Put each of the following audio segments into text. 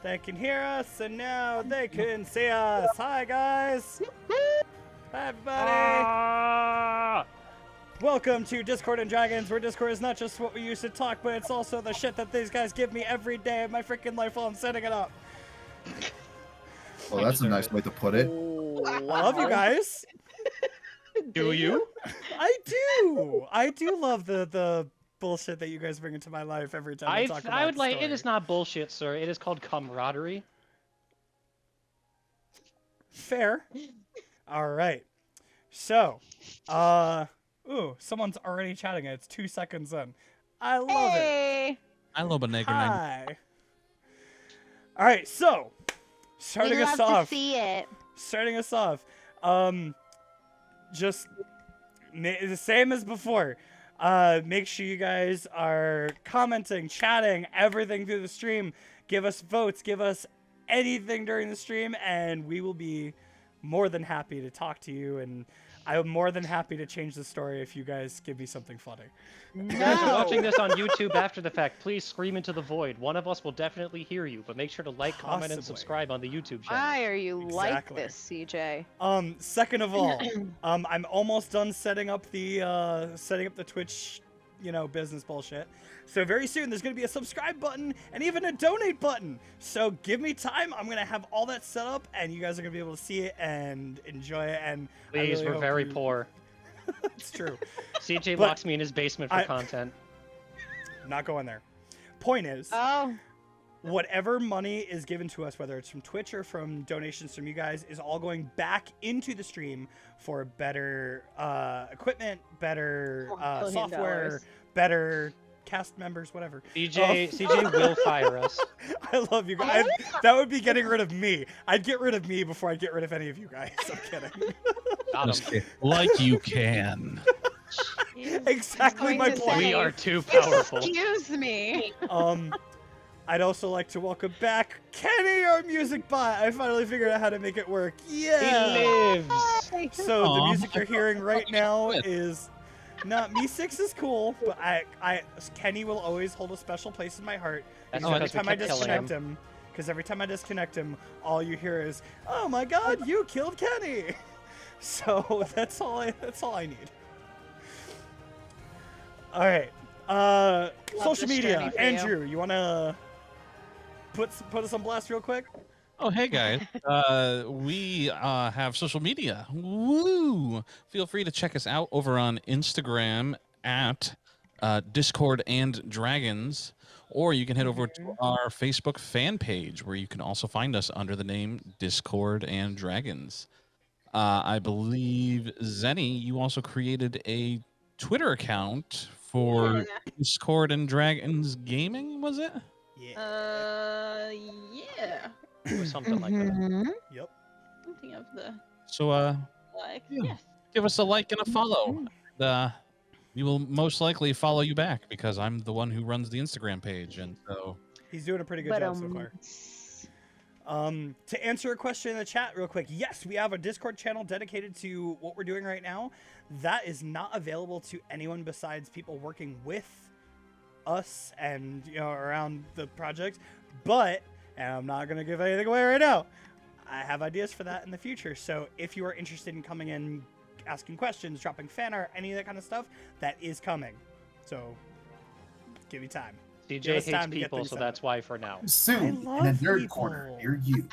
They can hear us, and now they can see us. Hi, guys. Hi, everybody. Welcome to Discord and Dragons, where Discord is not just what we use to talk, but it's also the shit that these guys give me every day of my freaking life while I'm setting it up. Well, that's a nice way to put it. I love you guys. Do you? I do love the bullshit that you guys bring into my life every time I talk about I would the like. story. It is not bullshit, sir. It is called camaraderie. Fair. All right. So, ooh, someone's already chatting. It's 2 seconds in. I love it. I love a nigger. Hi. All right. So, starting We'd us love off. to see it. Starting us off. Just the same as before. Make sure you guys are commenting, chatting, everything through the stream. Give us votes, give us anything during the stream, and we will be more than happy to talk to you. And I'm more than happy to change the story if you guys give me something funny. If you guys are watching this on YouTube after the fact, please scream into the void. One of us will definitely hear you, but make sure to like, comment, and Possibly. subscribe on the YouTube channel. Why are you like Exactly. this, CJ? Second of all, I'm almost done setting up the Twitch, business bullshit. So very soon there's gonna be a subscribe button and even a donate button. So give me time. I'm gonna have all that set up, and you guys are gonna be able to see it and enjoy it. And I Please, really we're hope very you- poor. It's true. CJ But locks me in his basement for content. Not going there. Point is, Oh, whatever money is given to us, whether it's from Twitch or from donations from you guys, is all going back into the stream for better equipment, better $1 billion. software, better cast members, whatever. CJ will fire us. I love you guys. That would be getting rid of me. I'd get rid of me before I get rid of any of you guys. I'm kidding. Got him. Like you can. Exactly my going to point. We are too powerful. excuse me. I'd also like to welcome back Kenny, our music bot. I finally figured out how to make it work. Yeah. He lives. So the Aw. music you're hearing right now is not Me6 is cool, but Kenny will always hold a special place in my heart. That's Because every because we time I kept killing disconnect him. him, every time I disconnect him, all you hear is, "Oh my God, you killed Kenny!" So that's all I need. All right. Social this media. journey for you. Andrew, you wanna put us on blast real quick? Oh, hey guys. We have social media. Woo! Feel free to check us out over on Instagram at Discord and Dragons, or you can head over to our Facebook fan page where you can also find us under the name Discord and Dragons. I believe, Zenny, you also created a Twitter account for Discord and Dragons Gaming, was it? Yeah. Yeah. It was something like that. Mhm. Yep. Something of the So, like. Yeah. Yes. give us a like and a follow. We will most likely follow you back because I'm the one who runs the Instagram page, and so He's doing a pretty good But job so far. To answer a question in the chat real quick, yes, we have a Discord channel dedicated to what we're doing right now. That is not available to anyone besides people working with us and around the project. But, and I'm not gonna give anything away right now, I have ideas for that in the future. So if you are interested in coming in, asking questions, dropping fan art, any of that kind of stuff, that is coming. So give me time. Give CJ us hates time to get people, things so set that's why for now. Soon, in love a nerd people. corner near you.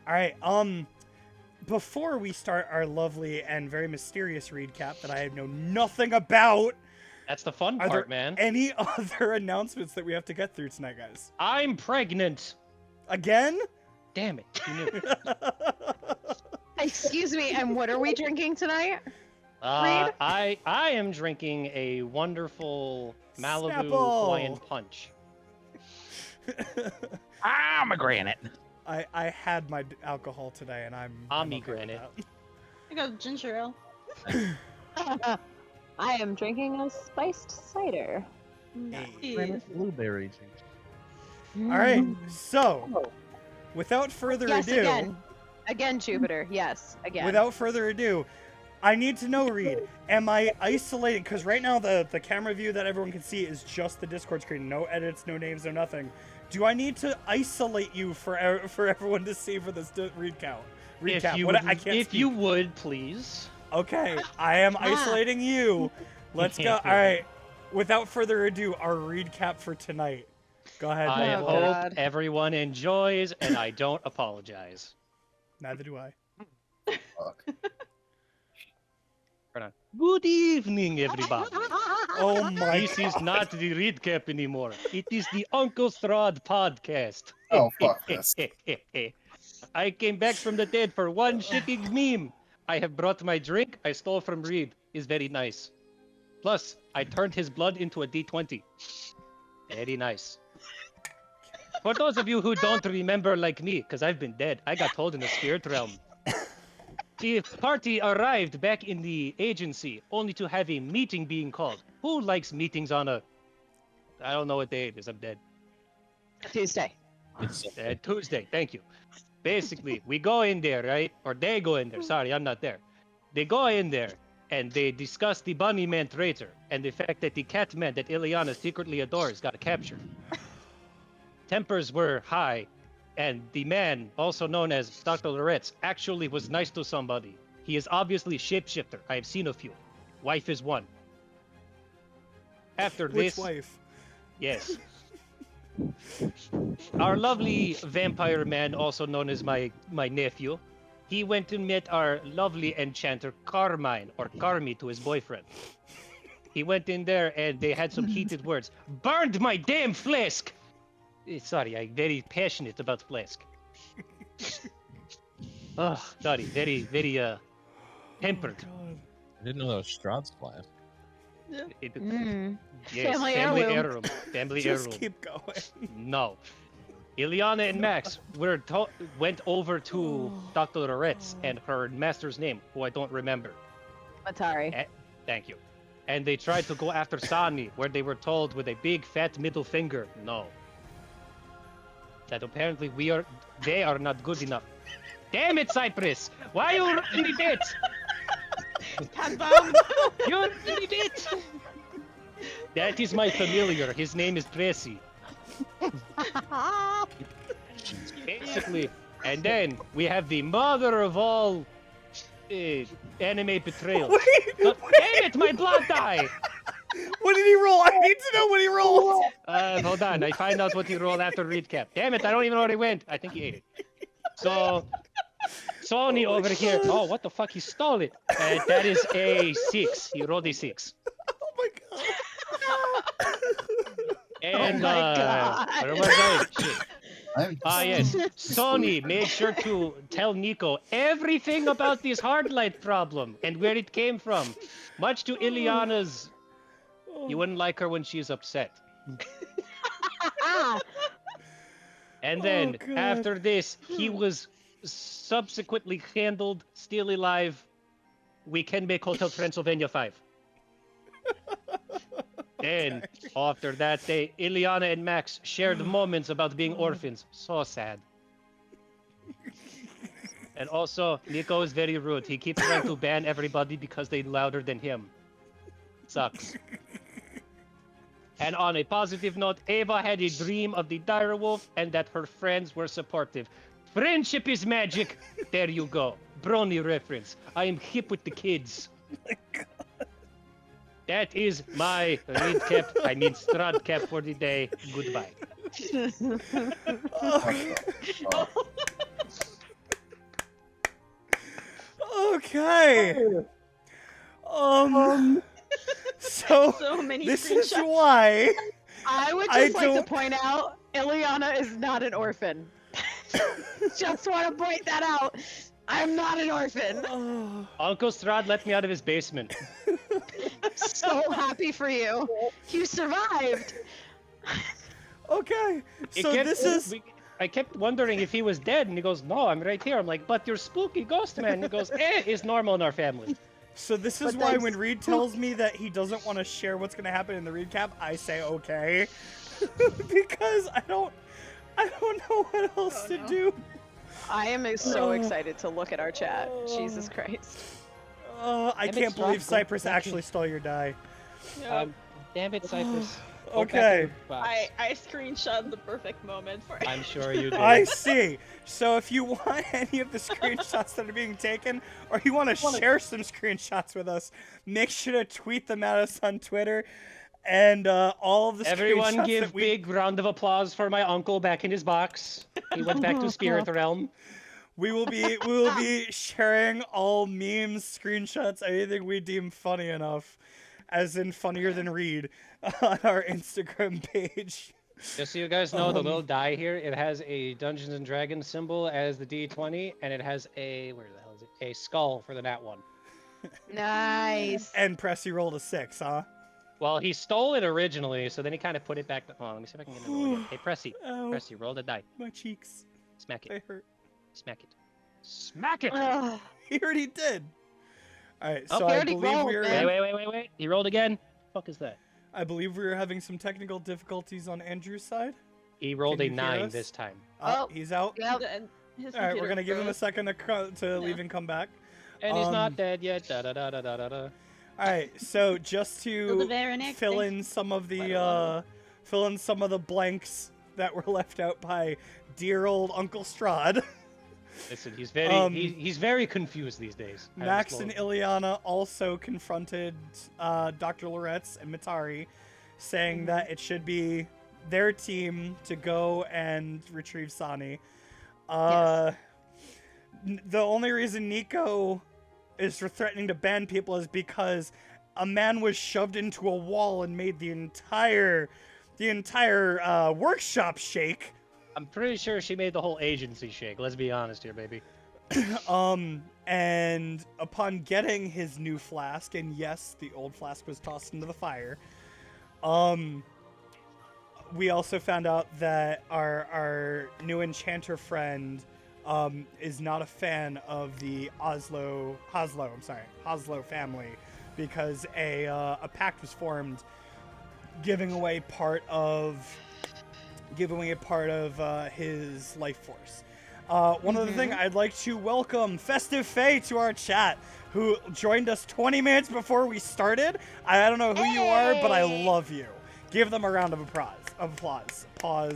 All right. Before we start our lovely and very mysterious recap that I know nothing about, That's the fun are there part, man. any other announcements that we have to get through tonight, guys? I'm pregnant. Again? Damn it. You knew. Excuse me, and what are we drinking tonight? Reed? I am drinking a wonderful Malibu Snapple. Hawaiian Punch. I'm a granite. I had my alcohol today, and I'm okay with Pomegranate. that. I got ginger ale. I am drinking a spiced cider. Hey. Blueberry juice. All right. So, without further Yes, ado, again. Again, Jupiter. Yes, again. without further ado, I need to know, Reed, am I isolating? Because right now the camera view that everyone can see is just the Discord screen. No edits, no names, no nothing. Do I need to isolate you for everyone to see for this recap? If you What- would, I can't if speak. you would, please. Okay, I am isolating you. Let's go. All right. Without further ado, our recap for tonight. Go ahead. I Michael. hope God. everyone enjoys, and I don't apologize. Neither do I. Fuck. Good evening, everybody. Oh my This is not the recap anymore. It is the Uncle Strahd podcast. Oh, fuck this. I came back from the dead for one shitting meme. I have brought my drink I stole from Reed. Is very nice. Plus, I turned his blood into a D20. Very nice. For those of you who don't remember like me, because I've been dead, I got told in the spirit realm. The party arrived back in the agency only to have a meeting being called. Who likes meetings on a... I don't know what day it is, I'm dead. Tuesday. It's Tuesday, thank you. Basically, we go in there, right? Or they go in there. Sorry, I'm not there. They go in there and they discuss the bunny man traitor and the fact that the cat man that Ileana secretly adores got captured. Tempers were high, and the man, also known as Dr. Loretz, actually was nice to somebody. He is obviously shapeshifter. I have seen a few. Wife is one. After Which this, wife? yes. Our lovely vampire man, also known as my nephew, he went and met our lovely enchanter Carmine, or Carmi to his boyfriend. He went in there and they had some heated words. Burned my damn flask! Sorry, I'm very passionate about flask. Oh, sorry, very, tempered. God. I didn't know that was Strahd's class. It- Mm. yes, Family family heirloom. heirloom. Family Just heirloom. keep going. No. Ileana and Max went over to Dr. Loretz and her master's name, who I don't remember. Matari. Thank you. And they tried to go after Sani, where they were told with a big fat middle finger, no. That apparently they are not good enough. Damn it, Cypress! Why are you running the bits? You're running the bits! That is my familiar. His name is Tracy. Basically, and then we have the mother of all anime betrayals. Wait, Damn it, my blood die! what did he roll? I need to know what he rolled. Hold on, I find out what he rolled after recap. Damn it, I don't even know where he went. I think he ate it. So, Sony over here. Oh, what the fuck? He stole it. That is a 6. He rolled a 6. Oh my god. And my God. where was I? Shit. Yes. Sony made sure to tell Nico everything about this hard light problem and where it came from. Much to Ileana's. You wouldn't like her when she's upset. And then God. after this, he was subsequently handled, still alive. We can make Hotel Transylvania 5. Then, after that day, Ileana and Max shared moments about being orphans. So sad. And also, Nico is very rude. He keeps trying to ban everybody because they're louder than him. Sucks. And on a positive note, Ava had a dream of the dire wolf and that her friends were supportive. Friendship is magic. There you go. Brony reference. I am hip with the kids. That is my recap. I mean Strahd cap for the day. Goodbye. Okay. So So many this is screenshots. why. I would I just like to don't- point out, Ileana is not an orphan. Just want to point that out. I'm not an orphan. Oh, Uncle Strahd let me out of his basement. So happy for you. You survived. okay. It So kept- this is. I kept wondering if he was dead, and he goes, "No, I'm right here." I'm like, "But you're spooky ghost man." He goes, "It's normal in our family." So this is But why that's- when Reed tells me that he doesn't want to share what's going to happen in the recap, I say okay, because I don't know what else to do. I am so excited to look at our chat. Jesus Christ. I Damn it, can't believe Strahd, Cypress thank you. actually stole your die. Damn it, Cypress. Go back in Okay. your box. I screenshot the perfect moment for I'm sure you did. I see. So if you want any of the screenshots that are being taken, or you want to share some screenshots with us, make sure to tweet them at us on Twitter. And all of the Everyone screenshots give that we big round of applause for my uncle back in his box. He went back to Spirit Realm. we will be sharing all memes, screenshots, anything we deem funny enough, as in funnier than Reed, on our Instagram page. Just so you guys know, the little die here, it has a Dungeons and Dragons symbol as the D20, and it has a where the hell is it? A skull for the nat one. Nice. And Pressy rolled a 6, huh? Well, he stole it originally, so then he kind of put it back. Hold on, let me see if I can get it again. Hey, Pressy, Ow, Pressy, roll the die. my cheeks. Smack They it. hurt. Smack it. Smack it. Ugh. He already did. All right, Oh, so he I already believe rolled, we man. are. Wait. He rolled again. Fuck is that? I believe we are having some technical difficulties on Andrew's side. He rolled Can a you hear 9 us? this time. Oh. He's out. Yep. His All right, we're computer gonna give him a froze. second to leave and come back. And he's Um, not dead yet. Da da da da da da da. All right, so just Till the to very next fill day. in some of Quite the a lot. fill in some of the blanks that were left out by dear old Uncle Strahd. Listen, he's very he's very confused these days. I Max understand. and Ileana also confronted Dr. Loretz and Mitari, saying that it should be their team to go and retrieve Sani. The only reason Nico is threatening to ban people is because a man was shoved into a wall and made the entire workshop shake. I'm pretty sure she made the whole agency shake. Let's be honest here, baby. And upon getting his new flask, and yes, the old flask was tossed into the fire, we also found out that our new enchanter friend is not a fan of the Oslo family, because a pact was formed giving away part of his life force. One other thing, I'd like to welcome Festive Faye to our chat, who joined us 20 minutes before we started. I don't know who you are, but I love you. Give them a round of applause. Pause.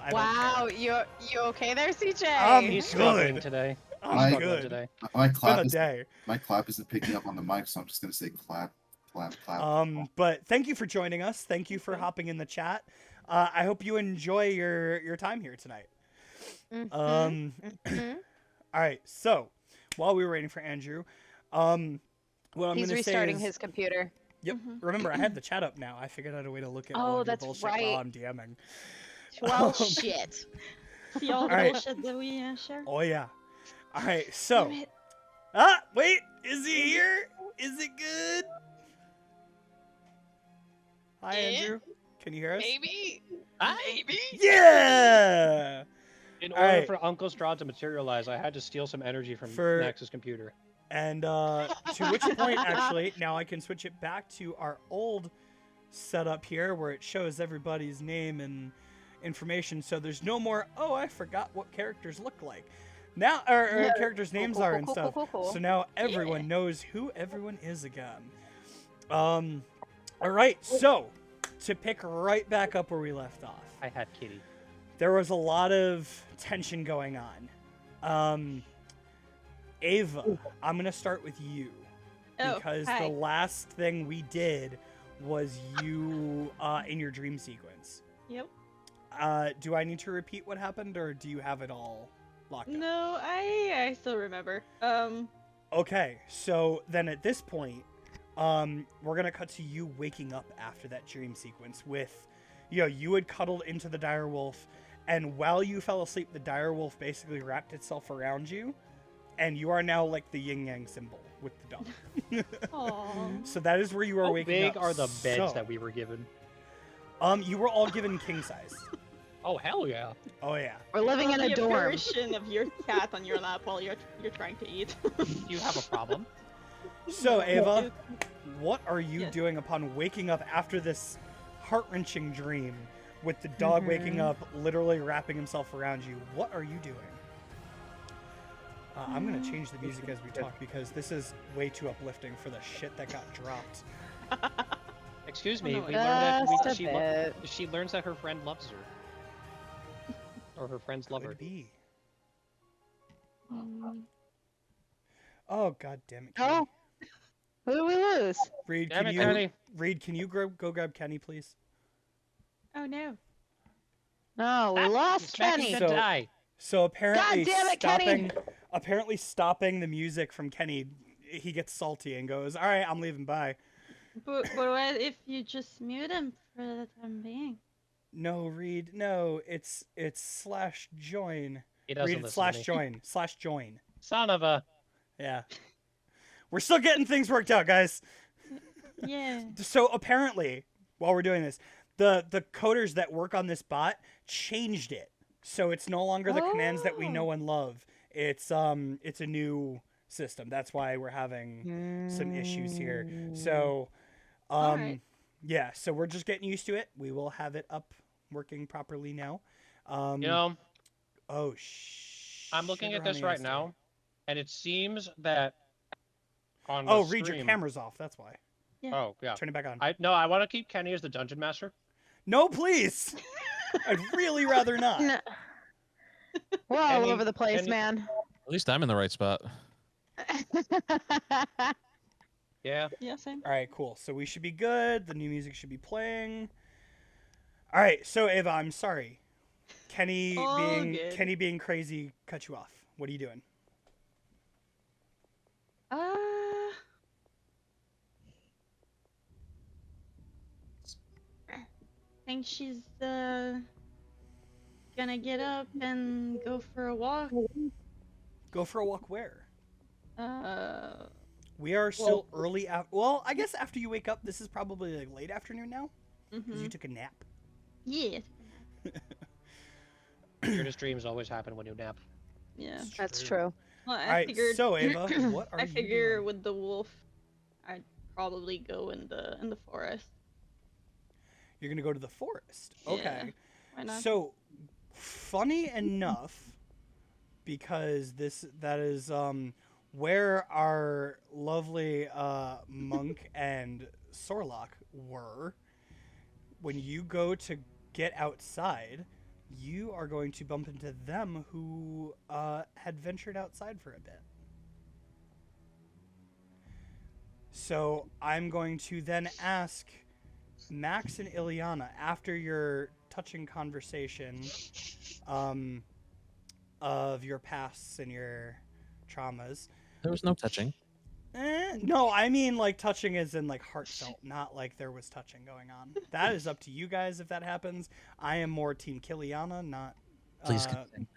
I don't Wow, care. you okay there, CJ? He's Good. struggling today. I'm I- good. Today. My It's been clap a is day. my clap isn't picking up on the mic, so I'm just gonna say clap. But thank you for joining us. Thank you for hopping in the chat. I hope you enjoy your time here tonight. Mhm. All right. So while we were waiting for Andrew, what I'm He's going to say restarting is, his computer. yep. Remember, I had the chat up now. I figured out a way to look at all Oh, of your that's bullshit right. while I'm DMing. Well, shit. See all the Alright. bullshit that we share. Oh yeah. All right. So, Damn it. wait. Is he here? Is it good? Hi, Yeah. Andrew. Can you hear us? Maybe. Maybe. Yeah. In All order right. for Uncle Strahd to materialize, I had to steal some energy from For- Max's computer. And to which point, actually, now I can switch it back to our old setup here, where it shows everybody's name and information. So there's no more, oh, I forgot what characters look like. Now, or Yeah. characters' names Cool, are cool, and cool, stuff. cool, cool. So now everyone knows who everyone is again. All right. So to pick right back up where we left off. I had Kitty. There was a lot of tension going on. Ava, I'm gonna start with you Oh, because hi. the last thing we did was you in your dream sequence. Yep. Do I need to repeat what happened, or do you have it all locked up? No, I still remember. Okay, so then at this point, we're gonna cut to you waking up after that dream sequence with, you had cuddled into the direwolf, and while you fell asleep, the direwolf basically wrapped itself around you, and you are now like the yin yang symbol with the dog. Aww. So that is where you are How waking big up. are the beds So, that we were given? you were all given king size. Oh hell yeah! Oh yeah. We're living in a The dorm. apparition of your cat on your lap while you're trying to eat. You have a problem? So Ava, what are you Yes. doing upon waking up after this heart-wrenching dream with the dog waking up, literally wrapping himself around you? What are you doing? I'm gonna change the music as we talk because this is way too uplifting for the shit that got dropped. Excuse Oh, me. no, We wait. learned that Just a bit. she learns that her friend loves her, or her friends love her. Could be. Mm. Oh god damn it, Oh. Kenny. Who did we lose? Reed, Damn can it, you Kenny. Reed, can you go grab Kenny, please? Oh no. No, we lost Smacking Kenny. the So- die. So apparently damn it, Kenny! stopping the music from Kenny, he gets salty and goes, "All right, I'm leaving. Bye." But what if you just mute him for the time being? No, Reed, no. It's /join. He doesn't Read listen to me. /join. Son of a. Yeah. We're still getting things worked out, guys. Yeah. So apparently, while we're doing this, the coders that work on this bot changed it. So it's no longer the commands that we know and love. It's a new system. That's why we're having some issues here. So Alright. yeah, so we're just getting used to it. We will have it up working properly now. You know, Oh I'm looking at this shit, right honey, now, and it seems that on the Oh, Reed, your stream- camera's off. That's why. Oh, yeah. Turn it back on. I want to keep Kenny as the dungeon master. No, please. I'd really rather not. No. We're all Kenny- over the place, Kenny- man. At least I'm in the right spot. Yeah. Yeah, same. All right, cool. So we should be good. The new music should be playing. All right, so Ava, I'm sorry. Kenny All good. Kenny being crazy cut you off. What are you doing? I think she's gonna get up and go for a walk. Go for a walk where? Uh, We are still early well, I guess after you wake up, this is probably like late afternoon now because you mhm. took a nap. Yeah. Weirdest dreams always happen when you nap. Yeah. It's That's true. Well, I All right, figured. so Ava, what are I you figure doing? with the wolf, I'd probably go in the forest. You're gonna go to the forest. Yeah. Okay. Why not? So, funny enough, because that is where our lovely monk and Sorlock were. When you go to get outside, you are going to bump into them who had ventured outside for a bit. So I'm going to then ask Max and Ileana, after your touching conversation of your pasts and your traumas. There was no touching. No, I mean like touching is in like heartfelt, not like there was touching going on. That is up to you guys if that happens. I am more Team Kiliana, not. Please continue.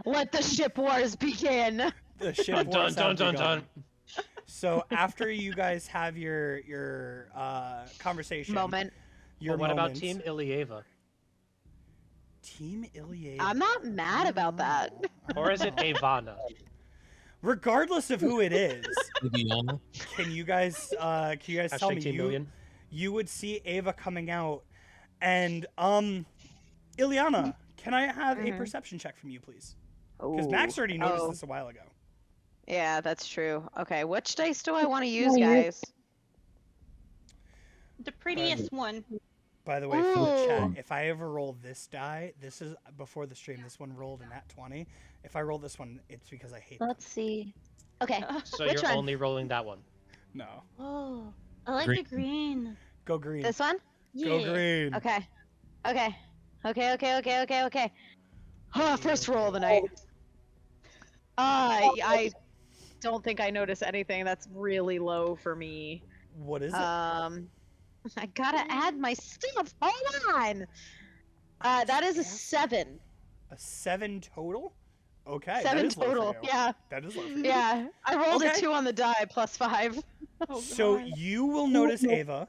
Let the ship wars begin. The ship Dun wars dun have dun begun. dun. So after you guys have your conversation, Moment. your But what about moment, Team Ilieva? Team Iliad? I'm not mad about that. Or is it Ivana? Regardless of who it is, Ileana. can you guys tell Hashtag me Team Million. you would see Ava coming out, and Ileana, can I have a Mhm. perception check from you, please? Because Max Ooh. already noticed Oh, this a while ago. yeah, that's true. Okay, which dice do I want to use, guys? The prettiest one. By the way, for the chat, Ooh. if I ever roll this die, this is before the stream. This one rolled a nat 20. If I roll this one, it's because I hate them. Let's see. Okay. So Which you're one? only rolling that one. No, Oh, I like Green. the green. go green. This one? Yeah. Go green. Okay. Okay. Okay. Oh, first roll of the night. I don't think I notice anything. That's really low for me. What is it? I gotta add my stuff. Hold on. That is a 7. A 7 total? Okay. that 7 is low for total. you. Yeah. That is low for you. Yeah. I rolled Okay. a 2 on the die plus 5. Oh, So God. you will notice Ava.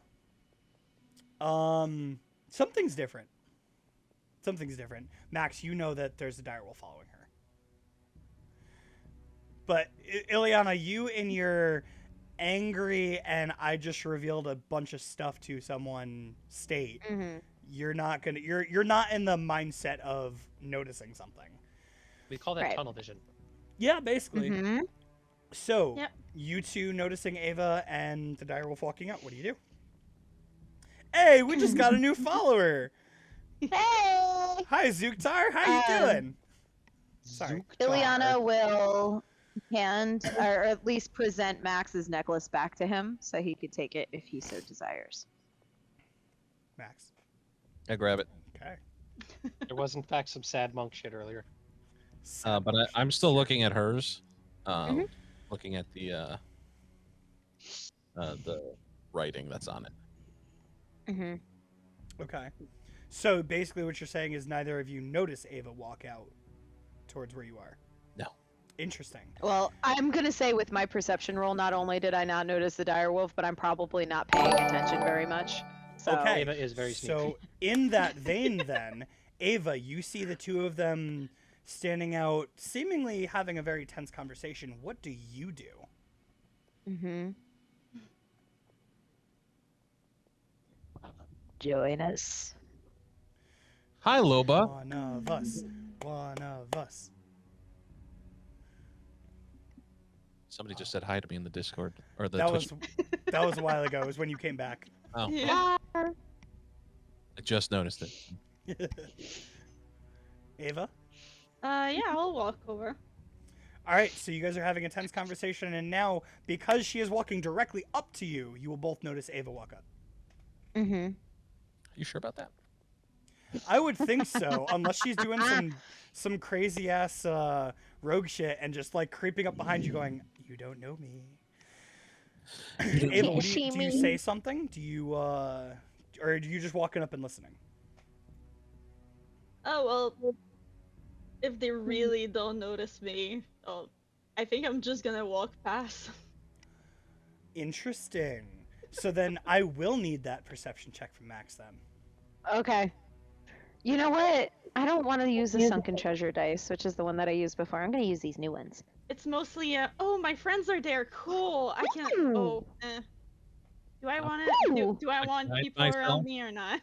Something's different. Something's different. Max, you know that there's a direwolf following her. But Ileana, you in your angry and I just revealed a bunch of stuff to someone state, Mm-hmm. you're not gonna you're not in the mindset of noticing something. We call that Right. tunnel vision. Yeah, basically. Mm-hmm. So, Yep. you two noticing Ava and the direwolf walking out. What do you do? Hey, we just got a new follower. Hey! Hi, Zuktar. How you Um, doing? Sorry. Ileana will hand, or at least present Max's necklace back to him so he could take it if he so desires. Max. I grab it. Okay. There was in fact some sad monk shit earlier. But I'm still looking at hers. Mhm. Looking at the writing that's on it. Mm-hmm. Okay. So basically, what you're saying is neither of you notice Ava walk out towards where you are. No. Interesting. Well, I'm gonna say with my perception roll, not only did I not notice the direwolf, but I'm probably not paying attention very much. So, Okay. Ava is very sneaky. So in that vein, then, Ava, you see the two of them standing out, seemingly having a very tense conversation. What do you do? Mm-hmm. Join us. Hi, Loba. One of us. One of us. Somebody just said hi to me in the Discord or the That Twitch. was a while ago. It was when you came back. Oh, Yeah. I just noticed it. Ava? Yeah, I'll walk over. All right, so you guys are having a tense conversation, and now, because she is walking directly up to you, you will both notice Ava walk up. Mm-hmm. You sure about that? I would think so, unless she's doing some crazy ass rogue shit and just like creeping up behind you, going, "You don't know me." Ava, what do you say something? Do you or are you just walking up and listening? Oh, well, if they really don't notice me, I think I'm just gonna walk past. Interesting. So then I will need that perception check from Max then. Okay. You know what? I don't want to use the sunken treasure dice, which is the one that I used before. I'm gonna use these new ones. It's mostly oh, my friends are there. Cool. I can. Ooh. Oh, do I want Ooh. do I want Recognize people myself? around me or not?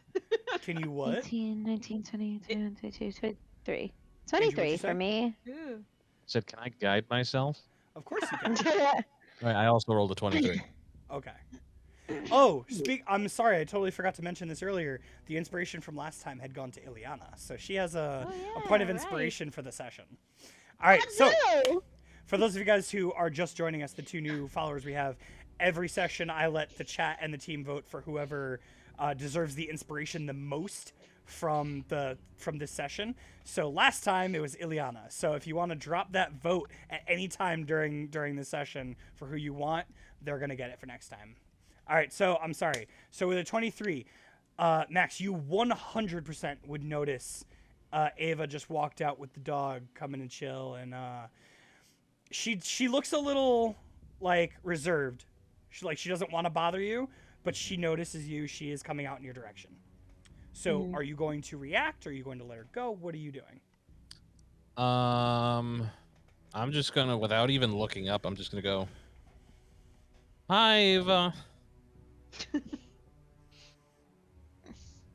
Can you what? 18, 19, 20, 21, 22, 23. what'd you 23 say? for me. Ooh. Said, can I guide myself? Of course you can. All right, I also rolled a 23. Okay. Oh, I'm sorry, I totally forgot to mention this earlier. The inspiration from last time had gone to Ileana, so she has a point of yeah, inspiration for the session. All right, so No! for those of you guys who are just joining us, the two new followers we have, every session I let the chat and the team vote for whoever deserves the inspiration the most from this session. So last time it was Ileana. So if you want to drop that vote at any time during the session for who you want, they're gonna get it for next time. All right, so I'm sorry. So with a 23, Max, you 100% would notice Ava just walked out with the dog, coming and chill, and she looks a little like reserved. She doesn't want to bother you, but she notices you. She is coming out in your direction. So are you going to react? Or are you going to let her go? What are you doing? I'm just gonna, without even looking up, I'm just gonna go. Hi, Ava.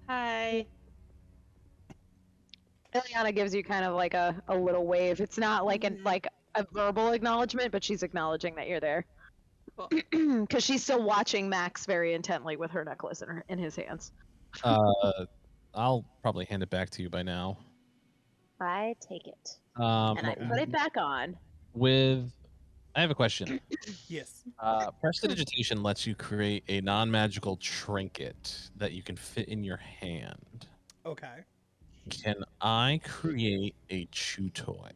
Hi. Ileana gives you kind of like a little wave. It's not like like a verbal acknowledgement, but she's acknowledging that you're there. Cool. Because she's still watching Max very intently with her necklace in his hands. I'll probably hand it back to you by now. I take it Um, and I put it back on. I have a question. Yes. Prestidigitation lets you create a non-magical trinket that you can fit in your hand. Okay. Can I create a chew toy?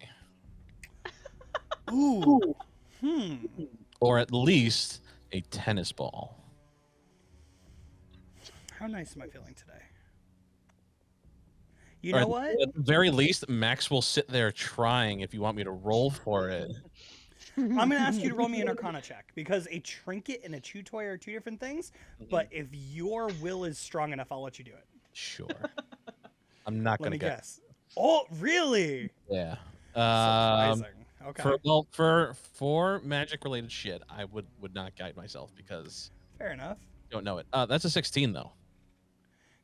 Ooh. Or at least a tennis ball? How nice am I feeling today? You Or know at- what? At the very least, Max will sit there trying if you want me to roll for it. I'm going to ask you to roll me an Arcana check because a trinket and a chew toy are two different things. But if your will is strong enough, I'll let you do it. Sure. I'm not Let gonna me get. guess. Oh, really? Yeah. Surprising. Okay. For magic related shit, I would not guide myself because Fair enough. I don't know it. That's a 16 though.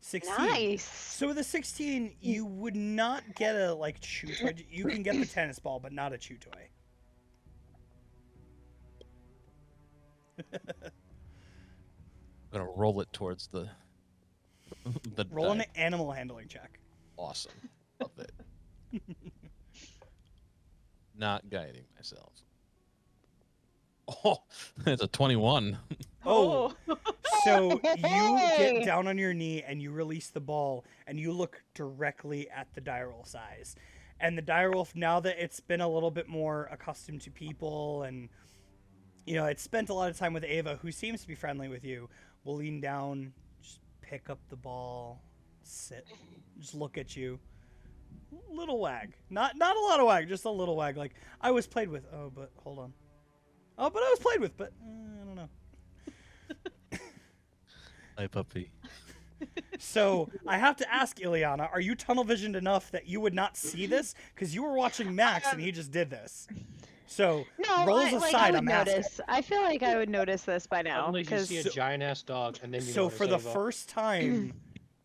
16. Nice. So with a 16, you would not get a like chew toy. You can get the tennis ball, but not a chew toy. I'm gonna roll it towards the Roll an die. animal handling check. Awesome. Love it. Not guiding myself. Oh, it's a 21. Oh. So you Hey! get down on your knee and you release the ball and you look directly at the direwolf's eyes. And the direwolf, now that it's been a little bit more accustomed to people and, you know, it's spent a lot of time with Ava, who seems to be friendly with you, will lean down, just pick up the ball, sit, just look at you. Little wag. Not a lot of wag, just a little wag. Like, I was played with. Oh, but hold on. Oh, but I was played with, but I don't know. Hi, puppy. So I have to ask Ileana, are you tunnel visioned enough that you would not see this? Because you were watching Max and he just did this. So No, rolls I aside, would I'm asking. notice. I feel like I would notice this by now. Suddenly you 'cause- see a giant ass dog, and then you So notice for the Ava. first time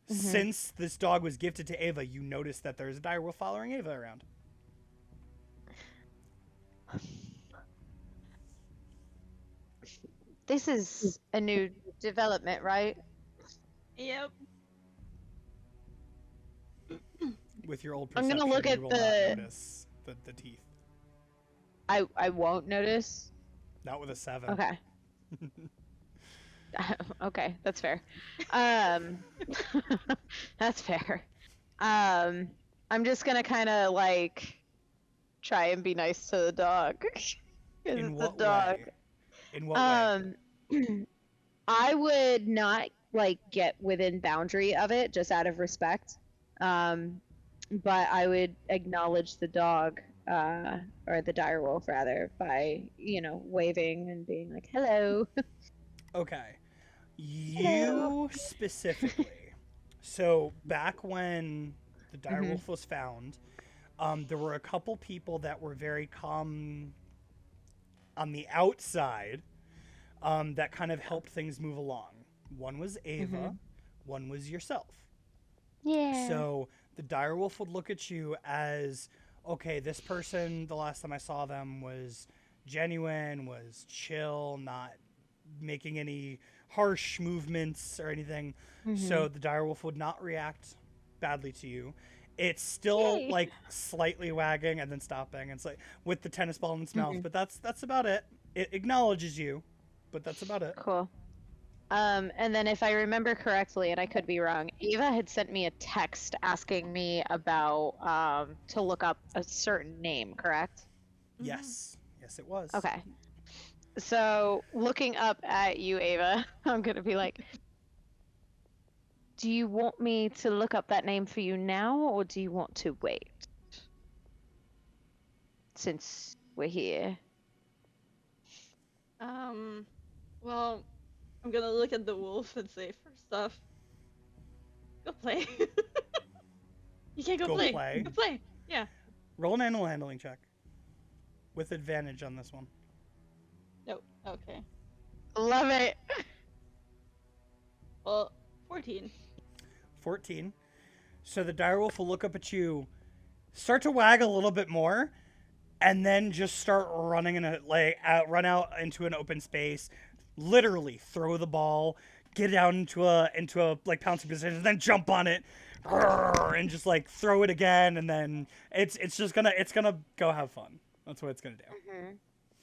since this dog was gifted to Ava, you notice that there's a direwolf following Ava around. This is a new development, right? Yep. With your old I'm perception, gonna look you at will the- not notice the teeth. I won't notice. Not with a 7. Okay. Okay, that's fair. That's fair. I'm just gonna kind of like try and be nice to the dog. 'Cause In it's a what dog. way? In what way? I would not like get within boundary of it just out of respect. But I would acknowledge the dog, or the direwolf rather, by, you know, waving and being like, hello. Okay. You specifically. So back when the direwolf was found, there were a couple people that were very calm on the outside, that kind of helped things move along. One was Ava, one was yourself. Yeah. So the direwolf would look at you as, okay, this person, the last time I saw them, was genuine, was chill, not making any harsh movements or anything. So the direwolf would not react badly to you. It's still Yay. like slightly wagging and then stopping. It's like with the tennis ball in its mouth, but that's about it. It acknowledges you, but that's about it. Cool. And then if I remember correctly, and I could be wrong, Ava had sent me a text asking me about to look up a certain name, correct? Yes. Yes, it was. Okay. So looking up at you, Ava, I'm gonna be like, do you want me to look up that name for you now, or do you want to wait? Since we're here. Well, I'm gonna look at the wolf and say, first off, go play. You can't go Go play. play. Go play. Yeah. Roll an animal handling check. With advantage on this one. No. Okay. Love it. Well, 14. 14. So the direwolf will look up at you, start to wag a little bit more, and then just start running run out into an open space, literally throw the ball, get down into a like pouncing position, and then jump on it, and just like throw it again, and then it's gonna go have fun. That's what it's gonna do.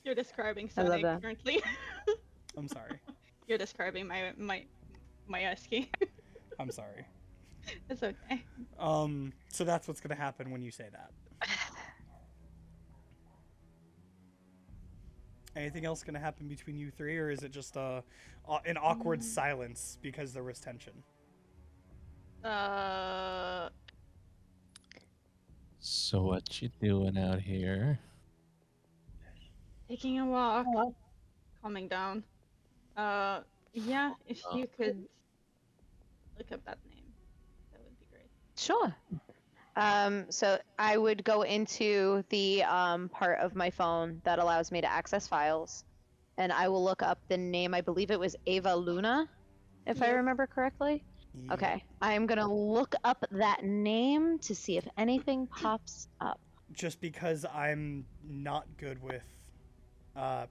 You're describing I love Sonic that. currently. I'm sorry. You're describing my husky. I'm sorry. It's okay. So that's what's gonna happen when you say that. Anything else gonna happen between you three, or is it just an awkward silence because there was tension? So what you doing out here? Taking a walk. Calming down. Yeah, if you could look up that name, that would be great. Sure. So I would go into the part of my phone that allows me to access files, and I will look up the name. I believe it was Ava Luna, if I Yep. remember correctly. Yeah. Okay, I'm gonna look up that name to see if anything pops up. Just because I'm not good with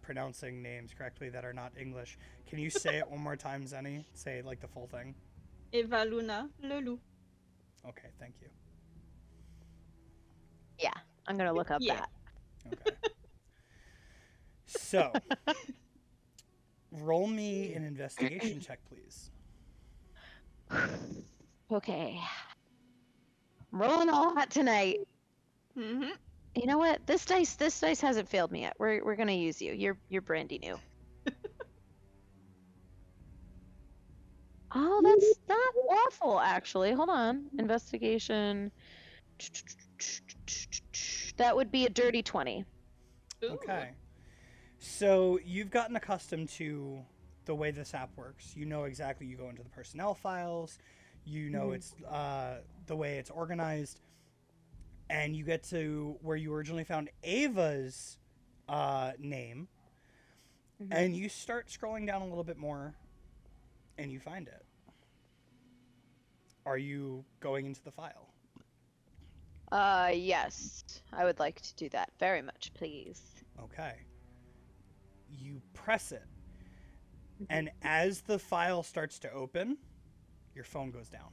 pronouncing names correctly that are not English. Can you say it one more time, Zenny? Say like the full thing. Eva Luna Lulu. Okay, thank you. Yeah, I'm gonna look up Yeah. that. Okay. So, roll me an investigation check, please. Okay. Rolling all hot tonight. Mm-hmm. You know what? This dice hasn't failed me yet. We're gonna use you. You're brandy new. Oh, that's not awful actually. Hold on. Investigation. That would be a dirty 20. Okay. So you've gotten accustomed to the way this app works. You know exactly. You go into the personnel files. You know it's the way it's organized, and you get to where you originally found Ava's name, and you start scrolling down a little bit more, and you find it. Are you going into the file? Yes. I would like to do that very much, please. Okay. You press it, and as the file starts to open, your phone goes down.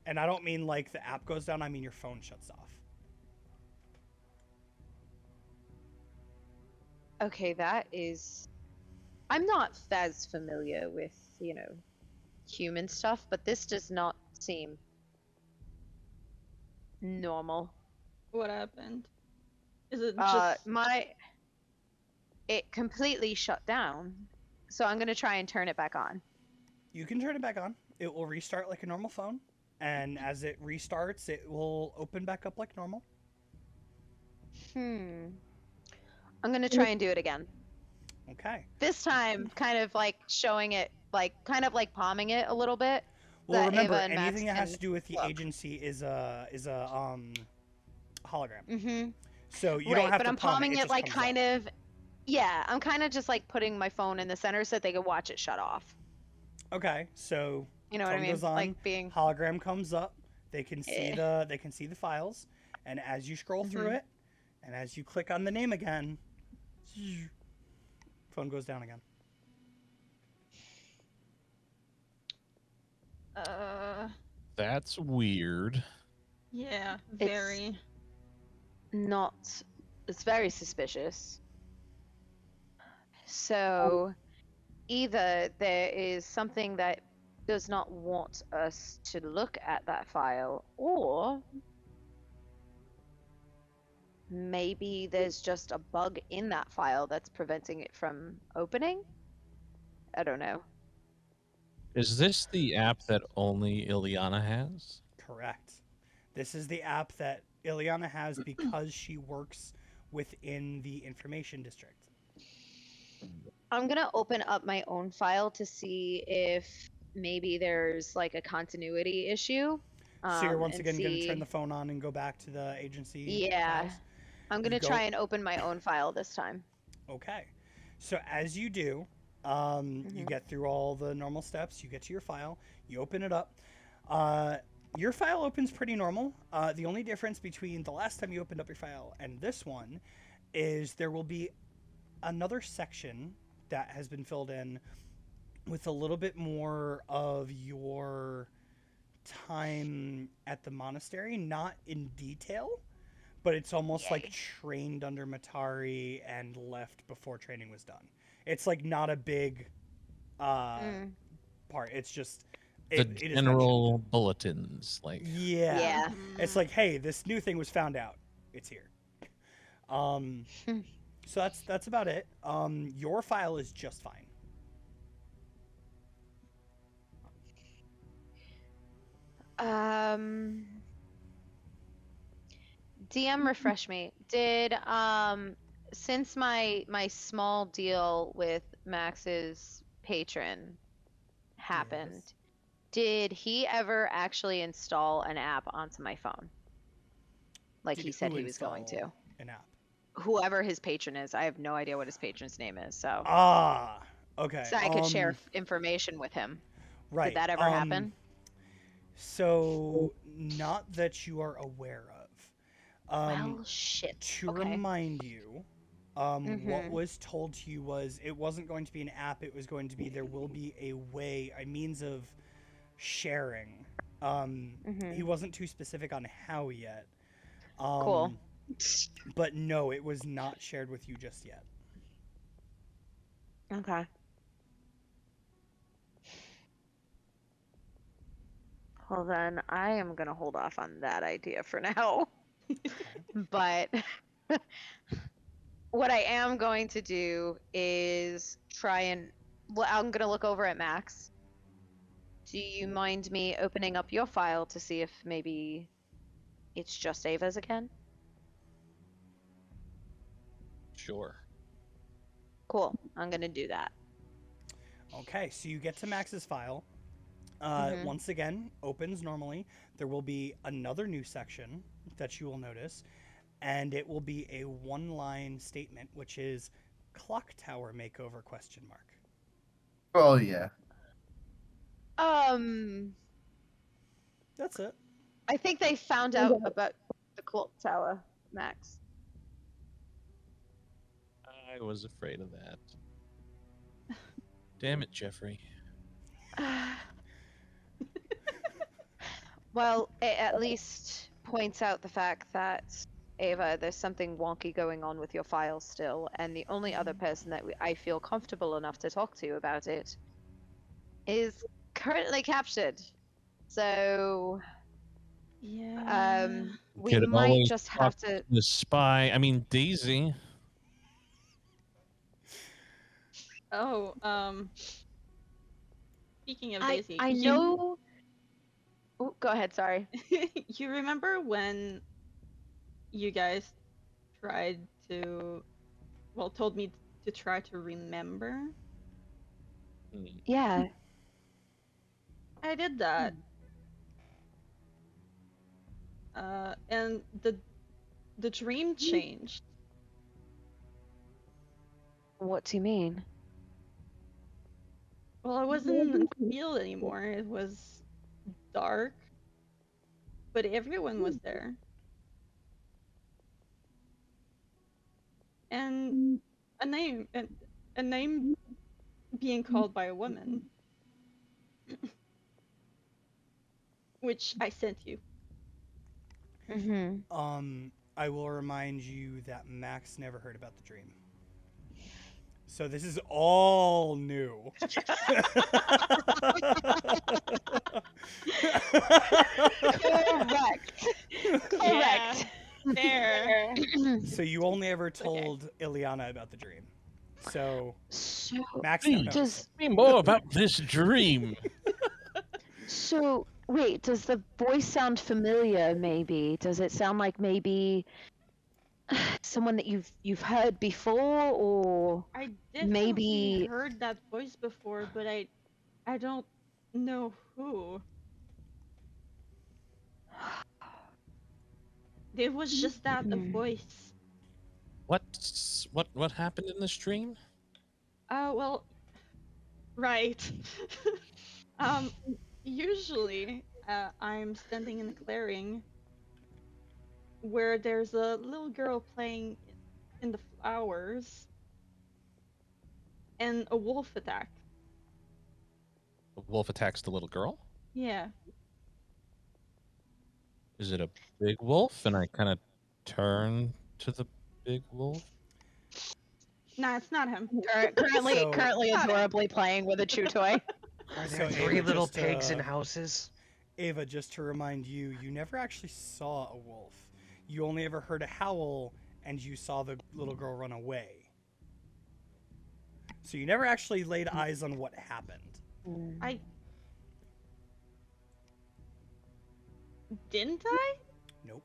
And I don't mean like the app goes down, I mean your phone shuts off. Okay, that is. I'm not as familiar with, human stuff, but this does not seem normal. What happened? Is it Uh, just it completely shut down, so I'm gonna try and turn it back on. You can turn it back on. It will restart like a normal phone. And as it restarts, it will open back up like normal. I'm gonna try and do it again. Okay. This time, kind of like showing it, kind of like palming it a little bit. Well, that remember, Ava and Max anything that has can to do with the look. agency is a hologram. Mm-hmm. So you Right, don't have but to I'm palm palming it, it just like comes up. kind of. Yeah, I'm kind of just like putting my phone in the center so that they can watch it shut off. Okay, so You know what I phone mean? goes on, Like being. hologram comes up. They can see Eh. the files, and as you scroll through Mhm. it, and as you click on the name again, phone goes down again. That's weird. yeah, It's- very. Not. It's very suspicious. So, either there is something that does not want us to look at that file, or maybe there's just a bug in that file that's preventing it from opening. I don't know. Is this the app that only Ileana has? Correct. This is the app that Ileana has because she works within the information district. I'm gonna open up my own file to see if maybe there's like a continuity issue. So you're once and again going to see- turn the phone on and go back to the agency. Yeah. files? I'm gonna go- try and open my own file this time. Okay. So as you do, you Mhm. get through all the normal steps. You get to your file. You open it up. Your file opens pretty normal. The only difference between the last time you opened up your file and this one is there will be another section that has been filled in with a little bit more of your time at the monastery, not in detail, but it's almost like Yay. trained under Matari and left before training was done. It's like not a big part. It's just The it is general bulletins, like mentioned. Yeah. Yeah. It's like, hey, this new thing was found out. It's here. So that's about it. Your file is just fine. DM refresh me. Did since my small deal with Max's patron happened, Yes. did he ever actually install an app onto my phone? Like Did he said who he was going to. install an app? Whoever his patron is, I have no idea what his patron's name is, so Okay. so I could share information with him. Right. Did that ever happen? So, not that you are aware of. Well, shit. To Okay. remind you, What Mhm. was told to you was it wasn't going to be an app. It was going to be there will be a way, a means of sharing. He Mhm. wasn't too specific on how yet. Cool. But no, it was not shared with you just yet. Okay. Well, then I am gonna hold off on that idea for now. But what I am going to do is try and. Well, I'm gonna look over at Max. Do you mind me opening up your file to see if maybe it's just Ava's again? Sure. Cool. I'm gonna do that. Okay, so you get to Max's file. Mhm. Once again, opens normally. There will be another new section that you will notice, and it will be a one-line statement, which is "clock tower makeover?" Oh yeah. That's it. I think they found out about the clock tower, Max. I was afraid of that. Damn it, Jeffrey. Well, it at least points out the fact that, Ava, there's something wonky going on with your files still, and the only other person that I feel comfortable enough to talk to about it is currently captured. So, Yeah. we Could might always just talk have to. to the spy. I mean, Daisy. Oh, speaking of I Daisy, I know. Oh, go ahead. Sorry. you remember when you guys tried to, well, told me to try to remember? Hmm. Yeah. I did that. And the dream changed. What do you mean? Well, I wasn't in the field anymore. It was dark, but everyone was there. And a name being called by a woman, which I sent you. Mm-hmm. I will remind you that Max never heard about the dream. So this is all new. Correct. Correct. Fair. So you only ever told Ileana about the dream. So So, Max now Please, knows. does tell me more about this dream. so wait, does the voice sound familiar maybe? Does it sound like maybe someone that you've heard before, or I definitely maybe heard that voice before, but I don't know who. It was just that a Hmm. voice. What happened in this dream? Well, right. Um, usually, I'm standing in a clearing where there's a little girl playing in the flowers, and a wolf attacked. The wolf attacks the little girl. Yeah. Is it a big wolf? And I kind of turn to the big wolf. Nah, it's not him. currently So- currently Got it. adorably playing with a chew toy? Are So there Ava, three little just, pigs in houses? Ava, just to remind you, you never actually saw a wolf. You only ever heard a howl, and you saw the little girl run away. So you never actually laid eyes on what happened. I didn't I? Nope.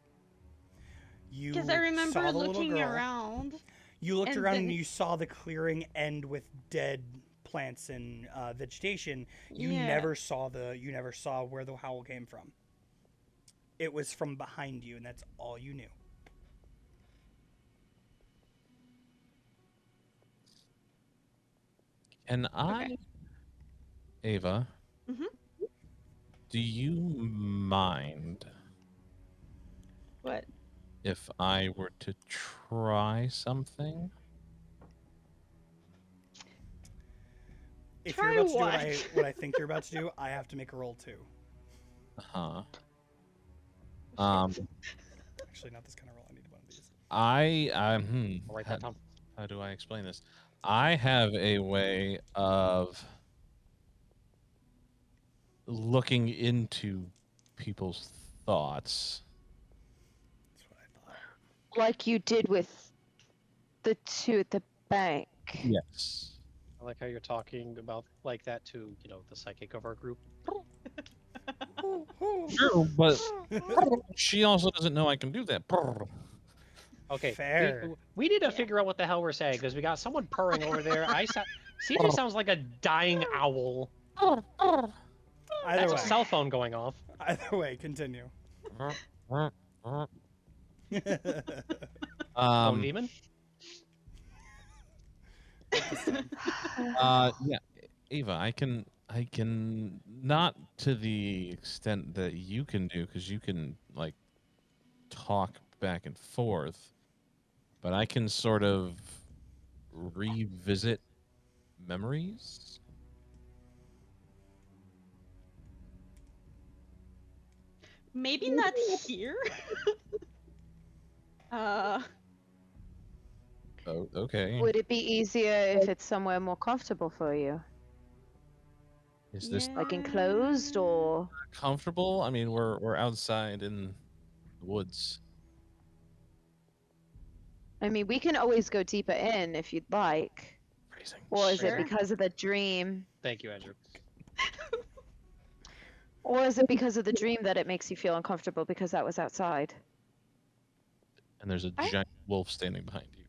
You Because I saw remember the little looking girl. around. You looked and around then- and you saw the clearing end with dead plants and vegetation. You Yeah. never saw where the howl came from. It was from behind you, and that's all you knew. And Okay. Ava, Mhm. do you mind What? if I were to try something? if Try you're about to what? do what I think you're about to do, I have to make a roll too. Huh. Actually, not this kind of roll. I need one of these. I'll write that down. How do I explain this? I have a way of looking into people's thoughts. That's what I thought. Like you did with the two at the bank. Yes. I like how you're talking about like that to, the psychic of our group. True, but she also doesn't know I can do that. Okay. Fair. We need to figure out what the hell we're saying because we got someone purring over there. CJ sounds like a dying owl. Either That's way, a cell phone going off. either way, continue. Phone demon? Yeah, Ava, I can not to the extent that you can do because you can like talk back and forth, but I can sort of revisit memories. Maybe not here. Oh, okay. Would it be easier if it's somewhere more comfortable for you? Is this Like enclosed or comfortable? I mean, we're outside in the woods. I mean, we can always go deeper in if you'd like. Freezing. Or is Sure. it because of the dream? Thank you, Andrew. Or is it because of the dream that it makes you feel uncomfortable because that was outside? And there's a giant wolf standing behind you.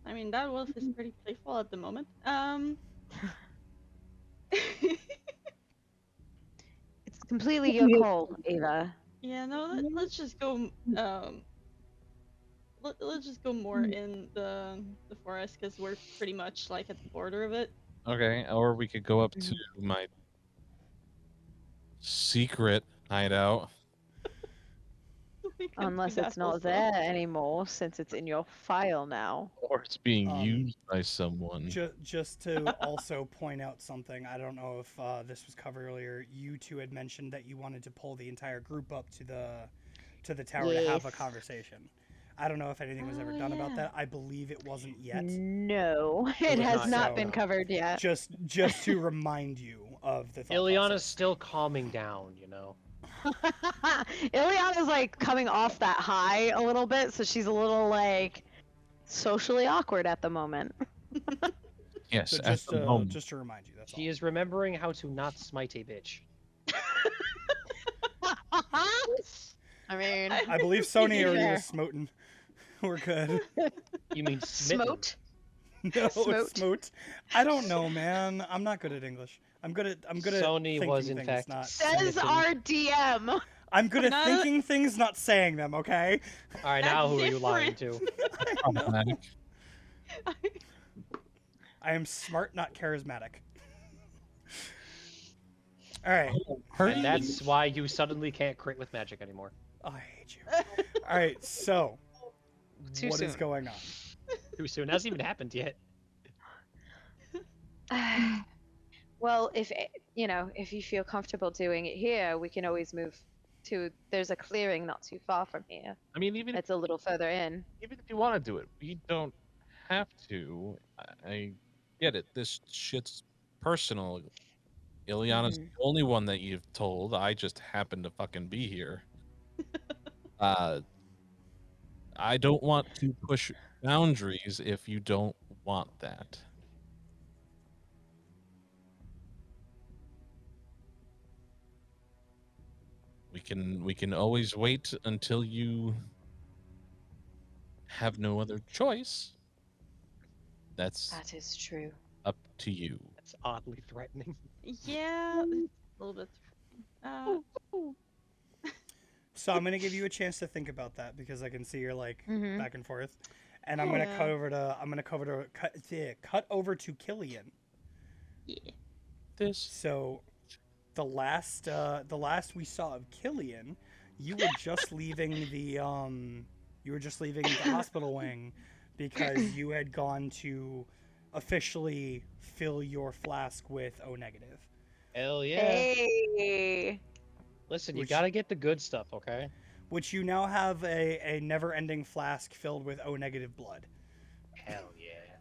I mean, that wolf is pretty playful at the moment. It's completely your call, Ava. Yeah, no, let's just go. Let's just go more in the forest because we're pretty much like at the border of it. Okay, or we could go up to my secret hideout. We can do Unless that it's not also. there anymore, since it's in your file now. Or it's being Um, used by someone. Just to also point out something, I don't know if this was covered earlier. You two had mentioned that you wanted to pull the entire group up to the tower to have a Yes. conversation. I don't know if anything was ever Oh, done about yeah. that. I believe it wasn't yet. No, it was has not not so. been covered yet. Just to remind you of the thought Ileana's process. still calming down, Ileana's like coming off that high a little bit, so she's a little like socially awkward at the moment. Yes, So at the moment. just to remind you, that's She all. is remembering how to not smite a bitch. I mean, I believe Sony already Fair. was smoten. We're good. You mean smitten? smote. No, Smote. smote. I don't know, man. I'm not good at English. I'm good at Sony thinking was in things, fact not. Says smitten. our DM. I'm good at Not- thinking things, not saying them. Okay. All right, now That's who are you lying to? different. Problematic. I am smart, not charismatic. All right. And that's why you suddenly can't crit with magic anymore. Oh, I hate you. All right. So, Too what is soon. going on? Too soon. It hasn't even happened yet. Well, if if you feel comfortable doing it here, we can always move to. There's a clearing not too far from here. I mean, even It's a little further in. if you want to do it, we don't have to. I get it. This shit's personal. Ileana's the only one that you've told. I just happen to fucking be here. I don't want to push boundaries if you don't want that. We can always wait until you have no other choice. That's That is true. up to you. That's oddly threatening. Yeah, it's a little bit. So I'm gonna give you a chance to think about that because I can see you're like Mhm. back and forth, and I'm gonna Yeah. cut over to Killian. Yeah. This So, the last we saw of Killian, you were just leaving the hospital wing because you had gone to officially fill your flask with O negative. Hell yeah. Hey. Listen, you Which- gotta get the good stuff, okay? Which you now have a never-ending flask filled with O negative blood. Hell yeah.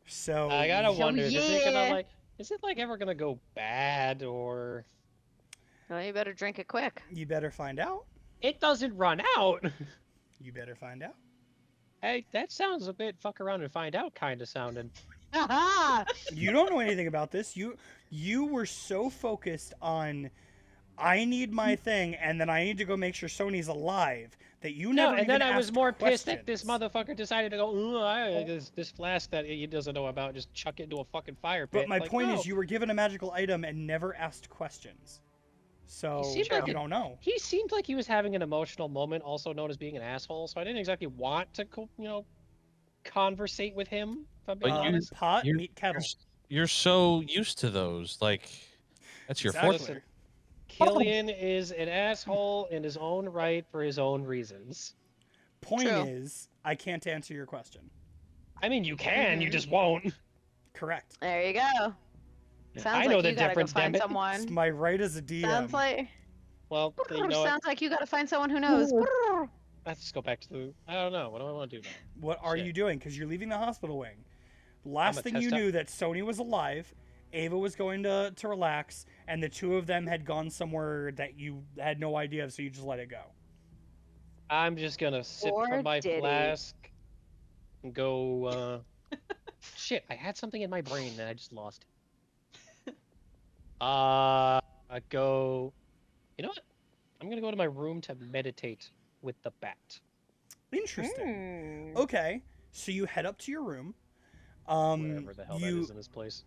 So I gotta Hell wonder, is it gonna yeah. like, is it like ever gonna go bad or? Well, you better drink it quick. you better find out. It doesn't run out. You better find out. Hey, that sounds a bit fuck around and find out kind of sounding. Haha. You don't know anything about this. You were so focused on I need my thing and then I need to go make sure Sony's alive that you No, never and then even I was asked more pissed that this questions. motherfucker decided to go, this flask that he doesn't know about, just chuck it into a fucking fire pit. But my Like, point no. is you were given a magical item and never asked questions. So seemed you like a- don't know. He seemed like he was having an emotional moment, also known as being an asshole. So I didn't exactly want to, conversate with him. If I'm being But you- honest. Pot you're- meet kettle. You're so used to those. Like, that's your Exactly. forte. Killian is an asshole in his own right for his own reasons. Point True. is, I can't answer your question. I mean, you can, you Mhm. just won't. Correct. There you go. Sounds I like know the you gotta difference, go find damn it. It's someone. my right as a DM. Sounds like Well, you know what? sounds like you gotta find someone who knows. Let's go back to the. I don't know. What do I want to do now? What are Shit. you doing? Because you're leaving the hospital wing. Last I'ma thing you test out- knew that Sony was alive, Ava was going to relax, and the two of them had gone somewhere that you had no idea of, so you just let it go. I'm just gonna sip Or from my did he? flask and go. Shit, I had something in my brain and I just lost it. I go. You know what? I'm gonna go to my room to meditate with the bat. Interesting. Hmm. Okay, so you head up to your room. Wherever the hell that you, is in this place.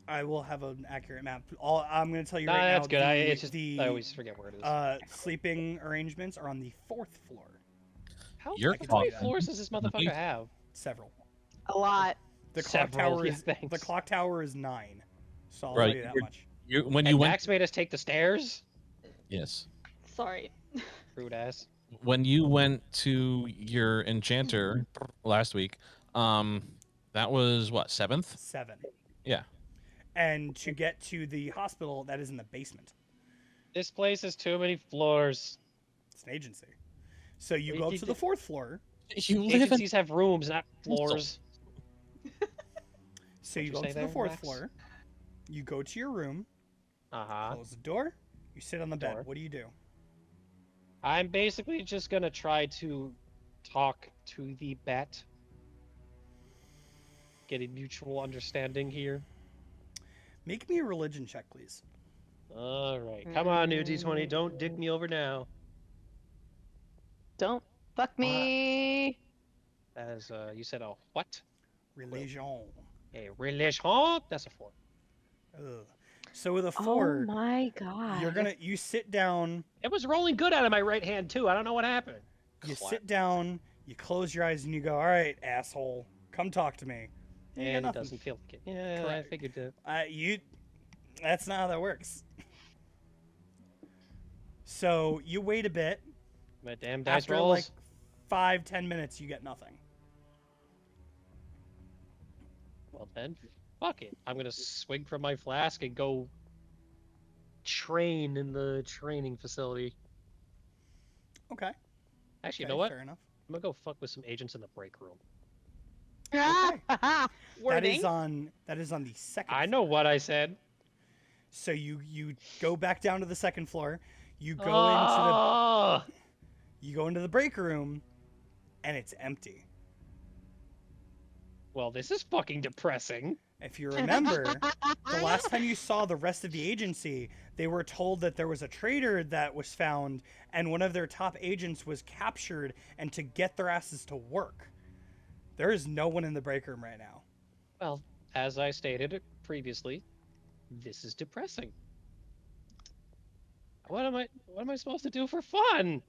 I will have an accurate map. I'm going to tell you Nah, right that's now. good. The, It's just the I always forget where it is. sleeping arrangements are on the 4th floor. How you're how many fine. floors does this motherfucker have? Several. A lot. The clock Several, tower yeah, is the thanks. clock tower is 9. So I'll Right, tell you that you're- much. When you And went, Max made us take the stairs. yes, Sorry. Rude ass. when you went to your enchanter last week, that was what, 7th? 7. Yeah. And to get to the hospital, that is in the basement. This place has too many floors. It's an agency. So you Wait, go up you to the did- 4th floor. You live in Agencies have rooms, not floors. So you What'd go you up to say the there, 4th Max? floor. You go to your room. Uh-huh. Close the door. You sit on the bed. Door. What do you do? I'm basically just gonna try to talk to the bat. Get a mutual understanding here. Make me a religion check, please. Alright. Come on, new D20. Don't dick me over now. Don't fuck me. As you said a what? Religion. A religion? That's a 4. Ugh. So with a Oh 4, my god. you sit down. It was rolling good out of my right hand too. I don't know what happened. You Clap. sit down. You close your eyes and you go, "All right, asshole, come talk to me." You got And it nothing. doesn't feel like it. Yeah, Correct. I figured that. That's not how that works. So you wait a bit. My damn dice After rolls. like 5-10 minutes, you get nothing. Well then, fuck it. I'm gonna swing from my flask and go train in the training facility. Okay. Actually, you Okay, know what? Fair enough. I'm gonna go fuck with some agents in the break room. Okay. That Wording. is on the second. I know what I said. So you go back down to the second floor. You go Oh! into the break room, and it's empty. Well, this is fucking depressing. If you remember, the last time you saw the rest of the agency, they were told that there was a traitor that was found, and one of their top agents was captured, and to get their asses to work. There is no one in the break room right now. Well, as I stated previously, this is depressing. What am I supposed to do for fun?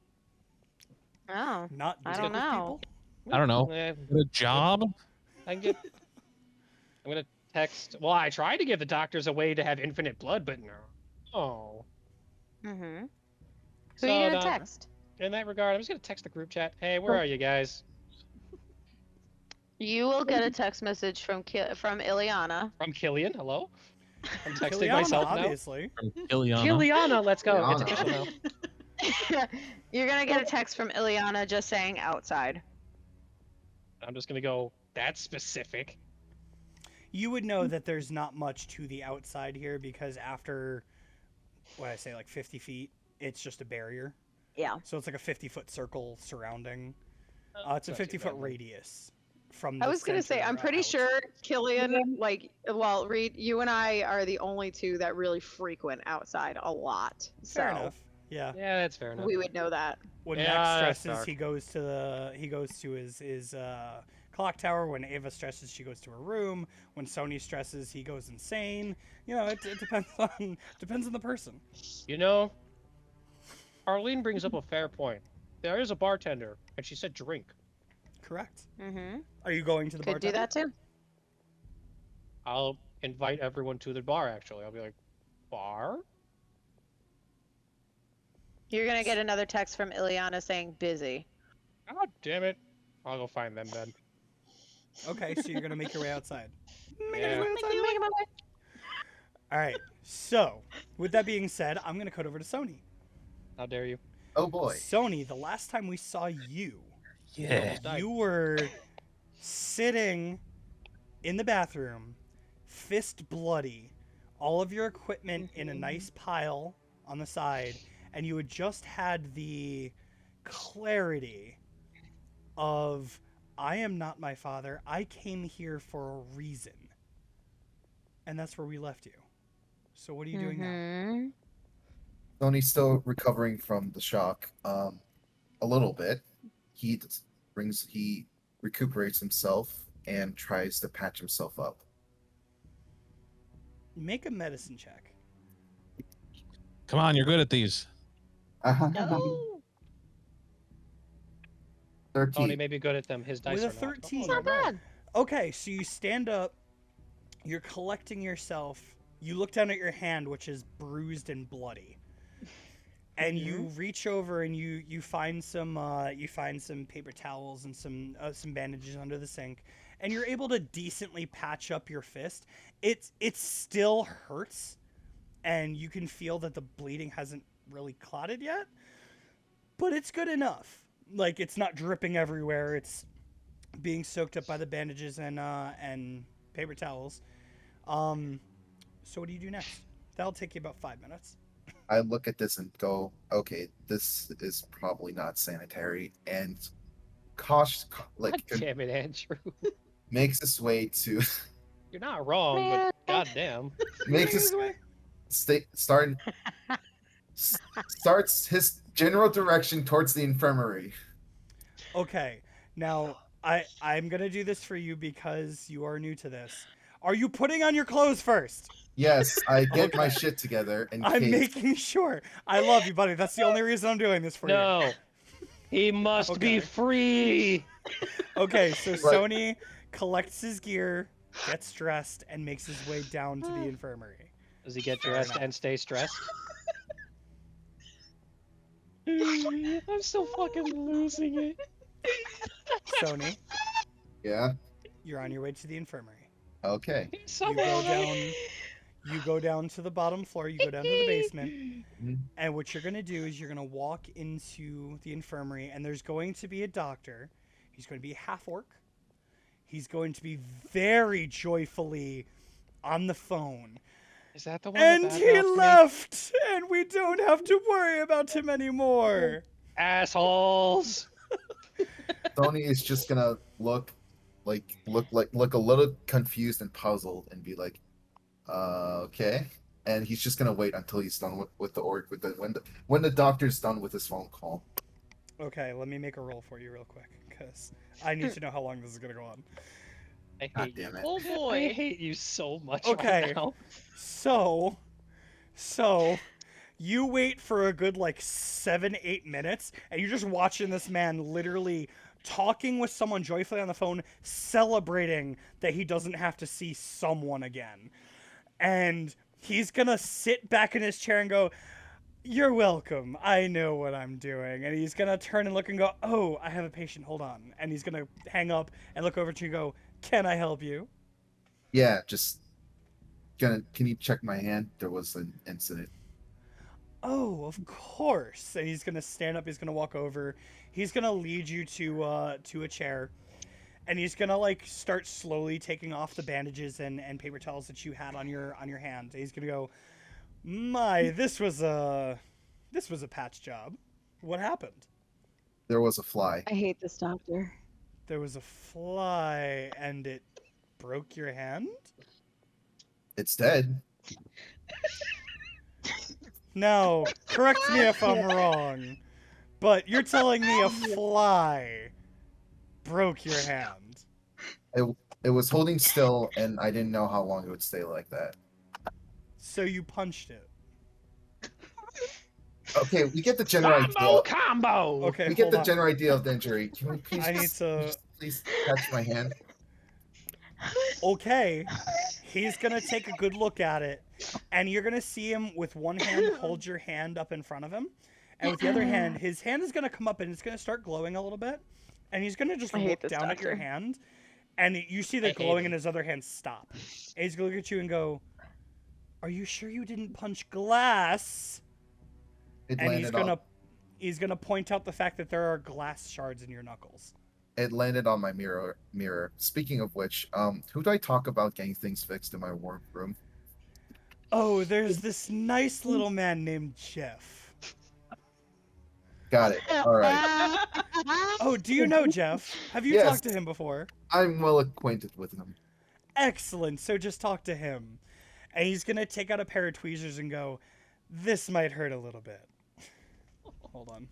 Oh. Not I deal don't with know. people. I don't know. Eh, Get a job. I can get. I'm gonna text. Well, I tried to give the doctors a way to have infinite blood, but no. Oh. Mm-hmm. Who So, are you gonna um, text? In that regard, I'm just gonna text the group chat. Hey, where are you guys? You will get a text message from Ileana. From Killian, hello? I'm texting Kiliana, myself obviously. From Ileana. Kiliana, let's go. It's Ileana. official now. You're gonna get a text from Ileana just saying outside. I'm just gonna go, that's specific. You would know that there's not much to the outside here because after, what I say, like 50 feet, it's just a barrier. Yeah. So it's like a 50-foot circle surrounding. It's a Not too 50-foot bad. radius from. I the was gonna say, center I'm pretty out. sure Killian, like, well, Reed, you and I are the only two that really frequent outside a lot. So Fair enough. Yeah. Yeah, that's fair enough. we would know that. When Yeah, Max that's stresses, dark. he goes to his clock tower. When Ava stresses, she goes to her room. When Sony stresses, he goes insane. You know, it depends on the person. You know, Arlene brings up a fair point. There is a bartender, and she said drink. Correct. Mm-hmm. Are you going to the Could do bartender? that too. I'll invite everyone to the bar, actually. I'll be like, bar? You're gonna get another text from Ileana saying busy. God damn it. I'll go find them then. Okay, so you're gonna make your way outside. Yeah. All right. So, with that being said, I'm gonna cut over to Sony. How dare you? Oh boy. Sony, the last time we saw you, Yeah. Almost died. you were sitting in the bathroom, fist bloody, all of your equipment in a nice pile on the side, and you had just had the clarity of, I am not my father. I came here for a reason. And that's where we left you. So what are you doing now? Mhm. Tony's still recovering from the shock, a little bit. He recuperates himself and tries to patch himself up. Make a medicine check. Come on, you're good at these. No. 13. Tony may be good at them. His dice With a are not. 13. It's not bad. Okay, so you stand up, you're collecting yourself, you look down at your hand, which is bruised and bloody. And you reach over and you find some paper towels and some bandages under the sink, and you're able to decently patch up your fist. It still hurts, and you can feel that the bleeding hasn't really clotted yet, but it's good enough. Like, it's not dripping everywhere. It's being soaked up by the bandages and paper towels. So what do you do next? That'll take you about 5 minutes. I look at this and go, okay, this is probably not sanitary, and God damn it, Andrew. makes his way to You're not wrong, but goddamn. makes his starts his general direction towards the infirmary. Okay, now I'm gonna do this for you because you are new to this. Are you putting on your clothes first? Yes, I get my Okay. shit together and I'm making sure. I love you, buddy. That's the only reason I'm doing this for you. No. He must Okay. be free. Okay, so Right. Sony collects his gear, gets dressed, and makes his way down to the infirmary. Does he get Fair dressed enough. and stay stressed? I'm still fucking losing it. Sony, Yeah. you're on your way to the infirmary. Okay. You go down. You go down to the bottom floor. You go down to the basement. And what you're going to do is you're going to walk into the infirmary, and there's going to be a doctor. He's going to be half orc. He's going to be very joyfully on the phone. Is that the one? And that he badmouthed me? left, and we don't have to worry about him anymore. Assholes. Tony is just gonna look a little confused and puzzled and be like, okay. And he's just gonna wait until he's done with the org when the doctor's done with his phone call. Okay, let me make a roll for you real quick, because I need to know how long this is going to go on. I God hate you. damn it. Oh I boy. hate you so much Okay. right now. So, you wait for a good 7-8 minutes, and you're just watching this man literally talking with someone joyfully on the phone, celebrating that he doesn't have to see someone again. And he's gonna sit back in his chair and go, You're welcome. I know what I'm doing. And he's gonna turn and look and go, oh, I have a patient. Hold on. And he's gonna hang up and look over to you and go, can I help you? Yeah, just can you check my hand? There was an incident. Oh, of course. And he's gonna stand up. He's gonna walk over. He's gonna lead you to a chair, and he's gonna like start slowly taking off the bandages and paper towels that you had on your hand. He's gonna go, my, this was a patch job. What happened? There was a fly. I hate this doctor. There was a fly, and it broke your hand. It's dead. Now, correct me if I'm wrong, but you're telling me a fly broke your hand. It was holding still, and I didn't know how long it would stay like that. So you punched it. Okay, we get the general idea. Combo! Okay, We get hold the on. general idea of the injury. Can we please, I need to. please touch my hand? Okay, he's gonna take a good look at it, and you're gonna see him with one hand hold your hand up in front of him, and with the other hand, his hand is gonna come up and it's gonna start glowing a little bit, and he's gonna just I hate look this down at your doctor. hand, and you see the I hate glowing him. in his other hand stop. And he's gonna look at you and go, "Are you sure you didn't punch glass?" It And he's landed gonna point out the fact that there are glass shards in your knuckles. it landed on my mirror. Speaking of which, who do I talk about getting things fixed in my warm room? Oh, there's this nice little man named Jeff. Got it. All right. Oh, do you know Jeff? Have you Yes. talked to him before? I'm well acquainted with him. Excellent. So just talk to him. And he's going to take out a pair of tweezers and go, this might hurt a little bit. Hold on.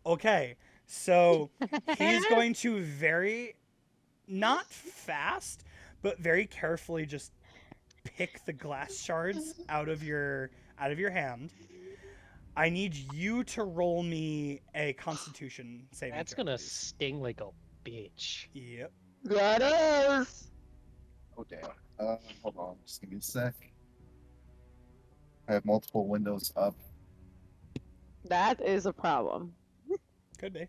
Okay. So he's going to very, not fast, but very carefully just pick the glass shards out of your hand. I need you to roll me a Constitution saving That's throw, gonna please. sting like a bitch. Yep. That is. Oh damn. Hold on. Just give me a sec. I have multiple windows up. That is a problem. Could be.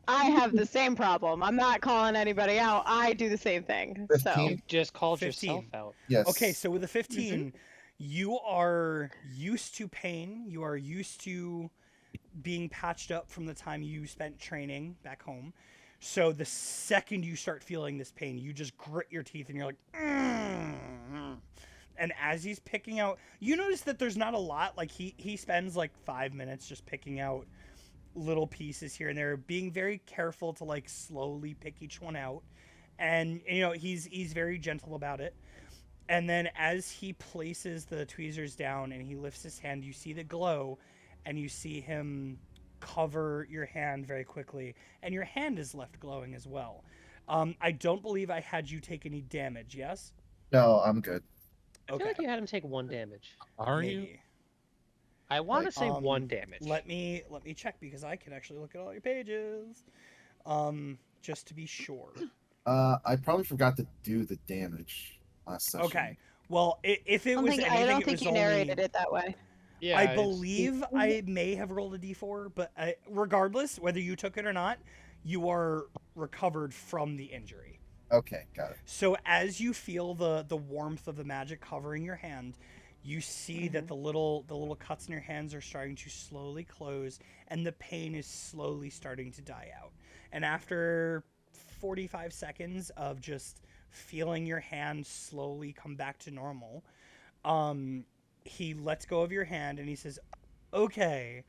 I have the same problem. I'm not calling anybody out. I do the same thing. So 15? You just called 15. yourself out. Yes. Okay, so with a 15, you are used to pain. You are used to being patched up from the time you spent training back home. So the second you start feeling this pain, you just grit your teeth and you're like, and as he's picking out, you notice that there's not a lot. Like he spends like 5 minutes just picking out little pieces here and there, being very careful to like slowly pick each one out. And you know, he's very gentle about it. And then as he places the tweezers down and he lifts his hand, you see the glow and you see him cover your hand very quickly. And your hand is left glowing as well. I don't believe I had you take any damage, yes? No, I'm good. I feel like you had him take 1 damage. Are you? Maybe. I want to Like, say 1 damage. Let me check because I can actually look at all your pages. Just to be sure. I probably forgot to do the damage last session. Okay. Well, if it was anything, I don't it think was you only... narrated it that way. Yeah, I it's- believe I may have rolled a d4, but regardless, whether you took it or not, you are recovered from the injury. Okay, got it. So as you feel the warmth of the magic covering your hand, you see that the little cuts in your hands are starting to slowly close, and the pain is slowly starting to die out. And after 45 seconds of just feeling your hand slowly come back to normal, he lets go of your hand and he says, okay,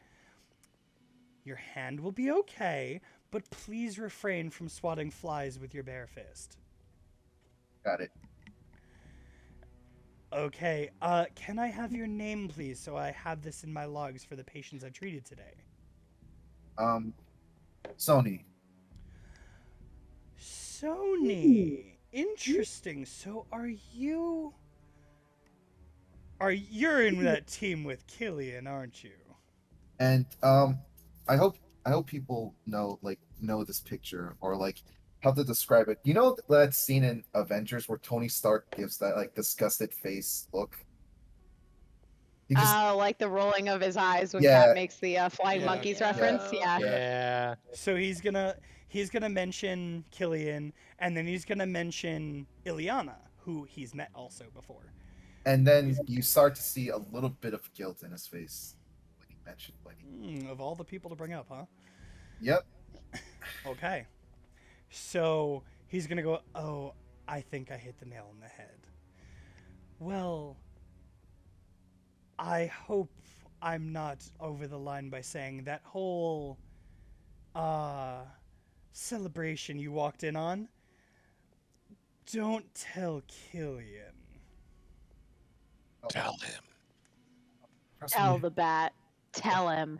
your hand will be okay, but please refrain from swatting flies with your bare fist. Got it. Okay, can I have your name, please, so I have this in my logs for the patients I treated today? Sony. Sony. Interesting. So you're in that team with Killian, aren't you? And I hope people know this picture or like how to describe it. You know that scene in Avengers where Tony Stark gives that like disgusted face look? He just Like the rolling of his eyes when Yeah. Cat makes the flying Yeah. monkeys Yeah. reference. Yeah. Yeah. So he's gonna mention Killian, and then he's gonna mention Ileana, who he's met also before. and then you start to see a little bit of guilt in his face when he mentioned Lenny. Of all the people to bring up, huh? Yep. Okay. So he's gonna go, oh, I think I hit the nail on the head. Well, I hope I'm not over the line by saying that whole celebration you walked in on. Don't tell Killian. Tell him. Trust Tell me. the bat. Tell him.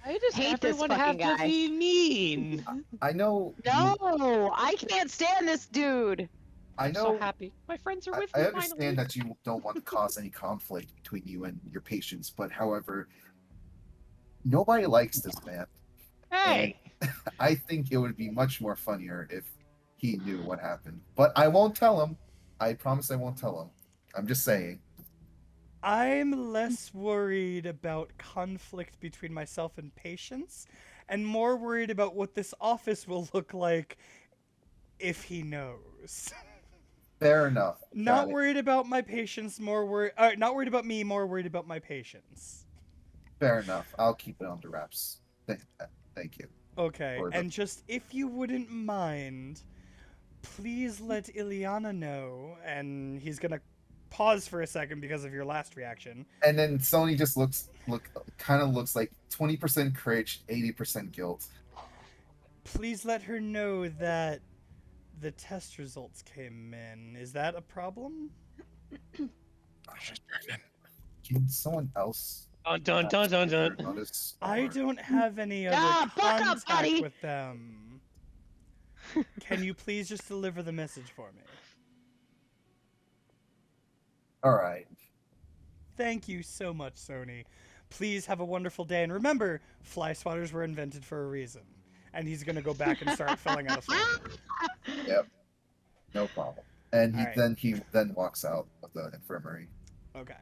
Why does Hate this everyone have fucking to guy. be mean? I know. No, I can't stand this dude. I I'm know. so happy. My friends are with I me understand finally. that you don't want to cause any conflict between you and your patients, but however, nobody likes this man. Hey. I think it would be much more funnier if he knew what happened. But I won't tell him. I promise I won't tell him. I'm just saying. I'm less worried about conflict between myself and patients, and more worried about what this office will look like if he knows. Fair enough. Not Got it. worried about my patients, more worried. Not worried about me, more worried about my patients. Fair enough. I'll keep it under wraps. Thank you. Okay, Or the- and just if you wouldn't mind, please let Ileana know. And he's gonna pause for a second because of your last reaction. And then Sony just looks like 20% courage, 80% guilt. Please let her know that the test results came in. Is that a problem? She's pregnant. Can someone else Dun dun dun dun dun. notice? I or- don't have any other Ah, fuck up, contact buddy. with them. Can you please just deliver the message for me? All right. Thank you so much, Sony. Please have a wonderful day. And remember, fly swatters were invented for a reason. And he's going to go back and start filling out a form. Yep. No problem. And All right. he then walks out of the infirmary. Okay.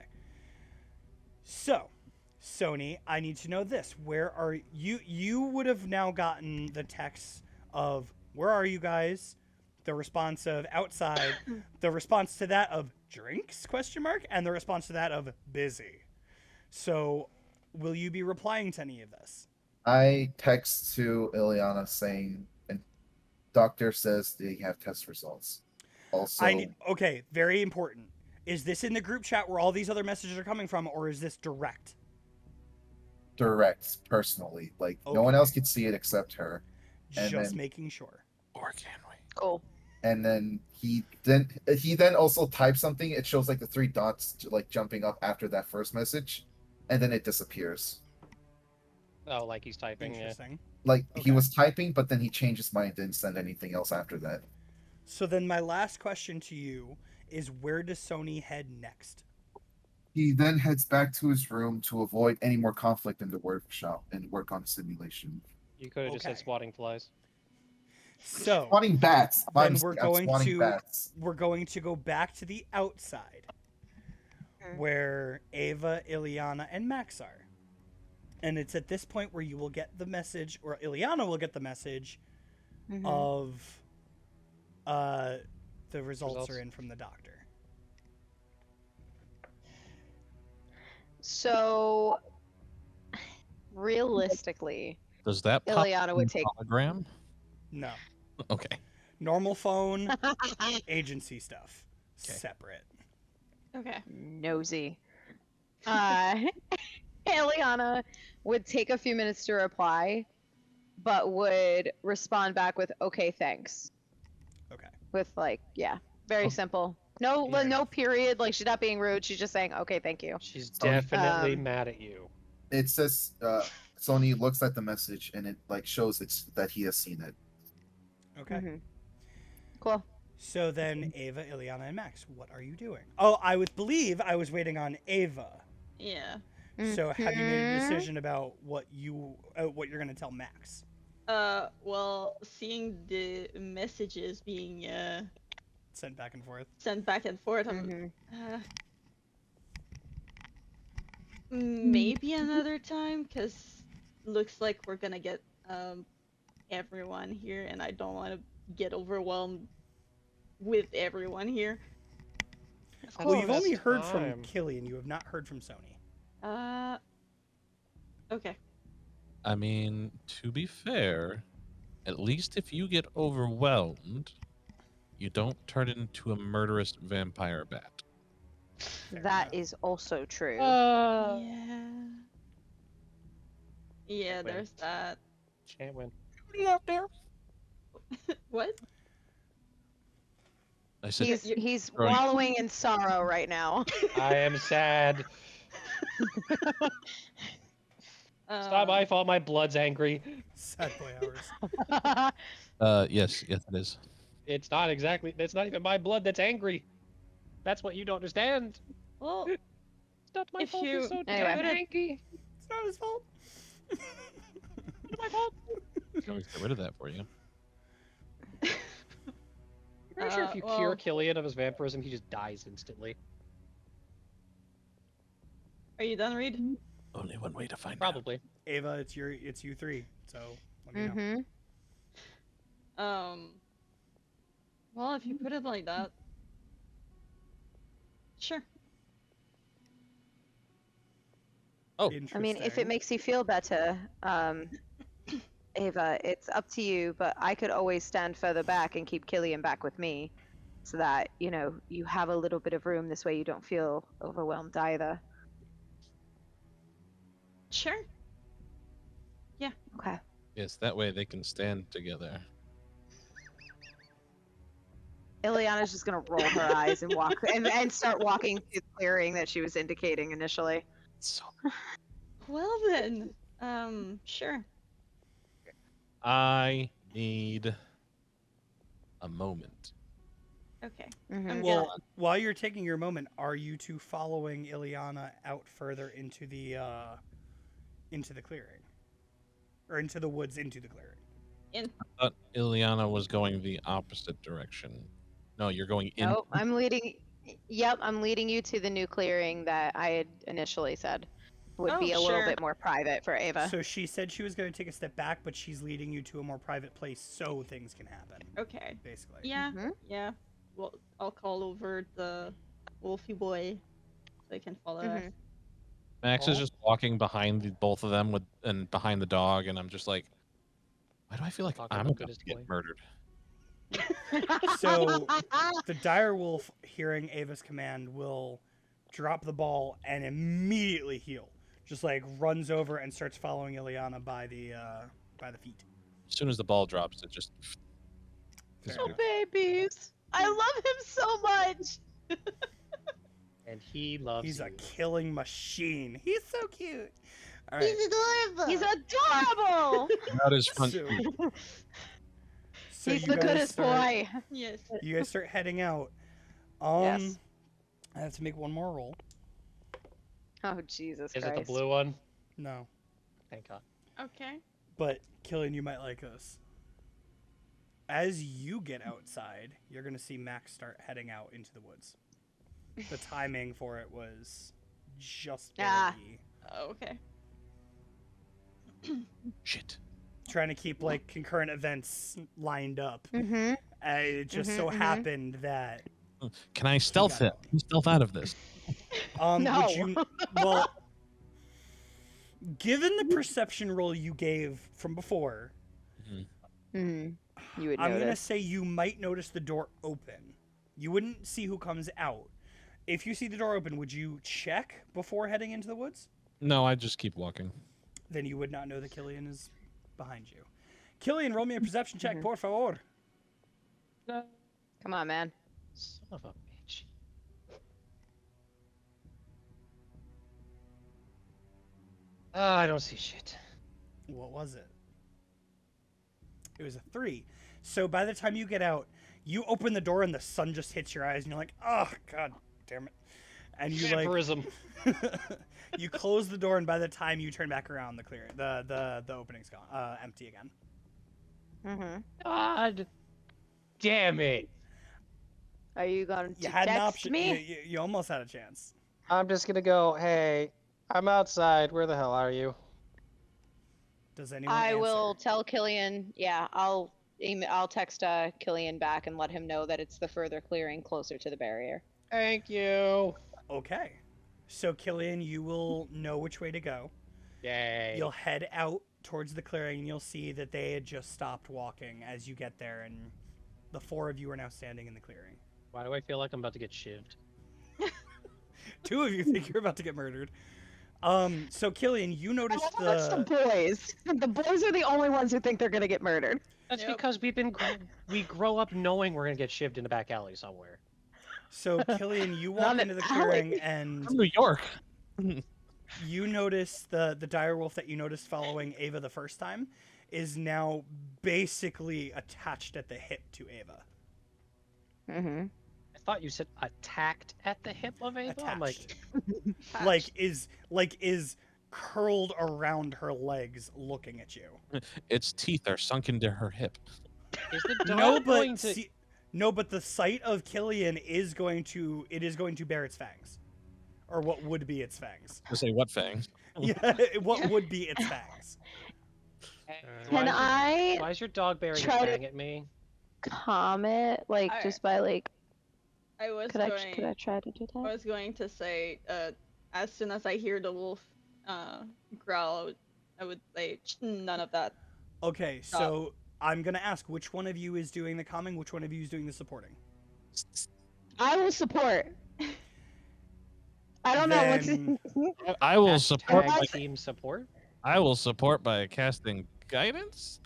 So, Sony, I need to know this. Where are you? You would have now gotten the text of, where are you guys? The response of outside. The response to that of drinks, ? And the response to that of busy. So, will you be replying to any of this? I text to Ileana saying, and doctor says they have test results. Also, Okay, very important. Is this in the group chat where all these other messages are coming from, or is this direct? direct personally. Like no one Okay. else could see it except her. And Just then- making sure. Or can we? Cool. And then he then also types something. It shows like the three dots like jumping up after that first message, and then it disappears. Oh, like he's typing. Yeah. Interesting. Like he Okay. was typing, but then he changed his mind, didn't send anything else after that. So then my last question to you is, where does Sony head next? He then heads back to his room to avoid any more conflict in the workshop and work on simulation. You could have just said Okay. swatting flies. So Swatting bats. Then I'm we're I'm going swatting to- bats. we're going to go back to the outside Mm. where Ava, Ileana, and Max are. And it's at this point where you will get the message, or Ileana will get the message Mhm. of the results Results. are in from the doctor. So, realistically, Does that pop Ileana in would take. hologram? No. Okay. Normal phone, agency stuff. Okay. Separate. Okay. Nosy. Ileana would take a few minutes to reply, but would respond back with "Okay, thanks." Okay. With like, yeah, very Oh. simple. No, Fair no period. Like she's not being rude. She's just saying, "Okay, thank you." She's Sorry. definitely mad at you. It says Sony looks at the message and it like shows that he has seen it. Okay. Mhm. Cool. So then, Ava, Ileana, and Max, what are you doing? Oh, I believe I was waiting on Ava. Yeah. So have you made a Mhm. decision about what you're gonna tell Max? Well, seeing the messages being Sent back and forth. sent back and forth, I'm Mhm. maybe another time, because looks like we're gonna get everyone here, and I don't want to get overwhelmed with everyone here. Well, you've only Best heard from time. Killian. You have not heard from Sony. Okay. I mean, to be fair, at least if you get overwhelmed, you don't turn into a murderous vampire bat. That is also true. Yeah. Yeah, Win. there's that. Can't win. What? I said, He's Right. wallowing in sorrow right now. I am sad. It's not my fault. My blood's angry. Sad boy hours. yes, it is. It's not exactly. It's not even my blood that's angry. That's what you don't understand. Well, It's not my If fault. you- It's so Anyway. damn angry. It's not his fault. It's my fault. I can always get rid of that for you. I'm pretty sure if you well- cure Killian of his vampirism, he just dies instantly. are you done, Reed? Only one way to find out. Probably. Ava, it's you three. So let me know. Mm-hmm. Well, if you put it like that, sure. Oh. I mean, if it Interesting. makes you feel better, Ava, it's up to you. But I could always stand further back and keep Killian back with me, so that you have a little bit of room. This way, you don't feel overwhelmed either. Sure. Okay. Yes, that way they can stand together. Ileana's just gonna roll her eyes and walk and start walking through the clearing that she was indicating initially. So Well then, sure. I need a moment. Okay. Mhm. I'm Well, gonna. while you're taking your moment, are you two following Ileana out further into the clearing, or into the woods, into the clearing? I thought Ileana was going the opposite direction. No, you're going in. Nope, I'm leading. Yep, I'm leading you to the new clearing that I had initially said would be a Oh, little sure. bit more private for Ava. So she said she was going to take a step back, but she's leading you to a more private place so things can happen. Okay. Basically. Yeah. Mhm. Yeah. Well, I'll call over the Wolfie boy so he can follow us. Mhm. Max is just walking behind both of them and behind the dog, and I'm just like, why do I feel like Dog I'm will about good to as get boy. murdered? So the dire wolf, hearing Ava's command, will drop the ball and immediately heal. Just like runs over and starts following Ileana by the feet. As soon as the ball drops, it just. Fair Oh, enough. babies! I love him so much. And he loves He's you. a killing machine. He's so cute. All right. adorable. He's adorable. That is fun. So, so He's you the guys goodest start- boy. Yes. You guys start heading out. Yes. I have to make one more roll. Oh Jesus Is Christ! it the blue one? No, Thank God. Okay. but Killian, you might like this. As you get outside, you're gonna see Max start heading out into the woods. The timing for it was just Ah. barely Okay. Shit. trying to keep like concurrent events lined up. Mm-hmm. It just so Mhm, mhm. happened that Can I stealth got it? Can you stealth out of this? No. would you well given the perception roll you gave from before, Mm-hmm. You would I'm gonna notice. say you might notice the door open. You wouldn't see who comes out. If you see the door open, would you check before heading into the woods? No, I just keep walking. Then you would not know that Killian is behind you. Killian, roll me a perception check, Mhm. por favor. Come on, man. Son of a bitch. I don't see shit. What was it? It was a 3. So by the time you get out, you open the door and the sun just hits your eyes, and you're like, "Oh God, damn it!" And you Vampirism. you close the door, and by the time you turn back around, the opening's gone, empty again. Mm-hmm. God damn it. Are you going to You had an text option. me? You almost had a chance. I'm just gonna go, hey, I'm outside. Where the hell are you? Does anyone I answer? will tell Killian. Yeah, I'll text Killian back and let him know that it's the further clearing closer to the barrier. Thank you. Okay. So Killian, you will know which way to go. Yay. You'll head out towards the clearing and you'll see that they had just stopped walking as you get there, and the four of you are now standing in the clearing. Why do I feel like I'm about to get shivved? Two of you think you're about to get murdered. So Killian, you noticed That's the boys. The boys are the only ones who think they're gonna get murdered. That's Yep. because we grow up knowing we're gonna get shivved in the back alley somewhere. So Killian, you walk Not into the an alley. clearing and From New York. you notice the direwolf that you noticed following Ava the first time is now basically attached at the hip to Ava. Mm-hmm. I thought you said attacked at the hip of Ava. I'm like, Attached. is curled around her legs looking at you. Its teeth are sunk into her hip. is the dog No, going but to? no, but the sight of Killian is going to bear its fangs. Or what would be its fangs. To say what fangs? Yeah, what would be its fangs. Can I Why is your dog bearing a try to- fang at me? comment just by I was could I going. try to do I that? was going to say, as soon as I hear the wolf growl, I would say none of that. Okay, so I'm gonna ask which one of you is doing the calming, which one of you is doing the supporting. I will support. I don't know Then- what's. I will support. Hashtag By, team support. I will support by casting guidance.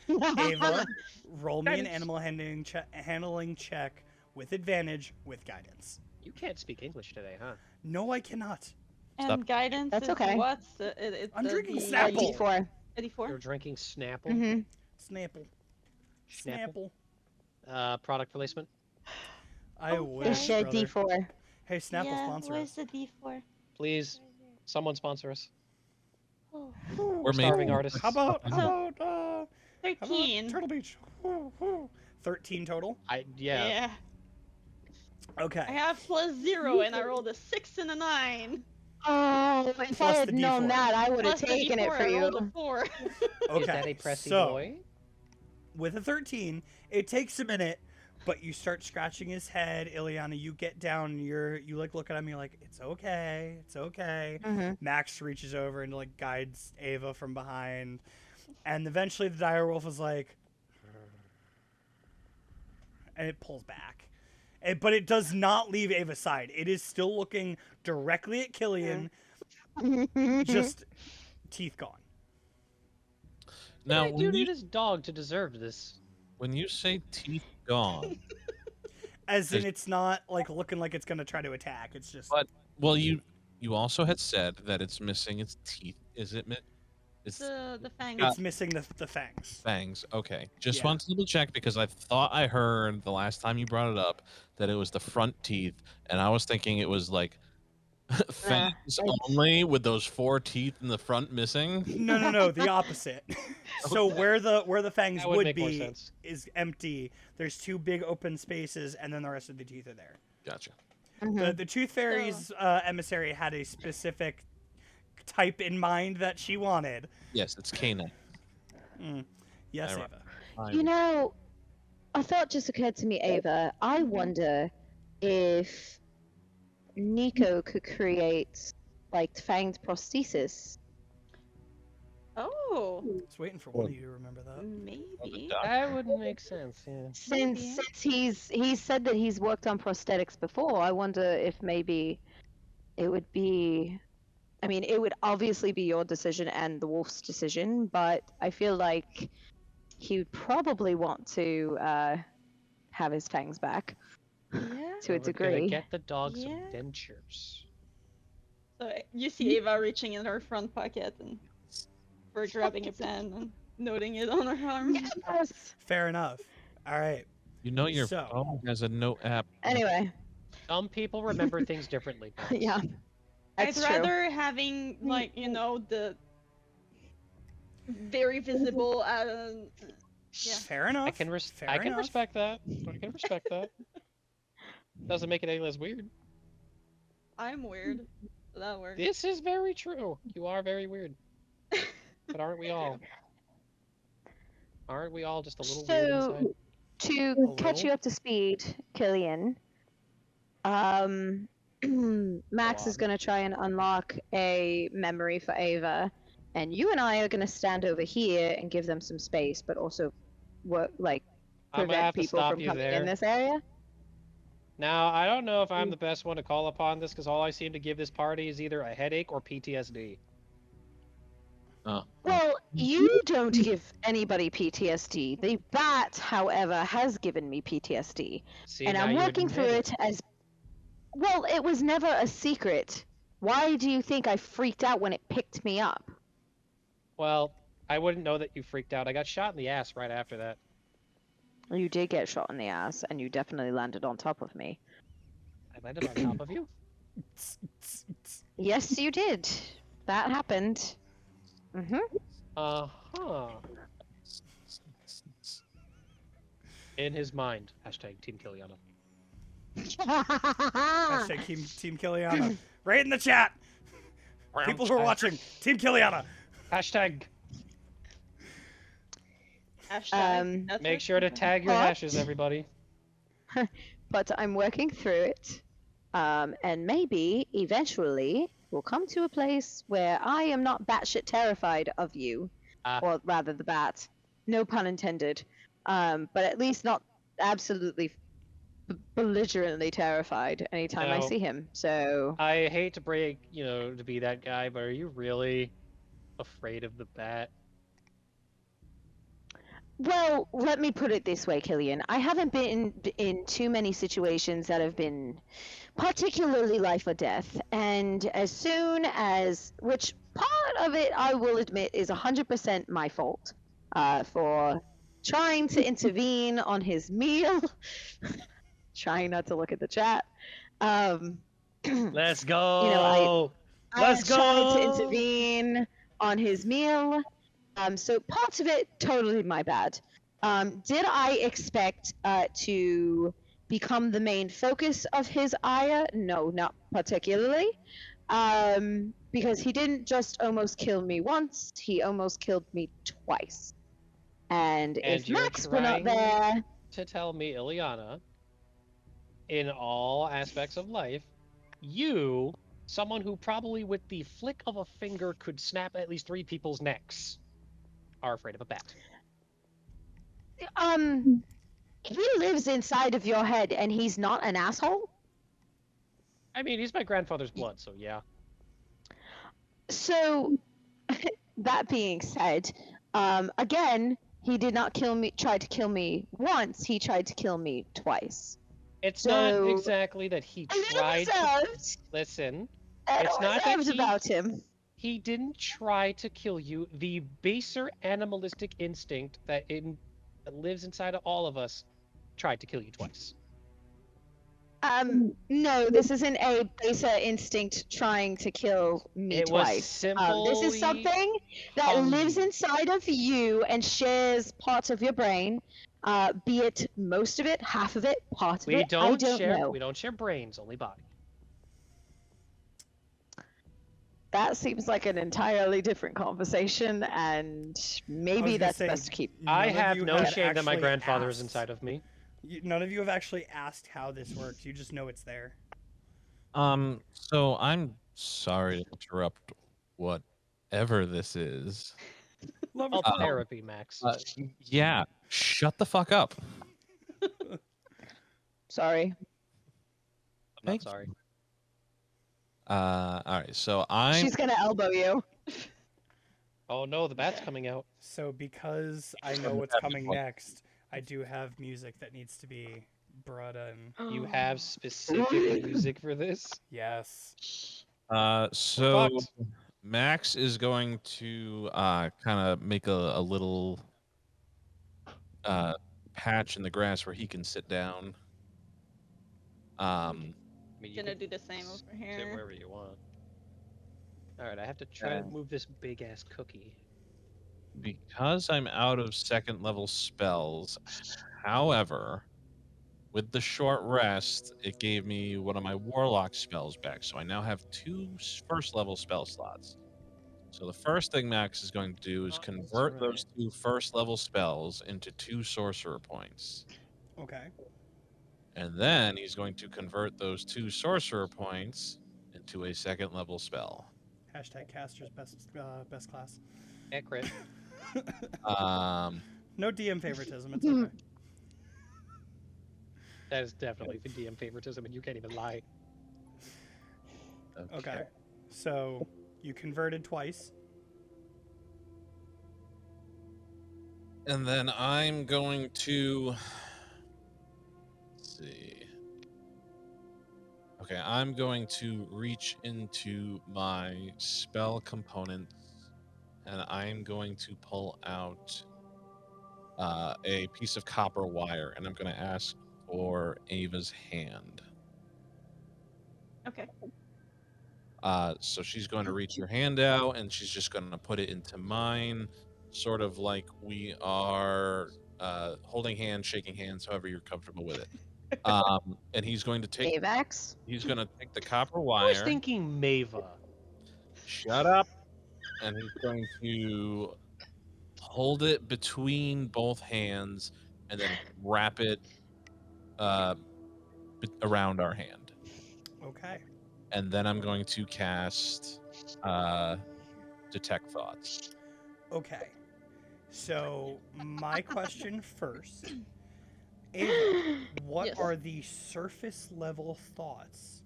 Ava, roll me an Guidance. animal handling check with advantage with guidance. You can't speak English today, huh? No, I cannot. And Stop. guidance That's is okay. what's it's I'm drinking the Snapple. D4. 84. You're drinking Snapple. Mm-hmm. Snapple. Snapple? Snapple. Product placement. I Okay. wish, It's a brother. D4. Hey, Snapple, sponsor us. the D4? Please, someone sponsor us. We're starving making artists. How about 13. Turtle Beach? 13 total. Yeah. Okay. I have +0 and I rolled a 6 and a 9. Oh, if I Plus had the known D4. that, I would have Plus the taken it D4, for I rolled you. a 4. Okay. Is that a pressy so, boy? with a 13, it takes a minute, but you start scratching his head. Ileana, you get down. You look at him. You're like, it's okay. It's okay. Mm-hmm. Max reaches over and guides Ava from behind, and eventually the direwolf is like, and it pulls back, but it does not leave Ava's side. It is still looking directly at Killian, just teeth gone. Now, What did I do when to you, this dog to deserve this? when you say teeth gone, As in, it's not looking like it's gonna try to attack. It's just But- well, you also had said that it's missing its teeth. Is it? It's The fang. it's missing the fangs. fangs. Okay, just Yeah. wanted to double check because I thought I heard the last time you brought it up that it was the front teeth, and I was thinking it was like fangs it's- only with those 4 teeth in the front missing. No, the opposite. So where the fangs That would would make more be sense. is empty. There's 2 big open spaces, and then the rest of the teeth are there. Gotcha. The Tooth Fairy's emissary had a specific type in mind that she wanted. Yes, it's canine. Yes, Right. Ava. You know, a thought just occurred to me, Ava. I wonder if Nico could create fanged prosthesis. Oh, Just waiting for one of you to remember that. maybe. That would make sense. Yeah. Since he's said that he's worked on prosthetics before, I wonder if maybe it would be. I mean, it would obviously be your decision and the wolf's decision, but I feel like he would probably want to have his fangs back Yeah. to a We're gonna degree. get the dog some Yeah. dentures. So you see Ava reaching in her front pocket and we're grabbing its hand and noting it on her arm. Yes. Fair enough. All right. You know your So- phone has a note app. Anyway, Some people remember things differently. guys. yeah, I'd that's true. rather having the very visible. Yeah. Fair enough. I can Fair I can enough. respect that. I can respect that. Doesn't make it any less weird. I'm weird. So that works. This is very true. You are very weird. But aren't we all? Aren't we all just a little weird inside? So, to A catch little? you up to speed, Killian, Max is on. going to try and unlock a memory for Ava, and you and I are going to stand over here and give them some space, but also work like I'm gonna prevent have to people stop from you coming there. in this area. Now, I don't know if I'm the best one to call upon this because all I seem to give this party is either a headache or PTSD. Well, you don't give anybody PTSD. The bat, however, has given me PTSD, See, and now I'm you working through admit it as well. It was never a secret. Why do you think I freaked out when it picked me up? Well, I wouldn't know that you freaked out. I got shot in the ass right after that. You did get shot in the ass, and you definitely landed on top of me. I landed on top of you. Yes, you did. That happened. Mm-hmm. Uh-huh. In his mind. Hashtag Team Kiliana. Hashtag Team Kiliana. Right in the chat. People who are watching, Team Kiliana. Hashtag. Hashtag. That's Make it? sure to Okay. tag your What? hashes, everybody. But I'm working through it. And maybe, eventually, we'll come to a place where I am not batshit terrified of you. Ah. Or rather, the bat. No pun intended. But at least not absolutely belligerently terrified anytime I No. see him. So, I hate to break, to be that guy, but are you really afraid of the bat? well, let me put it this way, Killian. I haven't been in too many situations that have been particularly life or death. And as soon as, which part of it I will admit is 100% my fault for trying to intervene on his meal, trying not to look at the chat. Let's go! You know, Let's I tried to go! intervene on his meal. So parts of it, totally my bad. Did I expect to become the main focus of his ire? No, not particularly. Because he didn't just almost kill me once, he almost killed me twice. And if you're Max were not trying there, to tell me, Ilyana, in all aspects of life, you, someone who probably with the flick of a finger could snap at least 3 people's necks, are afraid of a bat. he lives inside of your head and he's not an asshole. I mean, he's my grandfather's blood, so yeah. So, that being said, again, he did not try to kill me once, he tried to kill me twice. It's So- not exactly that he A little tried to... reserved. Listen, A It's little not that reserved he- about him. he didn't try to kill you. The baser animalistic instinct that lives inside of all of us tried to kill you twice. No, this isn't a baser instinct trying to kill me It was twice. simply This is something that lives hungry. inside of you and shares parts of your brain. Be it most of it, half of it, part of We it. I don't share. know. We don't share brains, only body. That seems like an entirely different conversation, and maybe gonna that's say, best to keep. I None of have you no have shame that my actually grandfather is asked. inside of me. None of you have actually asked how this works. You just know it's there. So I'm sorry to interrupt whatever this is. Love Oh, is therapy, Max. Yeah, shut the fuck up. Sorry. I'm not thank sorry. All right, so I'm She's gonna elbow you. Oh no, the bat's coming out. So because I know what's coming next, I do have music that needs to be brought in. You have specific music for this? Yes. so Fucked. Max is going to kind of make a little patch in the grass where he can sit down. I mean, you Gonna can do the same over sit here. wherever you want. Alright, I have to try to move this big ass cookie. Because I'm out of second level spells. However, with the short rest, it gave me one of my warlock spells back. So I now have 2 first level spell slots. So the first thing Max is going to do is Oh, that's convert those right. 2 first level spells into 2 sorcerer points. Okay. And then he's going to convert those 2 sorcerer points into a second level spell. Hashtag caster's best class. Accurate. No DM favoritism. It's okay. That is definitely the DM favoritism, and you can't even lie. Okay. So you converted twice. And then I'm going to let's see. Okay, I'm going to reach into my spell components and I'm going to pull out a piece of copper wire and I'm going to ask for Ava's hand. Okay. So she's going to reach her hand out and she's just going to put it into mine, sort of like we are holding hands, shaking hands, however you're comfortable with it. And he's going to take Avax? he's going to take the copper I was wire. thinking Mava. Shut up. And he's going to hold it between both hands and then wrap it around our hand. Okay. And then I'm going to cast Detect Thoughts. Okay. So my question first. Ava, what Yes. are the surface level thoughts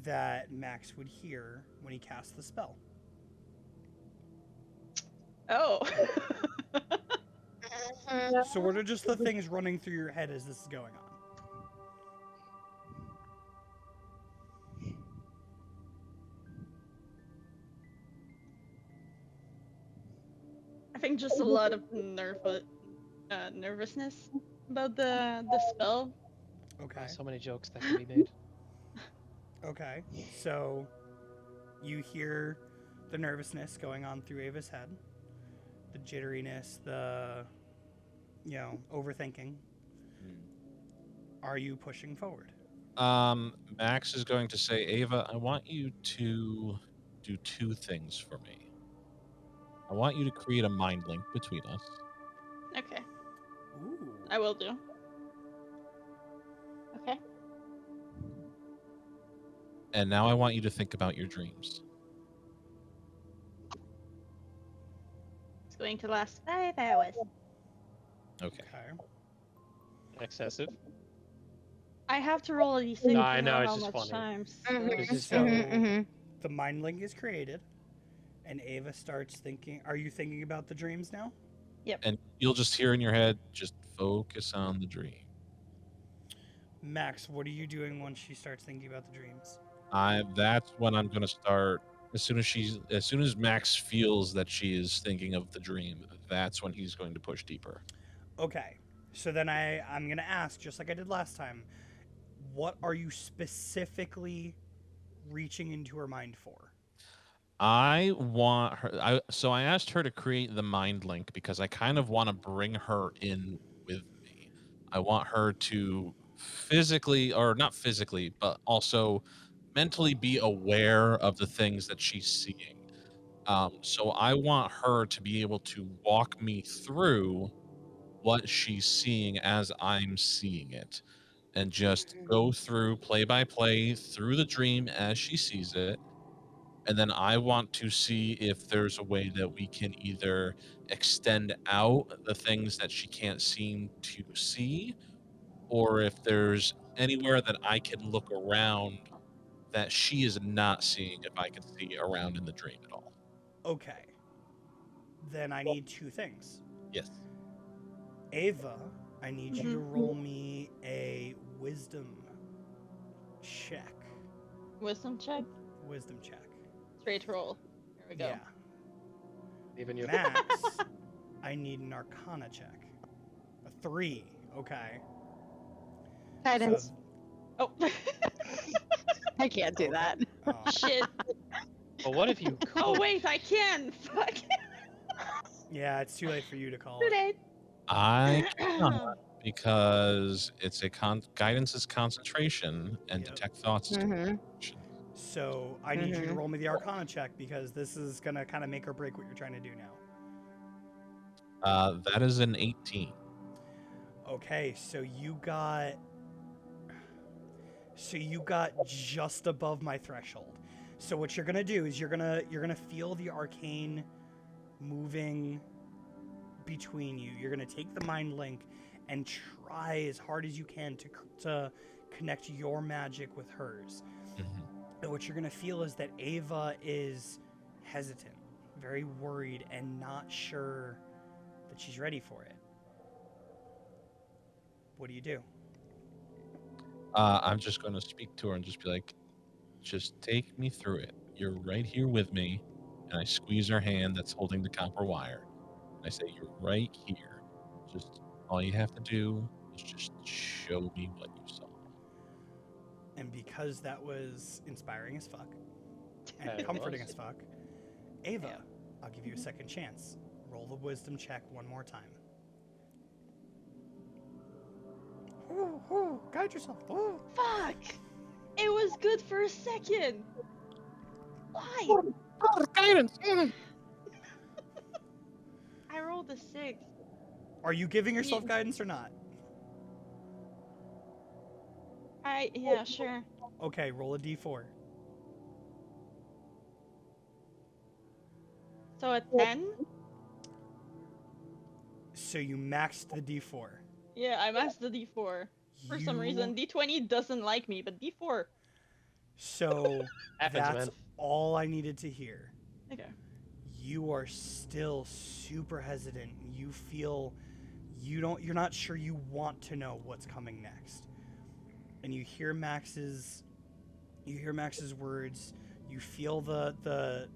that Max would hear when he casts the spell? Oh. So what are just the things running through your head as this is going on? I think just a lot of nervousness about the spell. Okay. So many jokes that can be made. Okay. So you hear the nervousness going on through Ava's head, the jitteriness, the overthinking. Are you pushing forward? Max is going to say, Ava, I want you to do 2 things for me. I want you to create a mind link between us. Okay, Ooh. I will do. Okay. And now I want you to think about your dreams. It's going to last 5 hours. Okay. Okay. Excessive. I have to roll a d6 No, I to know, know it's how just much funny. time. This is So Mhm. the mind link is created, and Ava starts thinking. Are you thinking about the dreams now? And you'll just hear in your head, just focus on the dream. Max, what are you doing once she starts thinking about the dreams? That's when I'm gonna start. As soon as Max feels that she is thinking of the dream, that's when he's going to push deeper. Okay. So then I'm gonna ask, just like I did last time, what are you specifically reaching into her mind for? I want her. So I asked her to create the mind link because I kind of want to bring her in with me. I want her to physically, or not physically, but also mentally be aware of the things that she's seeing. So I want her to be able to walk me through what she's seeing as I'm seeing it, and just go through play by play through the dream as she sees it. And then I want to see if there's a way that we can either extend out the things that she can't seem to see, or if there's anywhere that I can look around that she is not seeing, if I can see around in the dream at all. Okay. Then I need 2 things. Yes. Ava, I need you to roll me a wisdom check. Wisdom check. Wisdom check. Straight roll. Here we go. Yeah. Even you. Max, I need an arcana check. A 3. Okay. Guidance. So, Oh. I can't do that. Shit. But what if you could? Oh wait, I can. Fuck. yeah, it's too late for you to call Too it. late. I cannot because it's a guidance is concentration and Yep. detect thoughts. is Mhm. concentration. So I need you to Mhm. roll me the Arcana check because this is gonna kind of make or break what you're trying to do now. That is an 18. Okay, so you got just above my threshold. So what you're gonna do is you're gonna feel the arcane moving between you. You're gonna take the mind link and try as hard as you can to connect your magic with hers. Mhm. And what you're gonna feel is that Ava is hesitant, very worried, and not sure that she's ready for it. What do you do? I'm just going to speak to her and just be like, just take me through it. You're right here with me. And I squeeze her hand that's holding the copper wire. And I say, you're right here. Just all you have to do is just show me what you saw. And because that was inspiring as fuck and It comforting was. as fuck, Ava, I'll give you a second chance. Roll the wisdom check one more time. Guide yourself. Fuck! It was good for a second. Why? Guidance. I rolled a 6. Are you giving yourself Ye- guidance or not? Yeah, sure. Okay, roll a d4. So a 10? So you maxed the d4. Yeah, I maxed the D4. For some reason, D20 doesn't like me, but D4. So Happens, that's man. all I needed to hear. Okay. You are still super hesitant. You feel you're not sure you want to know what's coming next. And you hear Max's words. You feel the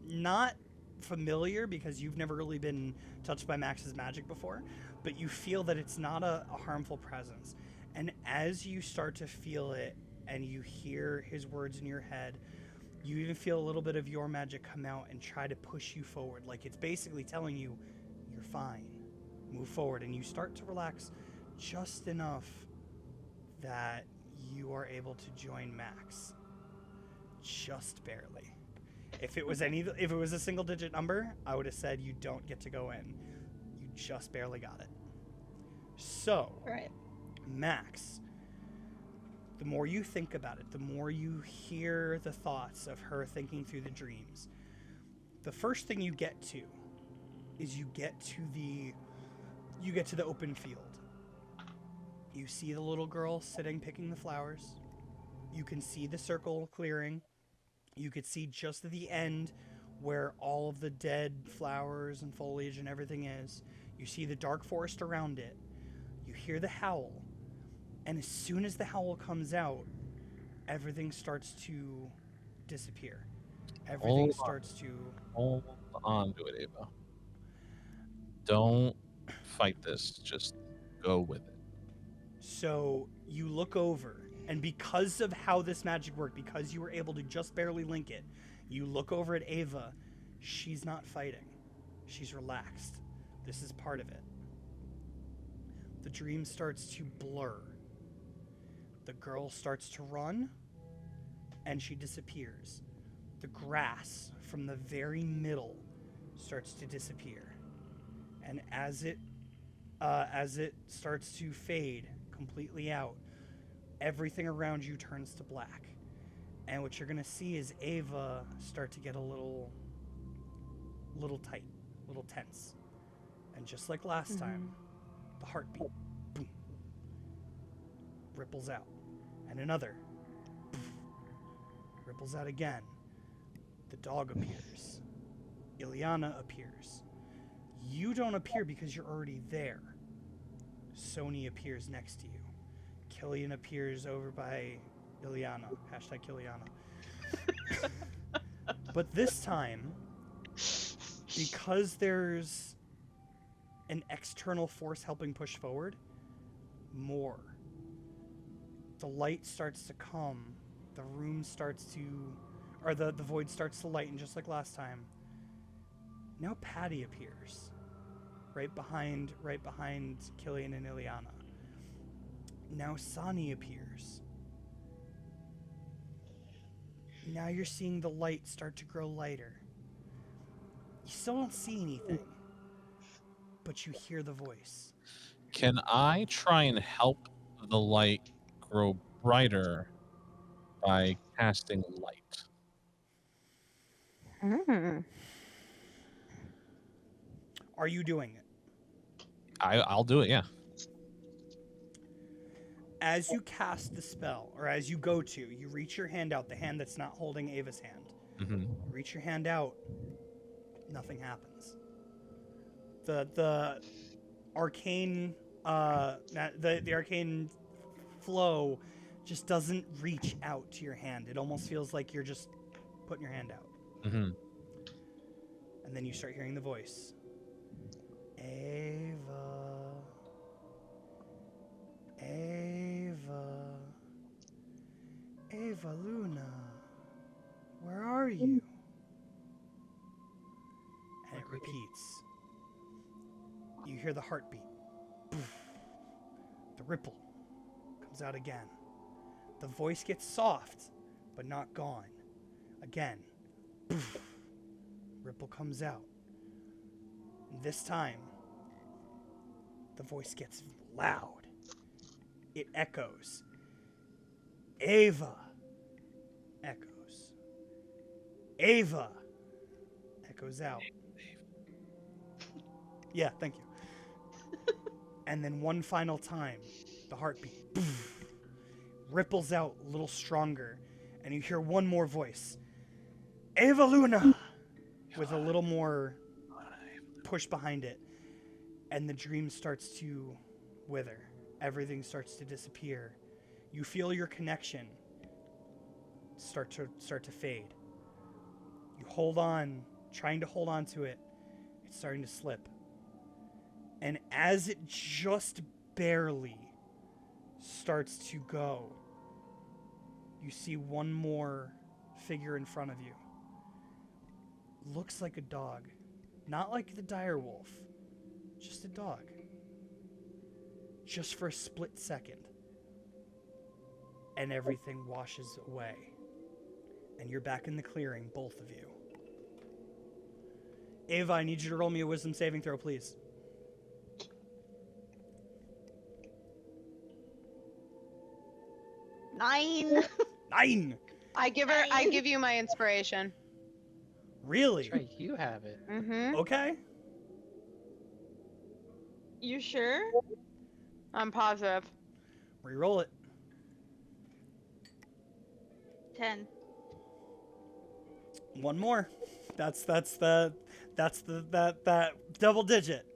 not familiar because you've never really been touched by Max's magic before, but you feel that it's not a harmful presence. And as you start to feel it and you hear his words in your head, you even feel a little bit of your magic come out and try to push you forward. Like it's basically telling you, you're fine. Move forward. And you start to relax just enough that you are able to join Max. Just barely. If it was a single digit number, I would have said you don't get to go in. You just barely got it. So, Right. Max, the more you think about it, the more you hear the thoughts of her thinking through the dreams. The first thing you get to is you get to the open field. You see the little girl sitting picking the flowers. You can see the circle clearing. You could see just at the end where all of the dead flowers and foliage and everything is. You see the dark forest around it. You hear the howl. And as soon as the howl comes out, everything starts to disappear. Everything starts to... Hold on to it, Ava. Don't fight this. Just go with it. So you look over, and because of how this magic worked, because you were able to just barely link it, you look over at Ava. She's not fighting. She's relaxed. This is part of it. The dream starts to blur. The girl starts to run, and she disappears. The grass from the very middle starts to disappear. And as it starts to fade completely out, everything around you turns to black. And what you're gonna see is Ava start to get a little tight, a little tense. And just like last time, the heartbeat, boom, ripples out. And another, poof, ripples out again. The dog appears. Ileana appears. You don't appear because you're already there. Sony appears next to you. Killian appears over by Ileana. Hashtag Killiana. But this time, because there's an external force helping push forward, more. The light starts to come. The room starts to... Or the void starts to lighten just like last time. Now Patty appears. Right behind Killian and Ileana. Now Sani appears. Now you're seeing the light start to grow lighter. You still don't see anything, but you hear the voice. Can I try and help the light grow brighter by casting light? Are you doing it? I'll do it, yeah. As you cast the spell, or as you go to, you reach your hand out, the hand that's not holding Ava's hand. Mm-hmm. Reach your hand out, nothing happens. The arcane the arcane flow just doesn't reach out to your hand. It almost feels like you're just putting your hand out. Mm-hmm. And then you start hearing the voice. Ava. Ava. Ava Luna. Where are you? And it repeats. You hear the heartbeat. Poof. The ripple comes out again. The voice gets soft, but not gone. Again. Poof. Ripple comes out. This time, the voice gets loud. It echoes. Ava. Echoes. Ava. Echoes out. Yeah, thank you. And then one final time, the heartbeat poof, ripples out a little stronger, and you hear one more voice. Ava Luna! With a little more push behind it. And the dream starts to wither. Everything starts to disappear. You feel your connection start to fade. You hold on, trying to hold on to it. It's starting to slip. And as it just barely starts to go, you see one more figure in front of you. Looks like a dog. Not like the dire wolf. Just a dog. Just for a split second. And everything washes away. And you're back in the clearing, both of you. Ava, I need you to roll me a wisdom saving throw, please. Nine. 9! I give you my inspiration. Really? That's right, you have it. Mm-hmm. Okay. You sure? I'm positive. Reroll it. 10. One more. That's that double digit.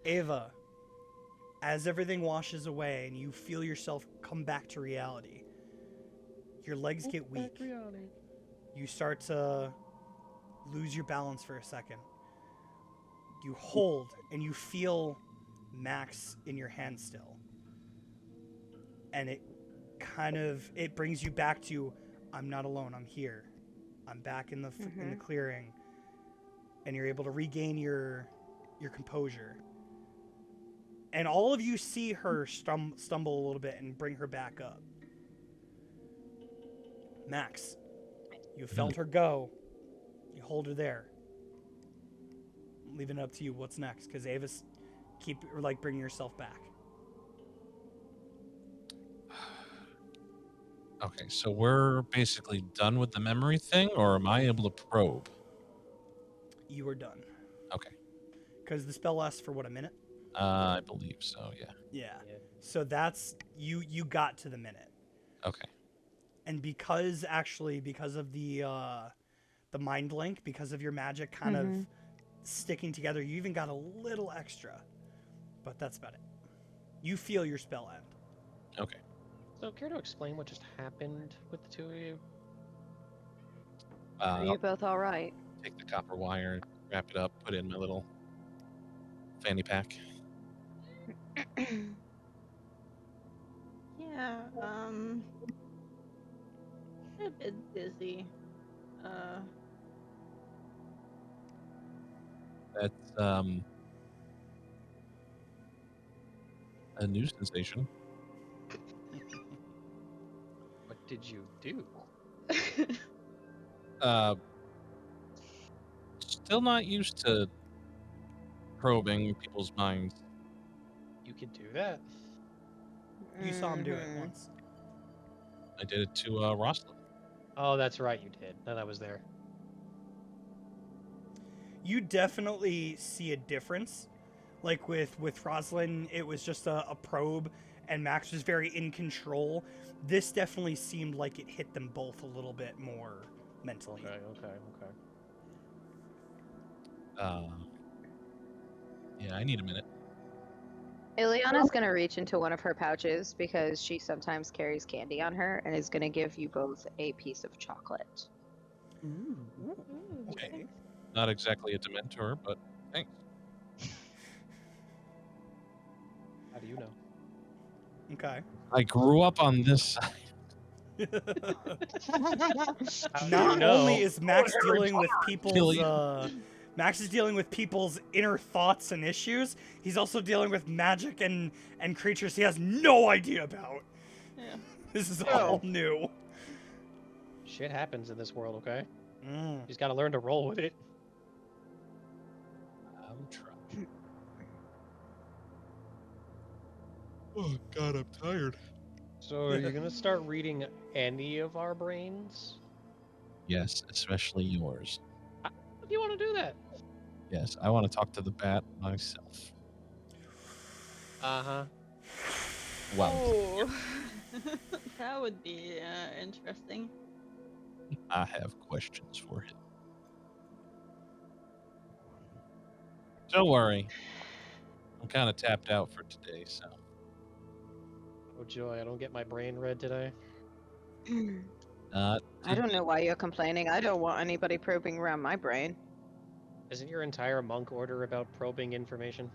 Ava, as everything washes away and you feel yourself come back to reality, your legs get weak. You start to lose your balance for a second. You hold and you feel Max in your hand still. And it brings you back to, I'm not alone, I'm here. I'm back in the clearing. And you're able to regain your composure. And all of you see her stumble a little bit and bring her back up. Max, you felt her go. You hold her there. I'm leaving it up to you. What's next? Because Ava's bringing yourself back. Okay, so we're basically done with the memory thing, or am I able to probe? You are done. Okay. Because the spell lasts for, what, a minute? I believe so, yeah. Yeah. Yeah. So that's, you got to the minute. Okay. And because of the mind link, because of your magic kind of sticking together, you even got a little extra. But that's about it. You feel your spell end. Okay. So, care to explain what just happened with the two of you? Are you both all right? Take the copper wire, wrap it up, put it in my little fanny pack. Yeah, a bit dizzy. That's a new sensation. did you do? Still not used to probing people's minds. You can do that. You saw him do it Mhm. once. I did it to Rosalind. Oh, that's right, you did. And I was there. You definitely see a difference. Like with Rosalind, it was just a probe, and Max was very in control. This definitely seemed like it hit them both a little bit more mentally. Okay. Yeah, I need a minute. Ileana's gonna reach into one of her pouches because she sometimes carries candy on her and is gonna give you both a piece of chocolate. Ooh, Okay. Not exactly a Dementor, but thanks. How do you know? Okay. I grew up on this side. How do Not you know? only is Max dealing with people's Killian. Max is dealing with people's inner thoughts and issues, he's also dealing with magic and creatures he has no idea about. Yeah. This is all new. Shit happens in this world, okay? Mm. You just gotta learn to roll with it. I'm trying. Oh God, I'm tired. So are you gonna start reading any of our brains? Yes, especially yours. How do you want to do that? Yes, I want to talk to the bat myself. Uh-huh. Wow. Oh. That would be interesting. I have questions for him. Don't worry. I'm kind of tapped out for today, so. Oh joy, I don't get my brain read today. Uh, I don't know why you're complaining. I don't want anybody probing around my brain. Isn't your entire monk order about probing information?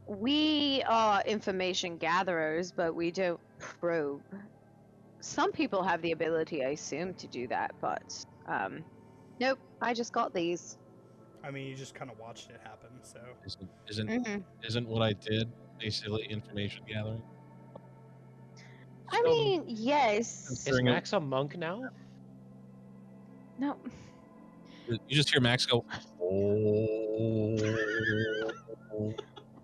We are information gatherers, but we don't probe. Some people have the ability, I assume, to do that, but nope. I just got these. I mean, you just kind of watched it happen, so. isn't what I did basically information gathering? I So, mean, yes. is Considering it- Max a monk now? No. You just hear Max go. Oh.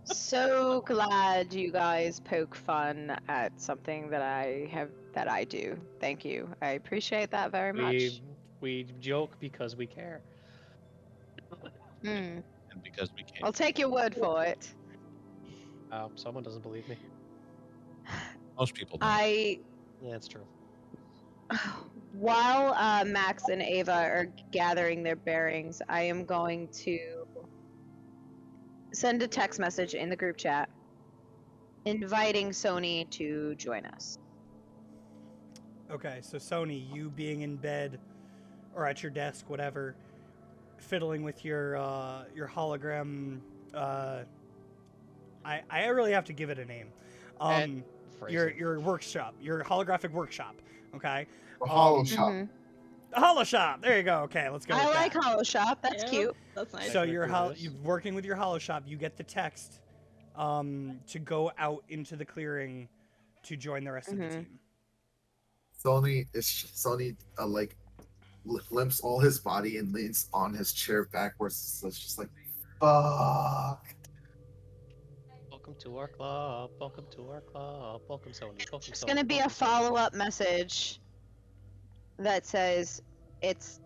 So glad you guys poke fun at something that I do. Thank you. I appreciate that very much. We joke because we care. Hmm. And because we can't. I'll take your word for it. Someone doesn't believe me. Most people don't. Yeah, it's true. While Max and Ava are gathering their bearings, I am going to send a text message in the group chat inviting Sony to join us. Okay, so Sony, you being in bed or at your desk, whatever, fiddling with your hologram. I really have to give it a name. Phrasing. Your workshop, your holographic workshop. Okay, A hollow Um, shop. Mhm. the holo shop. There you go. Okay, let's go. I with like that. Hollow Shop. That's Yeah, cute. That's nice. So Let's you're do this. you're working with your holo shop. You get the text to go out into the clearing to join the rest of the Mhm. team. Sony like limps all his body and leans on his chair backwards. So it's just like, fuck. Welcome to our club. Welcome to our club. Welcome, Sony. Welcome, It's Sony. going to be a welcome, Sony. follow-up message that says, "It's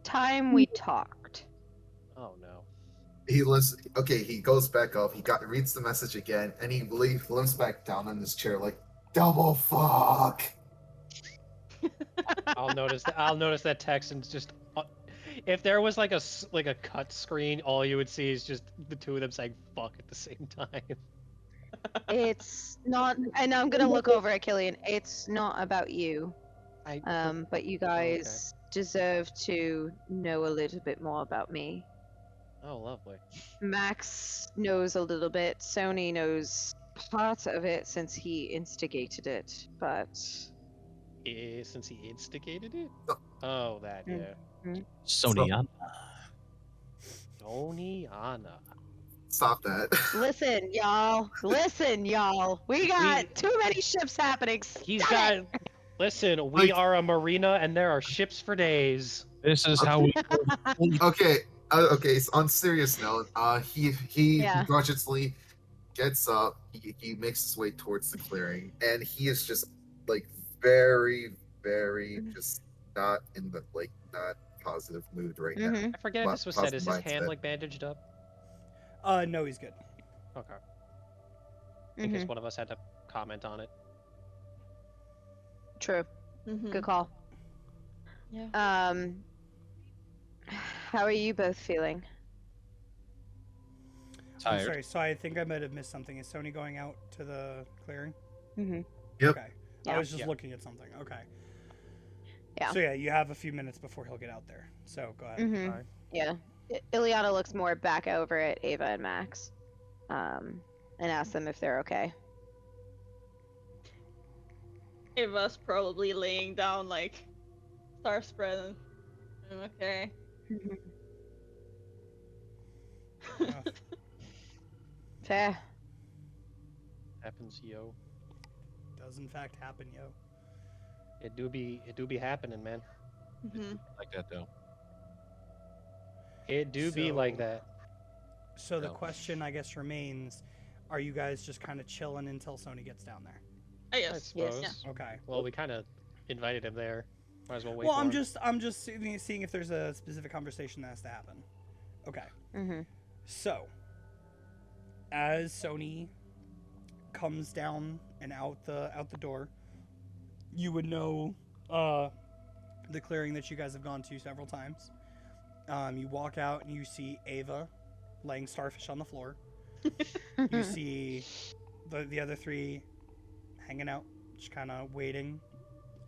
time we talked." Oh no. He goes back up. He reads the message again, and he limps back down on his chair like, double fuck. I'll notice that text and just if there was like a cut screen, all you would see is just the two of them saying "fuck" at the same time. It's not, and I'm going to look over at Killian. It's not about you. But you guys deserve to know a little bit more about me. Oh, lovely. Max knows a little bit. Sony knows part of it since he instigated it, but Since he instigated it. No. Oh, that Mm. yeah. Sony. Tony Anna. Stop that. listen, y'all. We got too many ships happening. He's Stop got. it! Listen, we Like- are a marina, and there are ships for days. This is how we. Okay, okay. So on serious note, he Yeah. begrudgingly gets up. He makes his way towards the clearing, and he is just like very, very just not in the not positive mood right now. Mhm. I forget if Mi- this was said. Is his positive hand mindset. like bandaged up? No, he's good. Okay. In case Mhm. one of us had to comment on it. True. Mhm. Good call. Yeah. How are you both feeling? I'm Tired. sorry. So I think I might have missed something. Is Sony going out to the clearing? Mm-hmm. Yep. Okay. I Yeah. was just Yeah. looking at something. Okay. Yeah. So yeah, you have a few minutes before he'll get out there. So go ahead. Mm-hmm. Alright. Yeah. Ileana looks more back over at Ava and Max, and asks them if they're okay. Ava's probably laying down like star spread and I'm okay. Uh, Fair. Happens, yo. does in fact happen, yo. It do be happening, man. Mhm. Like that though. It do be like So- that. So the No. question, I guess, remains: are you guys just kind of chilling until Sony gets down there? I I guess. suppose. Yeah. Okay. Well, we kind of invited him there. Might as well wait. Well, for I'm him. just seeing if there's a specific conversation that has to happen. Okay. Mm-hmm. So, as Sony comes down and out the door, you would know the clearing that you guys have gone to several times. You walk out and you see Ava laying starfish on the floor. You see the other three hanging out, just kind of waiting.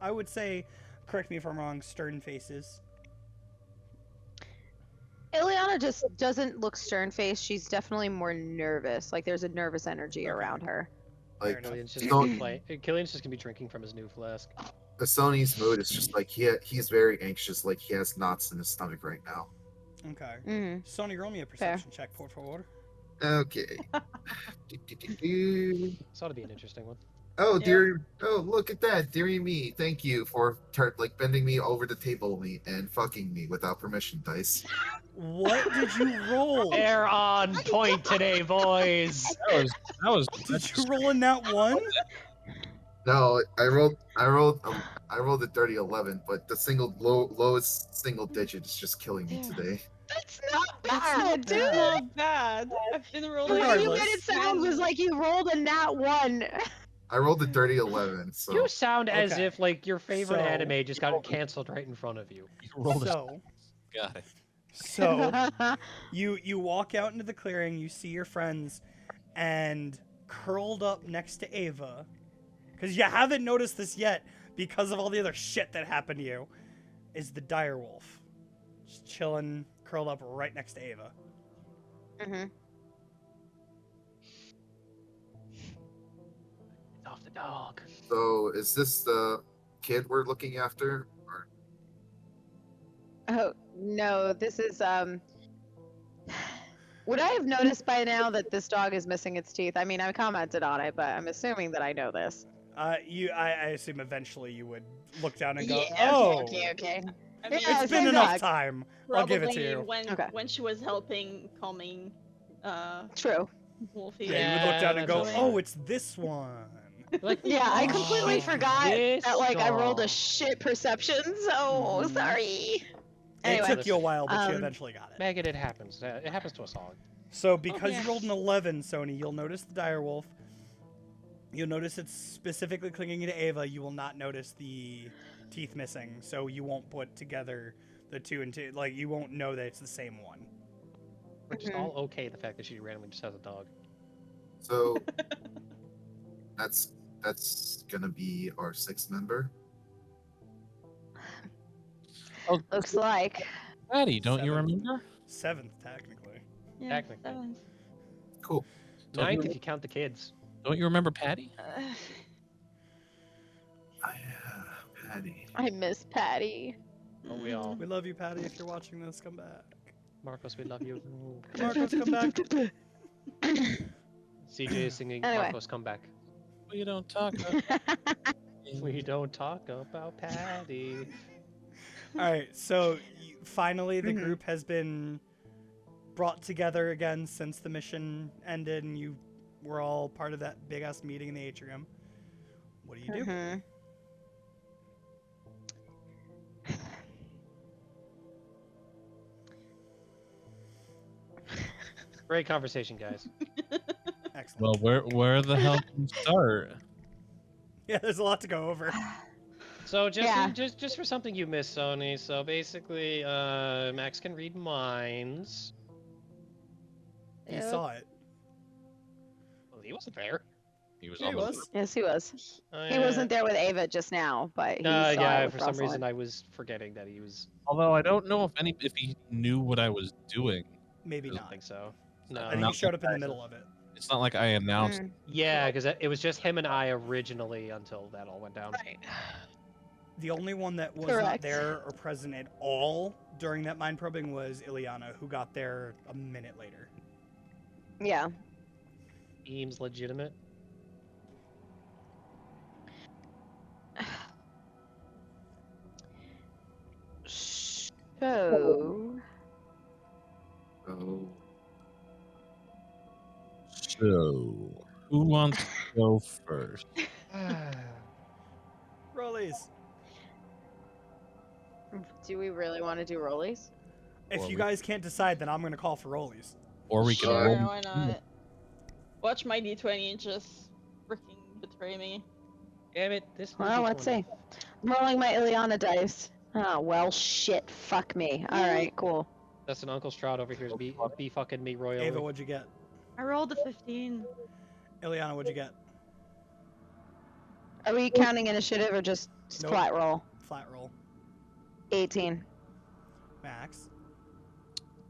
I would say, correct me if I'm wrong, stern faces. Ileana just doesn't look stern-faced. She's definitely more nervous. Like there's a nervous energy Okay. around her. Like Killian's just you gonna know, be playing. Killian's just gonna be drinking from his new flask. the Sony's mood is just like he's very anxious. Like he has knots in his stomach right now. Okay. Mm-hmm. Sony, roll me a perception check, por favor. Okay. Do. This ought to be an interesting one. Oh Yeah. dear! Oh look at that, dearie me! Thank you for bending me over the table me and fucking me without permission, dice. What did you roll? They're on point today, boys. That was. Did you roll in that one? No, I rolled a dirty 11, but the lowest single digit is just killing me Yeah. today. That's not That's bad, not dude. bad. Not bad. I've been The rolling. way you Regardless. made it sound was like you rolled a nat one. I rolled a dirty 11, so You sound as Okay. if like your favorite So- anime just got canceled right in front of you. You rolled a. So, Got it. so you walk out into the clearing, you see your friends, and curled up next to Ava, because you haven't noticed this yet because of all the other shit that happened to you, is the direwolf, just chilling, curled up right next to Ava. Mm-hmm. It's off the dog. so is this the kid we're looking after? Or Oh no, this is Would I have noticed by now that this dog is missing its teeth? I mean, I commented on it, but I'm assuming that I know this. I assume eventually you would look down and go, Yeah, oh, okay. I mean, Yeah, it's been same enough dog. time. I'll give it to probably you. Okay. when she was helping calming True. Wolfie. Yeah, you would look down and go, that's oh, right. it's this one. Like, Yeah, I oh, completely forgot this that like I rolled a dog. shit perception, so Mhm. sorry. It Anyway, took you a while, but you um, eventually got it. Megan, it happens. It happens to us all. So because yeah. you rolled an 11, Sony, you'll notice the direwolf. You'll notice it's specifically clinging to Ava. You will not notice the teeth missing, so you won't put together the two and two. Like, you won't know that it's the same one. We're just Mhm. all okay the fact that she randomly just has a dog. so that's gonna be our sixth member. looks like. Patty, don't you 7. remember? 7th, technically. Yeah, Technically. seventh. Cool. Don't Ninth you, if you count the kids. don't you remember Patty? Patty. I miss Patty. Oh, we all. We love you, Patty. If you're watching this, come back. Marcos, we love you. Marcos, come back. CJ is singing Anyway. Marcos, come back. Well, you don't talk. We don't talk about Patty. All right, so finally the Mhm. group has been brought together again since the mission ended, and you were all part of that big ass meeting in the atrium. What do you do? Mhm. Great conversation, guys. Excellent. Well, where the hell do we start? Yeah, there's a lot to go over. So just Yeah. just for something you missed, Sony. So basically, Max can read minds. You Yep. saw it. Well, he wasn't there. He was Yeah, he almost was. Yes, he was. Oh, He yeah. wasn't there with Ava just now, but he saw Yeah. it with For some reason, Rosalind. I was forgetting that he was. Although I don't know if he knew what I was doing. Maybe I don't not. think so. I No. think Not you showed up in the like middle of it. It's not like I announced. Mm. Yeah, because it was just him and I originally until that all went down. Right. The only one that was not Correct. there or present at all during that mind probing was Ileana, who got there a minute later. Yeah. Seems legitimate. So. Oh. So, who wants to go first? Rollies. Do we really want to do rollies? If Or you we- guys can't decide, then I'm gonna call for rollies. Or we can Sure, roll. why not? Watch my d20 just freaking betray me. Damn it! This. Well, let's see. I'm rolling my Ileana dice. Oh, well, shit. Fuck me. Alright, cool. That's an Uncle Stroud over here is be fucking me royally. Ava, what'd you get? I rolled a 15. Ileana, what'd you get? Are we counting initiative or just Nope. flat roll? Flat roll. 18. Max.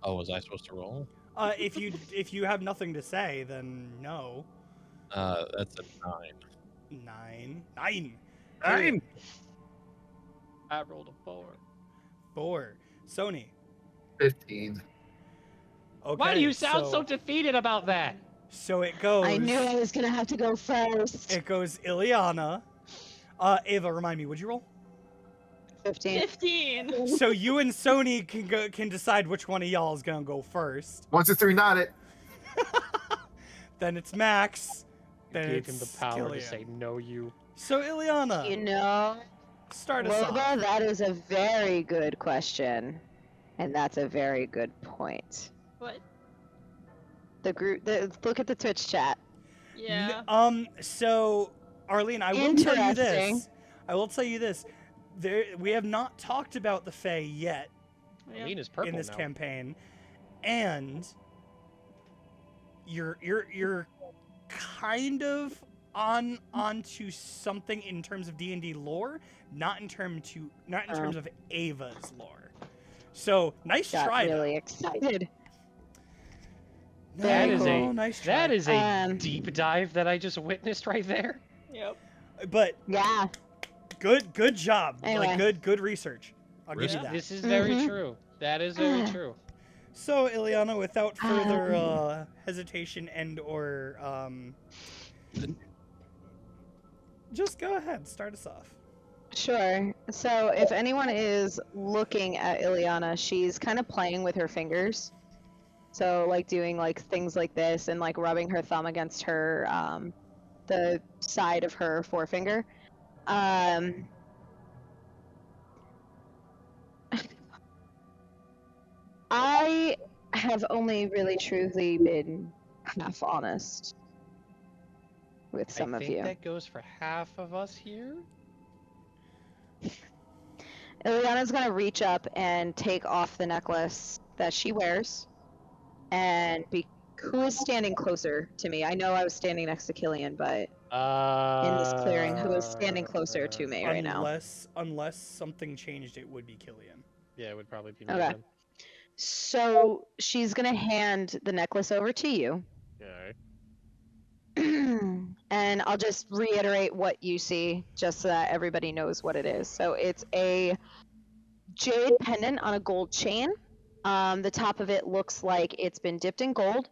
Oh, was I supposed to roll? If you have nothing to say, then no. That's a 9. 9. 9. I rolled a 4. 4. Sony. 15. Okay. Why do you sound so defeated about that? So it goes. I knew I was gonna have to go first. It goes Ileana. Ava, remind me, would you roll? 15. 15! So you and Sony can decide which one of y'all is gonna go first. 1, 2, 3, not it. Then it's Max. You Then gave him it's the power to Killian. say no, you. So Ileana, You know, start us Loba, off. that is a very good question. And that's a very good point. What? Look at the Twitch chat. Yeah. So Arlene, I will tell you this. Interesting. I will tell you this. We have not talked about the Fae yet Yeah. Aline is purple in this now. campaign, and you're kind of onto something in terms of D&D lore, not in terms of Ava's lore. So nice Got try. really excited. though. That Very is cool. nice try. That is a Um, deep dive that I just witnessed right there. Yep. But Yeah. good job. Anyway. Like good research. I'll give you Yeah, that. this is very Mhm. true. That is very true. So, Ileana, without further hesitation and/or just go ahead, start us off. Sure. So if anyone is looking at Ileana, she's kind of playing with her fingers. So like doing like things like this and like rubbing her thumb against her the side of her forefinger. I have only really truly been half honest with some I of think you. that goes for half of us here. Ileana's gonna reach up and take off the necklace that she wears, and who is standing closer to me? I know I was standing next to Killian, but in this clearing, who is standing closer to me right now? Unless something changed, it would be Killian. Yeah, it would probably be me Okay. then. So she's gonna hand the necklace over to you, Yeah. and I'll just reiterate what you see, just so that everybody knows what it is. So it's a jade pendant on a gold chain. The top of it looks like it's been dipped in gold.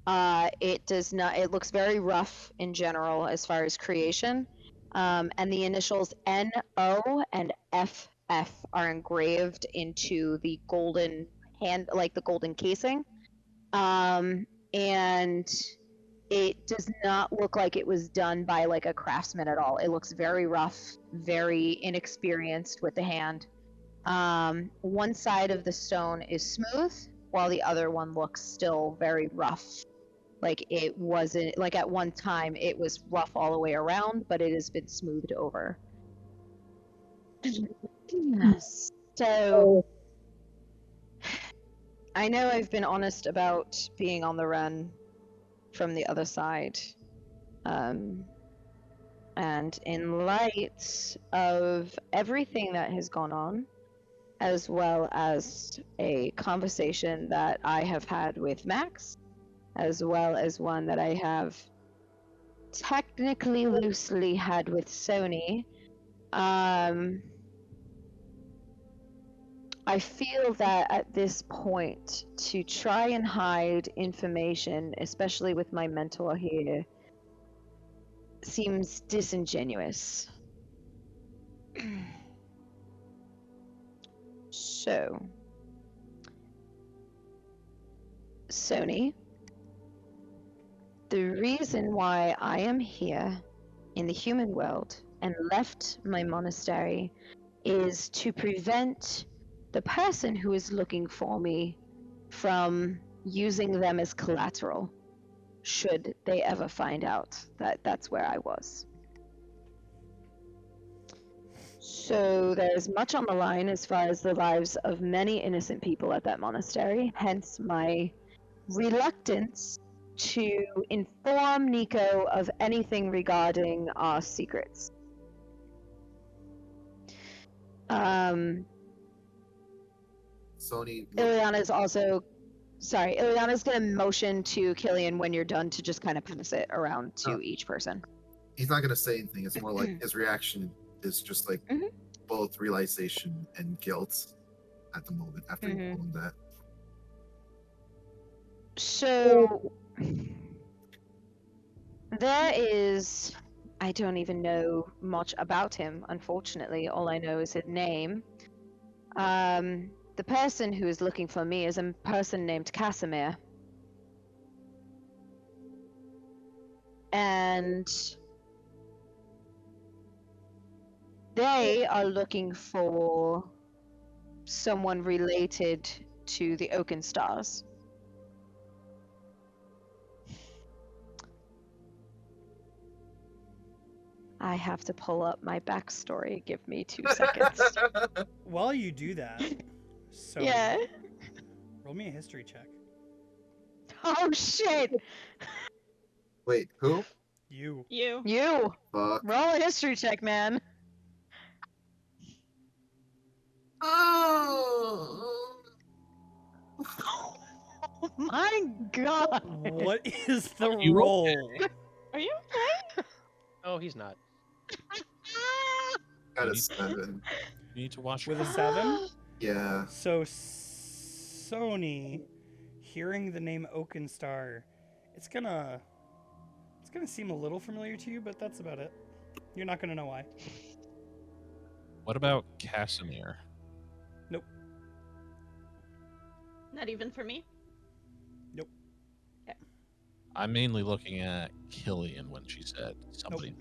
It does not. It looks very rough in general as far as creation. and the initials NO and FF are engraved into the golden hand, like the golden casing. And it does not look like it was done by like a craftsman at all. It looks very rough, very inexperienced with the hand. One side of the stone is smooth, while the other one looks still very rough. Like it wasn't, like at one time it was rough all the way around, but it has been smoothed over. So, I know I've been honest about being on the run from the other side. And in light of everything that has gone on, as well as a conversation that I have had with Max, as well as one that I have technically loosely had with Sony, I feel that at this point, to try and hide information, especially with my mentor here, seems disingenuous. So, Sony, the reason why I am here in the human world and left my monastery is to prevent the person who is looking for me from using them as collateral, should they ever find out that that's where I was. So there's much on the line as far as the lives of many innocent people at that monastery, hence my reluctance to inform Nico of anything regarding our secrets. Sony. Ileana's also... Sorry, Ileana's gonna motion to Killian when you're done to just kind of pass it around to each person. He's not gonna say anything. It's more like his reaction is just like both realization and guilt at the moment after he told him that. So there is... I don't even know much about him, unfortunately. All I know is his name. The person who is looking for me is a person named Casimir. And they are looking for someone related to the Oaken Stars. I have to pull up my backstory. Give me 2 seconds. While you do that, so Yeah. roll me a history check. Oh shit! Wait, who? You. You. You! Fuck. Roll a history check, man. Oh. Oh my god! What is the You rolled roll? Are you okay? Oh, he's not. Got You a need- 7. You need to watch With a 7? Yeah. So Sony, hearing the name Oakenstar, it's gonna seem a little familiar to you, but that's about it. You're not gonna know why. What about Casimir? Not even for me. I'm mainly looking at Killian when she said somebody.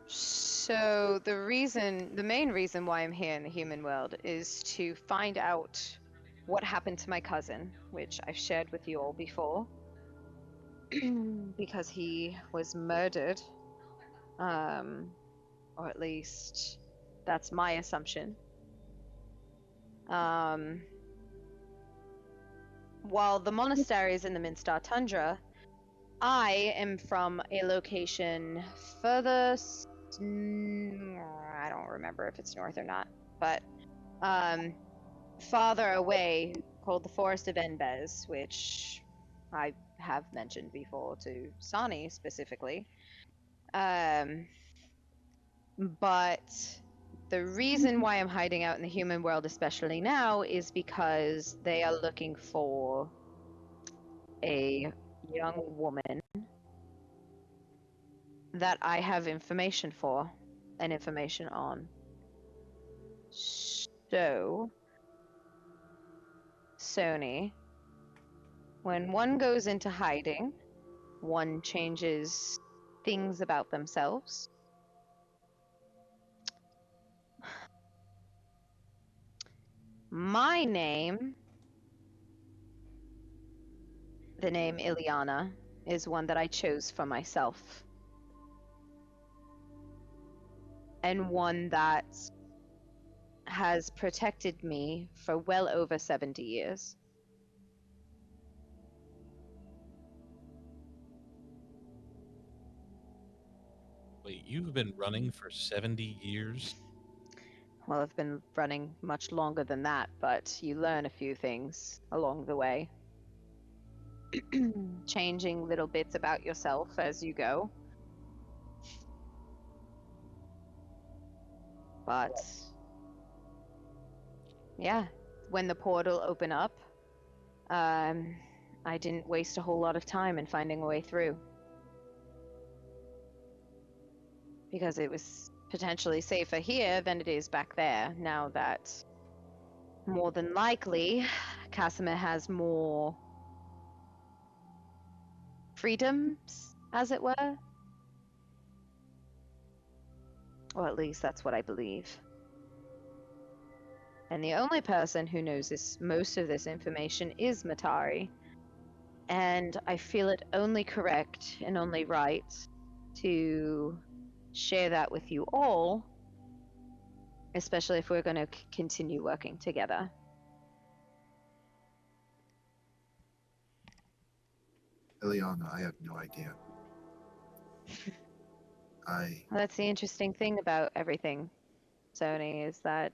So the main reason why I'm here in the human world is to find out what happened to my cousin, which I've shared with you all before, because he was murdered, or at least that's my assumption. While the monastery is in the Minstar Tundra, I am from a location further... I don't remember if it's north or not, but farther away, called the Forest of Enbez, which I have mentioned before to Sani specifically. But the reason why I'm hiding out in the human world, especially now, is because they are looking for a young woman that I have information for and information on. So, Sony, when one goes into hiding, one changes things about themselves. My name, the name Ileana, is one that I chose for myself. And one that has protected me for well over 70 years. Wait, you've been running for 70 years? Well, I've been running much longer than that, but you learn a few things along the way. Changing little bits about yourself as you go. But yeah, when the portal opened up, I didn't waste a whole lot of time in finding a way through. Because it was potentially safer here than it is back there, now that more than likely Casimir has more freedoms, as it were. Or at least that's what I believe. And the only person who knows most of this information is Matari. And I feel it only correct and only right to share that with you all, especially if we're going to continue working together. Ileana, I have no idea. That's the interesting thing about everything, Sony, is that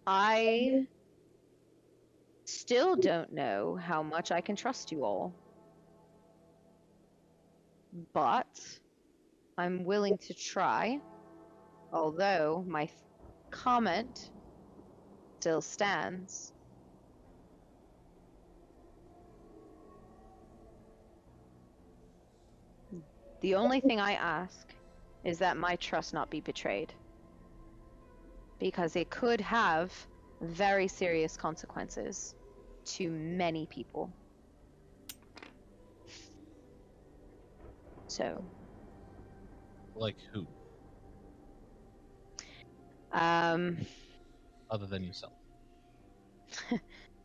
I still don't know how much I can trust you all. But I'm willing to try, although my comment still stands. The only thing I ask is that my trust not be betrayed. Because it could have very serious consequences to many people. So. Like who? Other than yourself.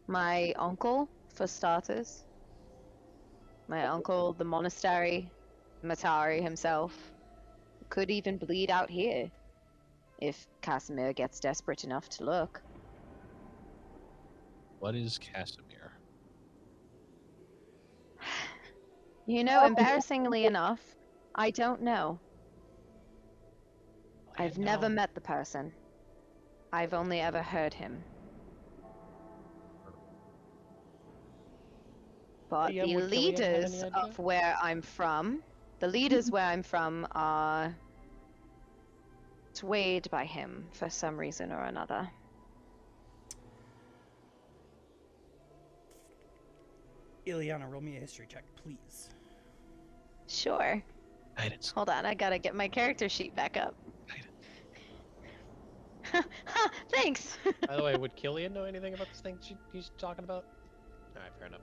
My uncle, for starters. My uncle, the monastery, Matari himself. Could even bleed out here if Casimir gets desperate enough to look. What is Casimir? You know, embarrassingly enough, I don't know. I've never met the person. I've only ever heard him. But Yeah, the would Killian have any leaders idea? of where I'm from, are swayed by him for some reason or another. Ileana, roll me a history check, please. Sure. Guidance. Hold on, I gotta get my character sheet back up. Thanks! By the way, would Killian know anything about this thing he's talking about? Alright, fair enough.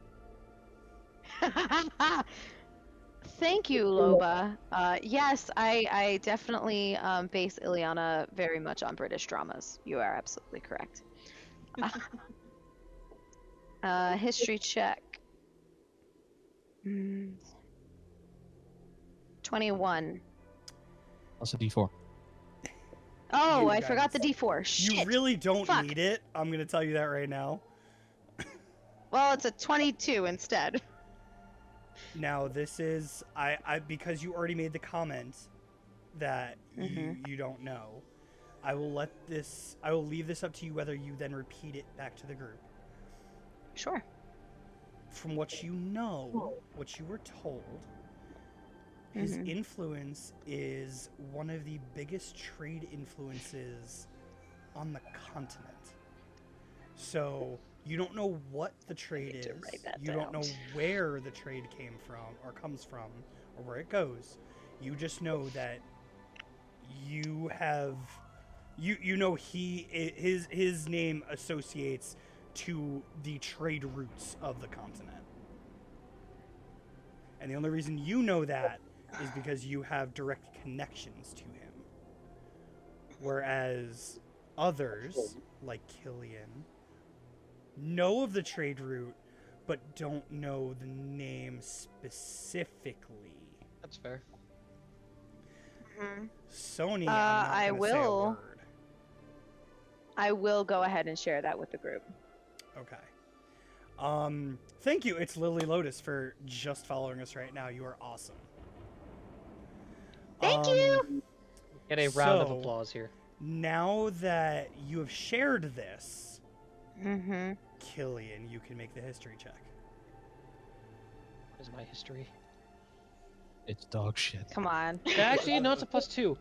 Thank you, Loba. Yes, I definitely base Ileana very much on British dramas. You are absolutely correct. History check. 21. Also D4. Oh, You I forgot the guys. D4. Shit. You really don't Fuck. need it. I'm gonna tell you that right now. Well, it's a 22 instead. Now this is I because you already made the comment that you don't know. I will leave this up to you whether you then repeat it back to the group. Sure. From what you know, what you were told, his influence is one of the biggest trade influences on the continent. So you don't know what the trade to is. write that You don't know down. where the trade came from or comes from or where it goes. You just know that you have you know his name associates to the trade routes of the continent. And the only reason you know that is because you have direct connections to him. Whereas others, like Killian, know of the trade route, but don't know the name specifically. That's fair. Sony, I'm not I gonna say a will. word. I will go ahead and share that with the group. Okay. Thank you. It's Lily Lotus for just following us right now. You are awesome. Thank you. Get a round of So- applause here. Now that you have shared this, Mm-hmm. Killian, you can make the history check. What is my history? It's dog shit. Come on. Actually, no, it's a +2.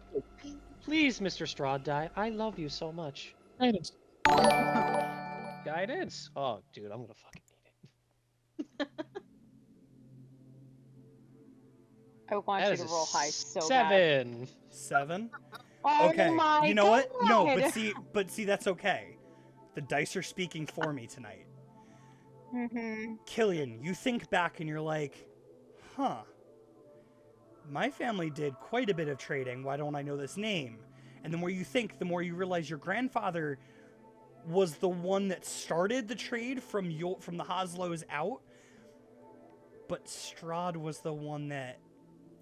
Please, Mr. Strawdye, I love you so much. Guidance. Guidance? Oh, dude, I'm gonna fucking need it. I want That you is to a roll high so bad. 7. 7? Oh Okay. my You know what? No, God. but see that's okay. The dice are speaking for me tonight. Mm-hmm. Killian, you think back and you're like, huh. My family did quite a bit of trading. Why don't I know this name? And the more you think, the more you realize your grandfather was the one that started the trade from the Hoslows out. But Strahd was the one that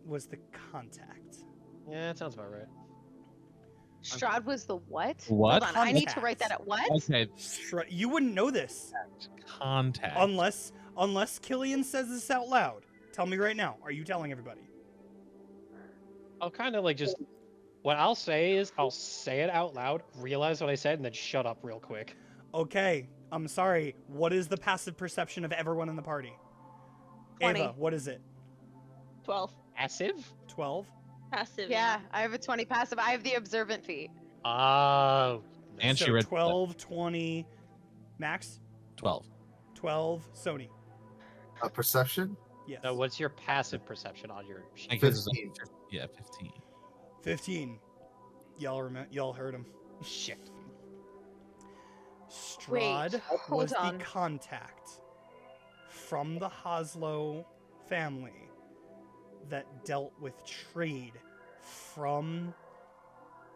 was the contact. Yeah, that sounds about right. Strahd was the what? What? Hold on, I need to Contact. write that at what? Okay, You wouldn't know this contact. unless Killian says this out loud. Tell me right now. Are you telling everybody? I'll kind of like just. What I'll say is, I'll say it out loud, realize what I said, and then shut up real quick. Okay, I'm sorry. What is the passive perception of everyone in the party? 20. Ava, what is it? 12. Passive? 12? Passive. Yeah, I have a 20 passive. I have the observant feat. Oh. And so she read 12, 20, Max, 12. 12, Sony. Perception? Yes. So what's your passive perception on your I sheet? guess it's 15. Yeah, 15. 15. Y'all heard him. Shit. Strahd hold was on. the contact from the Hoslow family that dealt with trade from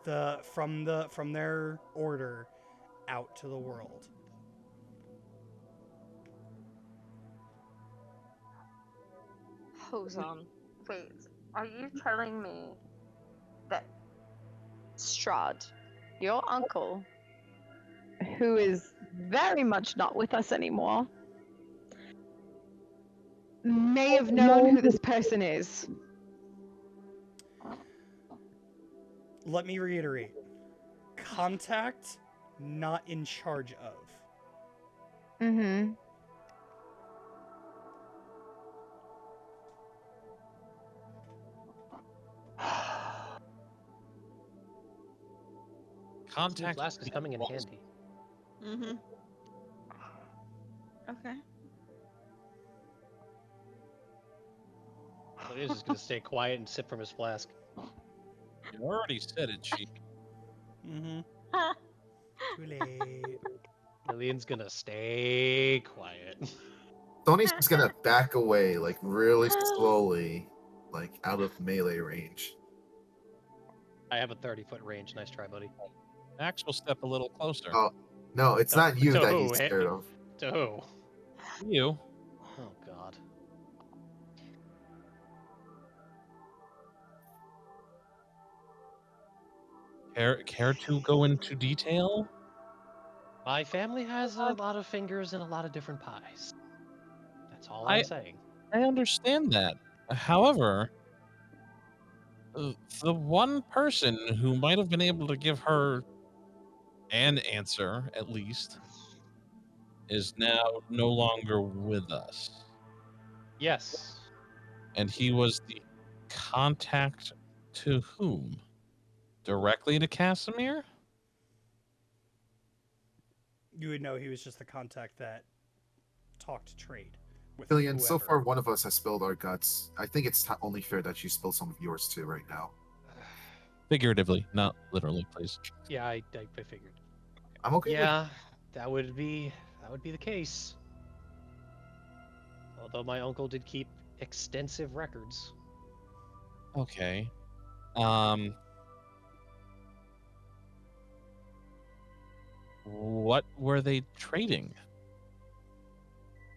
their order out to the world. Hold on. Wait, are you telling me that Strahd, your uncle, who is very much not with us anymore, may have known who this person is? Let me reiterate. Contact, not in charge of. Mm-hmm. Contact. Flask is coming in handy. Mm-hmm. Okay. So he's just gonna stay quiet and sip from his flask. You already said it, Chief. Mm-hmm. Too late. Lillian's gonna stay quiet. Tony's just gonna back away, like really slowly, like out of melee range. I have a 30-foot range. Nice try, buddy. Max will step a little closer. Oh. No, it's No, not you to that who? he's scared of. To who? You. Oh God. Care to go into detail? My family has a lot of fingers in a lot of different pies. That's all I'm saying. I understand that. However, the one person who might have been able to give her an answer, at least, is now no longer with us. Yes. And he was the contact to whom? Directly to Casimir? you would know he was just the contact that talked trade with Killian, so whoever. far one of us has spilled our guts. I think it's only fair that you spill some of yours too right now. Figuratively, not literally, please. Yeah, I figured. I'm okay. Yeah, that would be the case. Although my uncle did keep extensive records. Okay. What were they trading?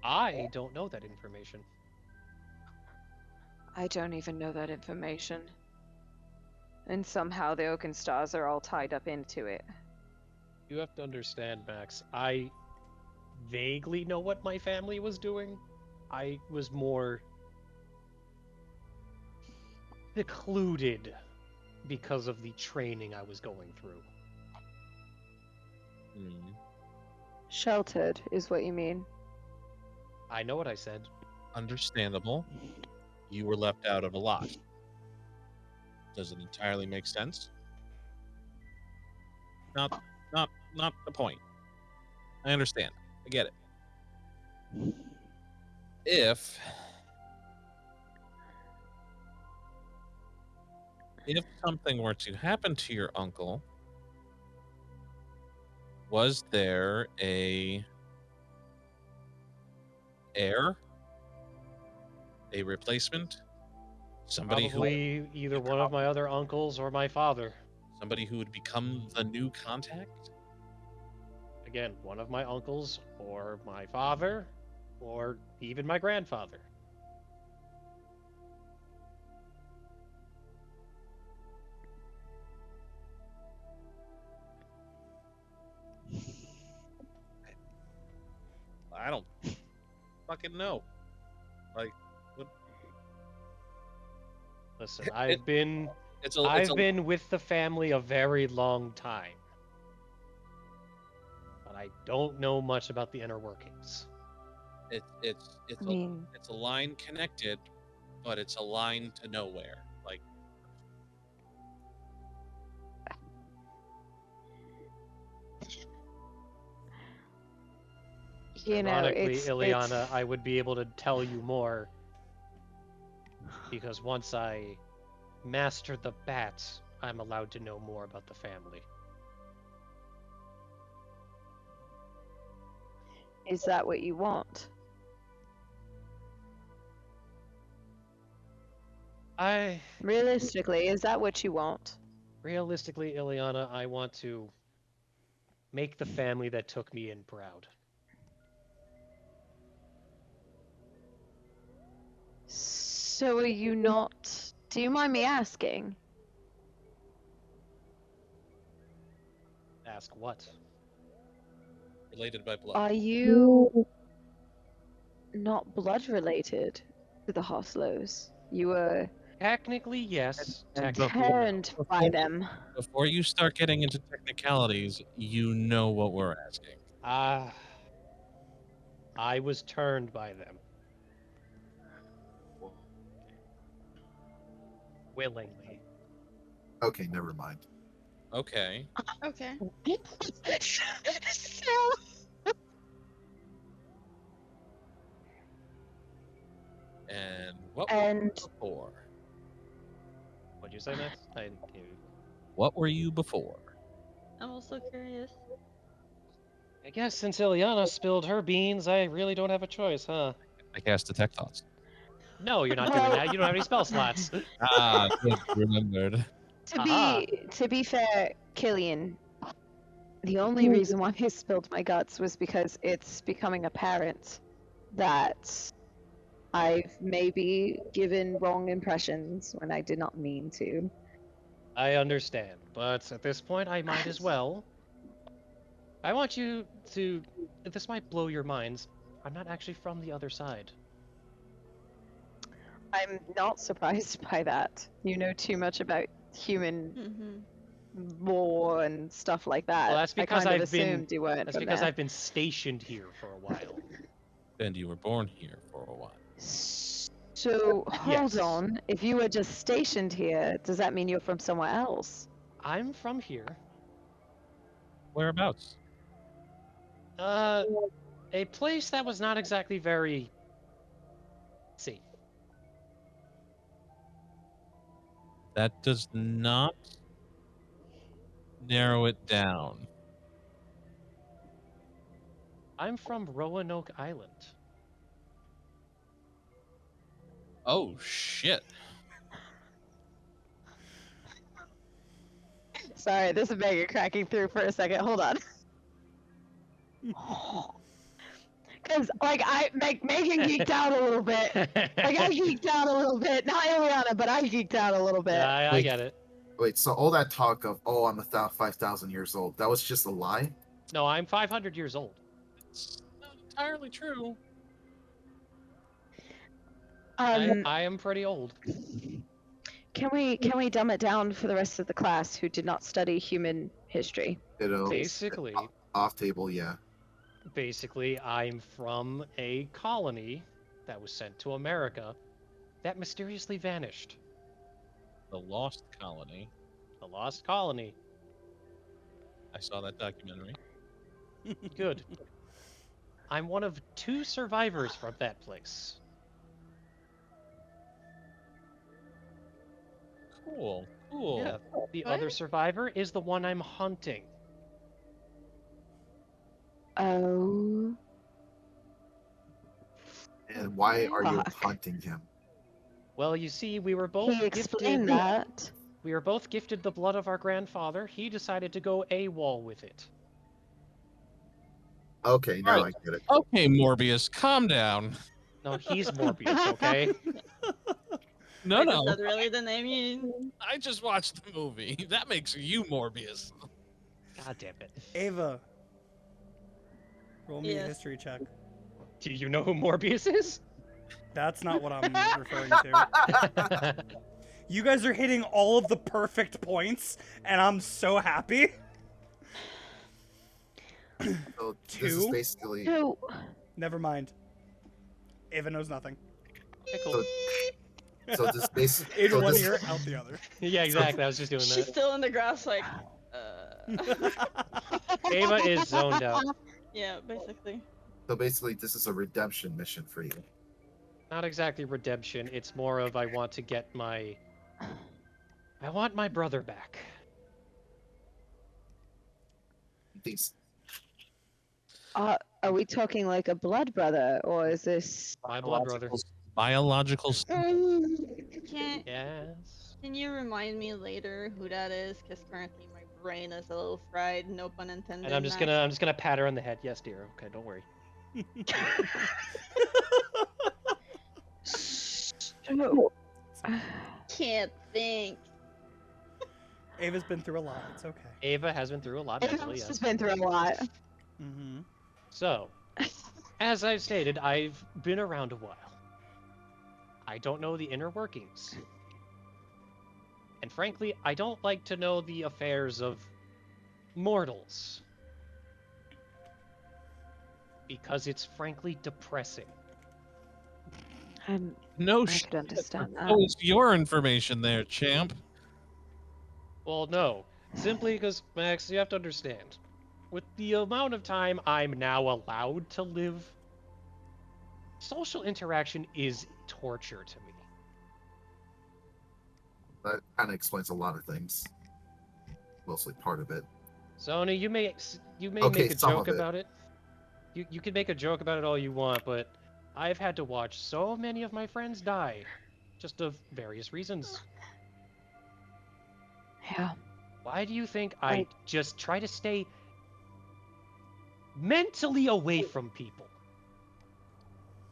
I don't know that information. I don't even know that information. And somehow the Oaken Stars are all tied up into it. You have to understand, Max. I vaguely know what my family was doing. I was more secluded because of the training I was going through. Hmm. Sheltered is what you mean. I know what I said. Understandable. You were left out of a lot. Does it entirely make sense? Not the point. I understand. I get it. If something were to happen to your uncle, was there a heir? A replacement? Somebody Probably either one of my other uncles or my father. somebody who would become the new contact? Again, one of my uncles or my father or even my grandfather. I don't fucking know. Like, what? Listen, It- I've been It's been with the family a very long time. But I don't know much about the inner workings. it's I mean, it's a line connected, but it's a line to nowhere. Like, you know, Ironically, it's Ileana, I would be able to tell you more. Because once I master the bats, I'm allowed to know more about the family. Is that what you want? Realistically, is that what you want? Realistically, Ileana, I want to make the family that took me in proud. So are you not? Do you mind me asking? Ask what? related by blood. Are you not blood related to the Hoslos? You were Technically, yes. And Technically, no. turned by them. Before you start getting into technicalities, you know what we're asking. I was turned by them. Willingly. Okay, never mind. Okay. Okay. And what And- were you before? What'd you say, Max? I didn't hear you. What were you before? I'm also curious. I guess since Ileana spilled her beans, I really don't have a choice, huh? I cast Detect Thoughts. No, you're not doing that. You don't have any spell slots. Ah, good, remembered. Aha. To be fair, Killian, the only reason why I spilled my guts was because it's becoming apparent that I've maybe given wrong impressions when I did not mean to. I understand, but at this point, I might as well. I want you to. This might blow your minds. I'm not actually from the other side. I'm not surprised by that. You know too much about human Mm-hmm. lore and stuff like that. Well, that's because I kind of I've been- assumed you weren't That's from because there. I've been stationed here for a while. And you were born here for a while. So hold Yes. on. If you were just stationed here, does that mean you're from somewhere else? I'm from here. Whereabouts? A place that was not exactly very safe. That does not narrow it down. I'm from Roanoke Island. Oh shit. Sorry, this is Megan cracking through for a second. Hold on. Because, like, Megan geeked out a little bit. Like, I geeked out a little bit. Not Ileana, but I geeked out a little bit. Yeah, I get it. Wait, so all that talk of, oh, I'm 5,000 years old, that was just a lie? No, I'm 500 years old. It's not entirely true. I am pretty old. Can we dumb it down for the rest of the class who did not study human history? Basically, Off table, yeah. I'm from a colony that was sent to America that mysteriously vanished. The Lost Colony. The Lost Colony. I saw that documentary. Good. I'm one of 2 survivors from that place. Cool. Cool. Yeah. The What? other survivor is the one I'm hunting. Oh. And why are you Fuck. hunting him? Well, you see, we were both He explained gifted. that. We were both gifted the blood of our grandfather. He decided to go AWOL with it. Okay, now I get it. Okay, Morbius, calm down. No, he's Morbius, okay? No, Like, no. Is that really the name you... I just watched the movie. That makes you Morbius. God damn it. Ava, roll me a Yes. history check. Do you know who Morbius is? That's not what I'm referring to. You guys are hitting all of the perfect points, and I'm so happy. So this is 2? basically No. Never mind. Ava knows nothing. Okay, cool. so this base In so one this, ear, out the other. Yeah, exactly. I was just doing She's that. still in the grass, like, Ava is zoned out. yeah, basically. so basically this is a redemption mission for you. Not exactly redemption. It's more of I want to get my... I want my brother back. These Are we talking like a blood brother, or is this? My blood brother. Biological. Can you remind me later who that is? Because currently my brain is a little fried. No pun intended. And I'm just Max. gonna pat her on the head. Yes, dear. Okay, don't worry. No. Can't think. Ava's been through a lot. It's okay. Ava has been through a lot mentally, Everyone's yes. just been through a lot. Mm-hmm. So, as I've stated, I've been around a while. I don't know the inner workings. And frankly, I don't like to know the affairs of mortals. Because it's frankly depressing. No I shit. could understand that. What was your information there, champ? Well, no. Simply because, Max, you have to understand. With the amount of time I'm now allowed to live, social interaction is torture to me. that kind of explains a lot of things. Mostly part of it. Sony, you may Okay, make a some joke of it. about it. You can make a joke about it all you want, but I've had to watch so many of my friends die, just of various reasons. Yeah. Why do you think I Right. just try to stay mentally away from people?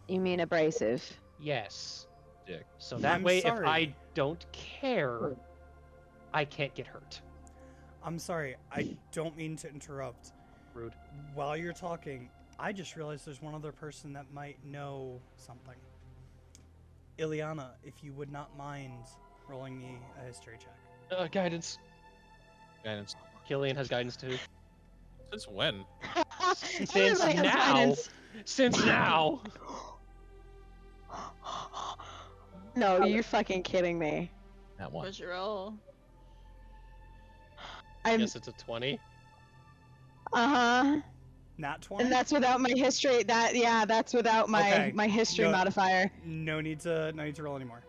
You mean abrasive? Yes. Dick. So that I'm way, sorry. if I don't care, I can't get hurt. I'm sorry. I don't mean to interrupt. Rude. While you're talking, I just realized there's one other person that might know something. Ileana, if you would not mind rolling me a history check. Guidance. Guidance. Killian has guidance too. Since when? Since Everybody has now. guidance. Since now. No, you're fucking kidding me. That one. What's your roll? I'm. Yes, it's a 20. Uh huh. Nat 20? And that's without my history. That's without my Okay. my history No- modifier. No need to roll anymore.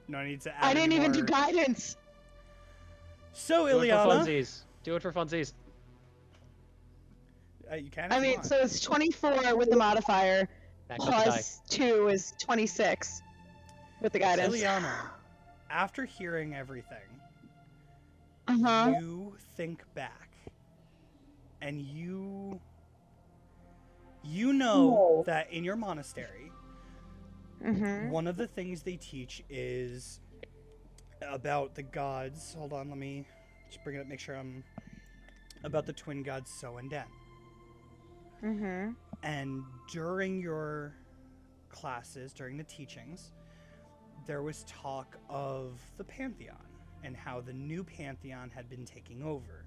No need to add I didn't any even do more. guidance. So, Do it for Ileana, funsies. Do it for funsies. you can. I if you mean, want. so it's 24 with the modifier, Back up the die. plus 2 is 26 with the guidance. Ileana, after hearing everything, Uh-huh. you think back, and you know that in your monastery, Mm-hmm. one of the things they teach is about the gods. Hold on, let me just bring it up, make sure I'm about the twin gods So and Den. Mm-hmm. And during your classes, during the teachings, there was talk of the Pantheon and how the new Pantheon had been taking over.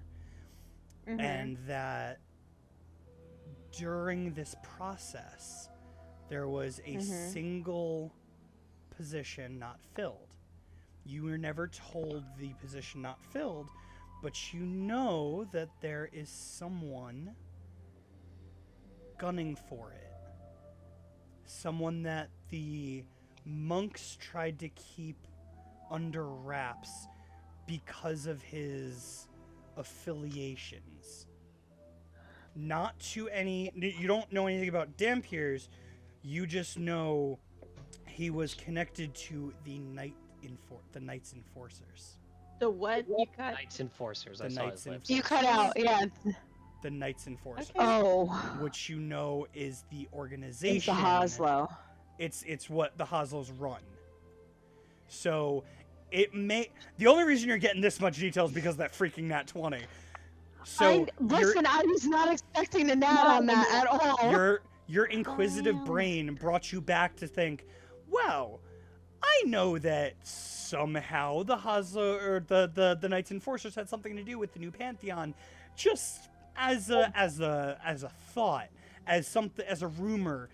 Mm-hmm. And that during this process, there was a Mhm. single position not filled. You were never told the position not filled, but you know that there is someone gunning for it. Someone that the monks tried to keep under wraps because of his affiliations. Not to any... You don't know anything about Dampiers. You just know he was connected to the Knights Enforcers. The what? You cut? Knights Enforcers. I The saw Knights his lips. You cut out, yeah. The Knights Enforcers. Okay. Oh, Which you know is the organization. it's a Hoslow. It's what the Hoslows run. So it may... The only reason you're getting this much detail is because of that freaking Nat 20. So Listen, I was not expecting a nat on that at all. your inquisitive brain brought you back to think, wow, I know that somehow the Hoslow or the Knights Enforcers had something to do with the new Pantheon, just as a thought, as a rumor,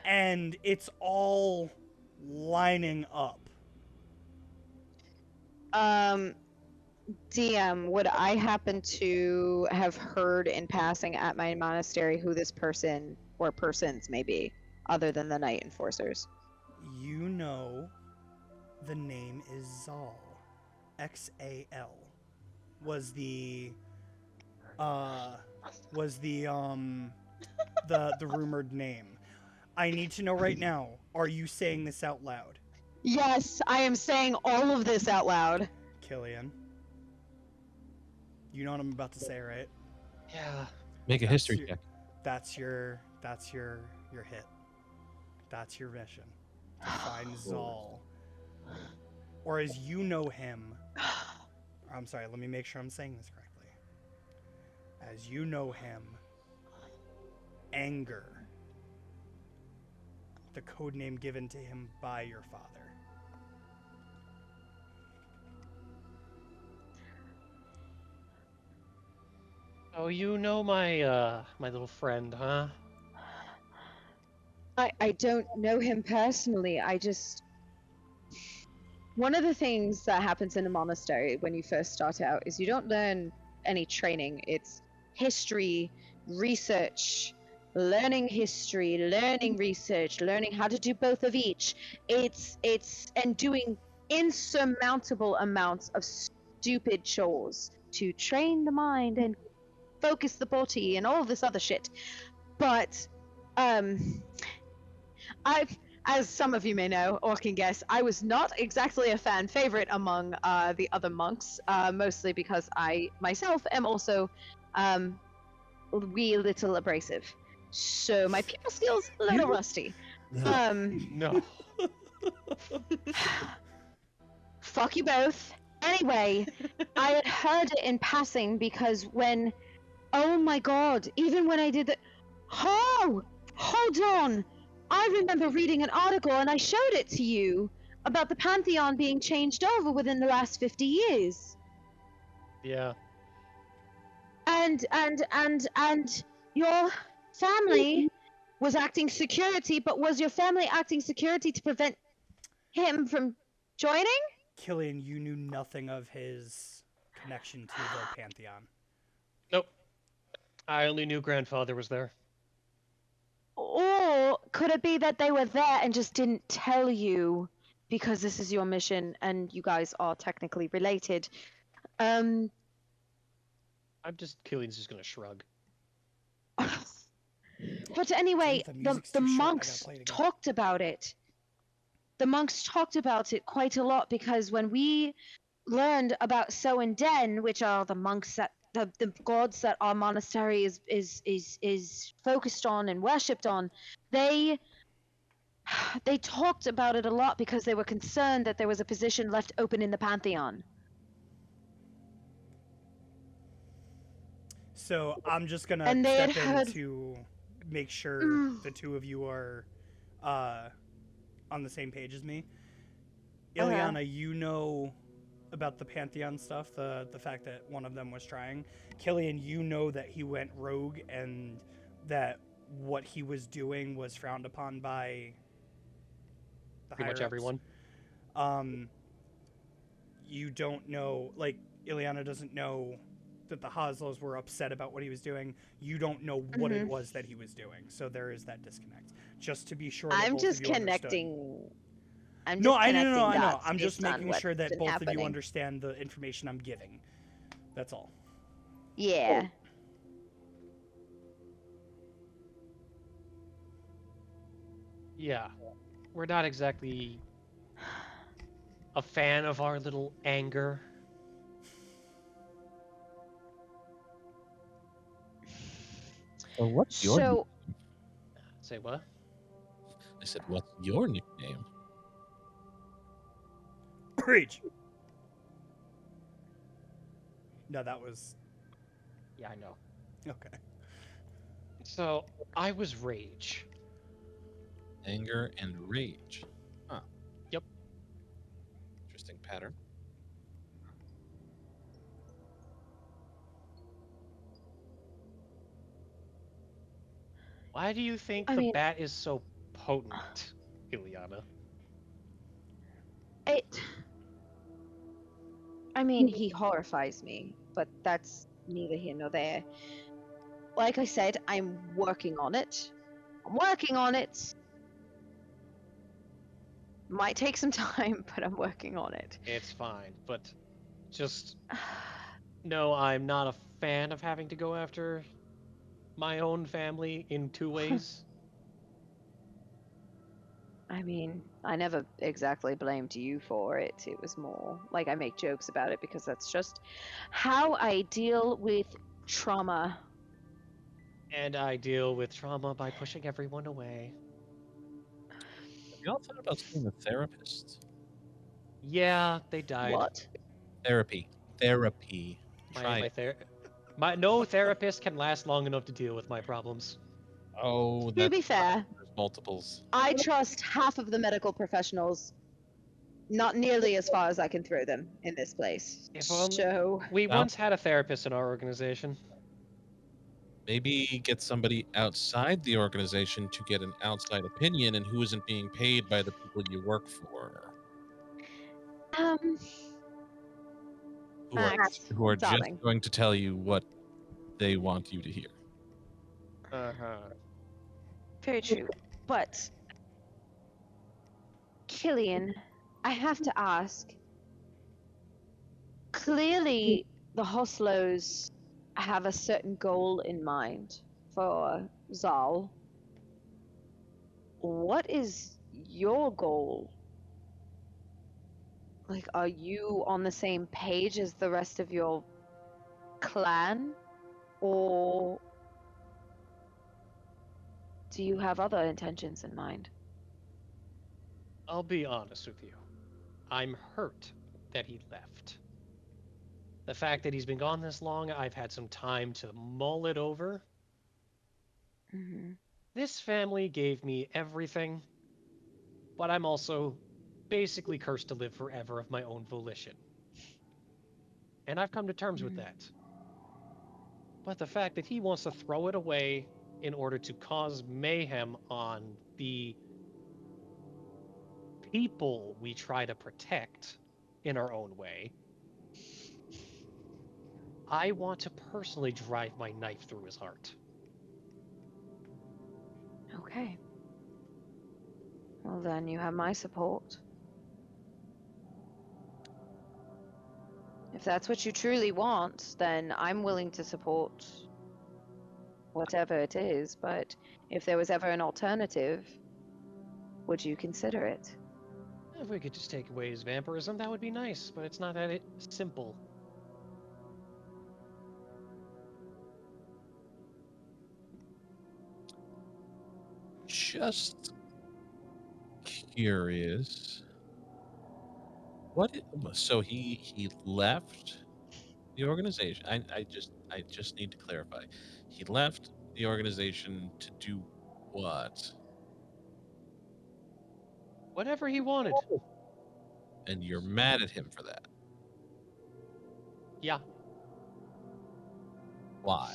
and it's all lining up. DM, would I happen to have heard in passing at my monastery who this person or persons may be, other than the Night Enforcers? You know, the name is Zal. Xal was the rumored name. I need to know right now, are you saying this out loud? Yes, I am saying all of this out loud. Killian. You know what I'm about to say, right? Yeah. Make a That's history your- check. That's your hit. That's your mission. To find Zal. Or as you know him. I'm sorry, let me make sure I'm saying this correctly. As you know him, Anger. The code name given to him by your father. Oh, you know my my little friend, huh? I don't know him personally. One of the things that happens in a monastery when you first start out is you don't learn any training. It's history, research, learning history, learning research, learning how to do both of each. And doing insurmountable amounts of stupid chores to train the mind and focus the body and all this other shit. But as some of you may know or can guess, I was not exactly a fan favorite among the other monks, mostly because I myself am also wee little abrasive. So my people skills a little rusty. No. Fuck you both. Anyway, I had heard it in passing because oh my god, even when I did the... Oh! Hold on! I remember reading an article and I showed it to you about the Pantheon being changed over within the last 50 years. Yeah. And your family was acting security, but was your family acting security to prevent him from joining? Killian, you knew nothing of his connection to the Pantheon. Nope. I only knew grandfather was there. could it be that they were there and just didn't tell you because this is your mission and you guys are technically related? I'm just Killian's just gonna shrug. But anyway, The the music's too short, I gotta monks play it again. talked about it. The monks talked about it quite a lot because when we learned about Soen Den, which are the monks that the gods that our monastery is focused on and worshipped on, they talked about it a lot because they were concerned that there was a position left open in the pantheon. So I'm just gonna And they step had in heard- to make sure the two of you are on the same page as me. Okay. Ileana, you know about the Pantheon stuff, the fact that one of them was trying. Killian, you know that he went rogue and that what he was doing was frowned upon by the Pretty much higher-ups. everyone. You don't know, like, Ileana doesn't know that the Haslos were upset about what he was doing. You don't know what it was that he was doing. So there is that disconnect. Just to be sure that I'm both just of you understood. connecting. I'm No, just I know, connecting I know. dots I'm just based on making what's sure that been both of you happening. understand the information I'm giving. That's all. Yeah. Yeah, we're not exactly a fan of our little anger. So what's your So Say what? I said, what's your nickname? Rage. No, that was Yeah, I know. okay. So I was Rage. Anger and rage. Huh. Yep. Interesting pattern. Why do you think I the mean- bat is so potent, Ileana? I mean, he horrifies me, but that's neither here nor there. Like I said, I'm working on it. I'm working on it. Might take some time, but I'm working on it. It's fine, but just no, I'm not a fan of having to go after my own family in two ways. I mean, I never exactly blamed you for it. It was more like I make jokes about it because that's just how I deal with trauma. And I deal with trauma by pushing everyone away. Have you all thought about seeing a therapist? Yeah, they died. What? Therapy. Therapy. Try it. No therapist can last long enough to deal with my problems. Oh, To that's be fair, there's multiples. I trust half of the medical professionals. Not nearly as far as I can throw them in this place. If only- So, We Well- once had a therapist in our organization. Maybe get somebody outside the organization to get an outside opinion and who isn't being paid by the people you work for. Who are, Max, who are darling. just going to tell you what they want you to hear. Uh-huh. Very true. But, Killian, I have to ask. Clearly, the Hoslos have a certain goal in mind for Zal. What is your goal? Like, are you on the same page as the rest of your clan? Or do you have other intentions in mind? I'll be honest with you. I'm hurt that he left. The fact that he's been gone this long, I've had some time to mull it over. Mm-hmm. This family gave me everything, but I'm also basically cursed to live forever of my own volition. And I've come to terms with that. But the fact that he wants to throw it away in order to cause mayhem on the people we try to protect in our own way, I want to personally drive my knife through his heart. Okay. Well, then you have my support. If that's what you truly want, then I'm willing to support whatever it is, but if there was ever an alternative, would you consider it? If we could just take away his vampirism, that would be nice, but it's not that simple. Just curious. So he left the organization. I just need to clarify. He left the organization to do what? Whatever he wanted. And you're mad at him for that. Yeah, Why?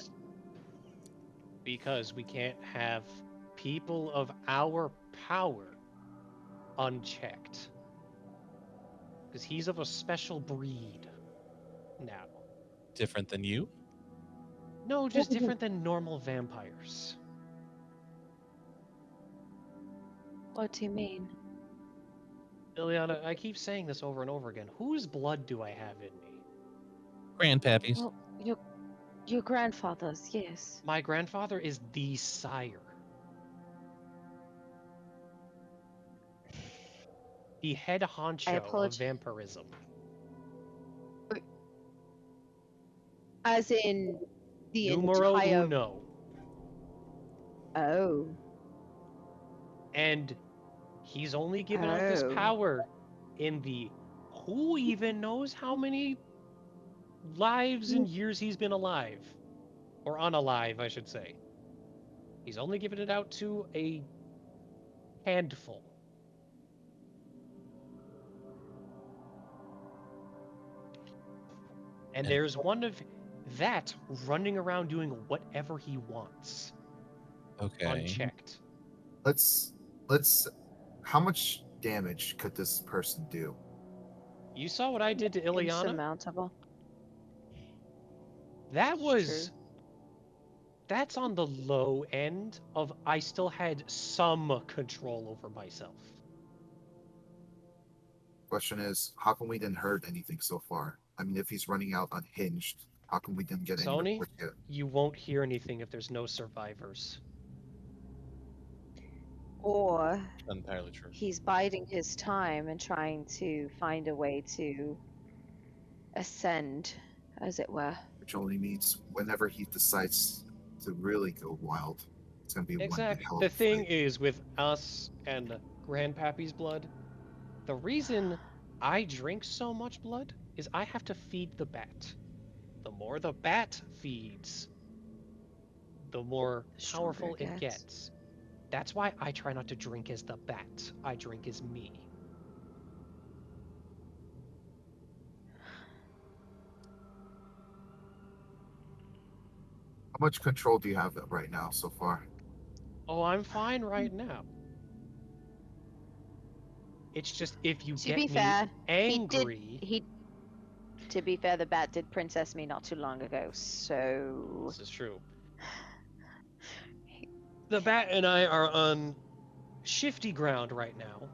because we can't have people of our power unchecked. Because he's of a special breed now. Different than you? No, just different than normal vampires. What do you mean? Ileana, I keep saying this over and over again. Whose blood do I have in me? Grandpappies. Well, your grandfather's, yes. My grandfather is the sire. The head honcho of apologize. vampirism. As in the Numero entire. uno. Oh. And he's only given out this Oh. power in the who even knows how many lives and years he's been alive. Or unalive, I should say. He's only given it out to a handful. And there's one of that running around doing whatever he wants, Okay. unchecked. Let's. How much damage could this person do? You saw what I did to Ileana? Insurmountable. That It's was... true. That's on the low end of I still had some control over myself. Question is, how come we didn't hurt anything so far? I mean, if he's running out unhinged, how come we didn't get any Sony? reports yet? You won't hear anything if there's no survivors. Or Entirely true. he's biding his time and trying to find a way to ascend, as it were. Which only means whenever he decides to really go wild, it's gonna be one Exactly. hell of The a thing fight. is, with us and Grandpappy's blood, the reason I drink so much blood is I have to feed the bat. The more the bat feeds, the more The stronger powerful it it gets. gets. That's why I try not to drink as the bat. I drink as me. How much control do you have right now so far? Oh, I'm fine right now. It's just if you To get be me fair, angry. To be fair, the bat did princess me not too long ago, so This is true. The bat and I are on shifty ground right now,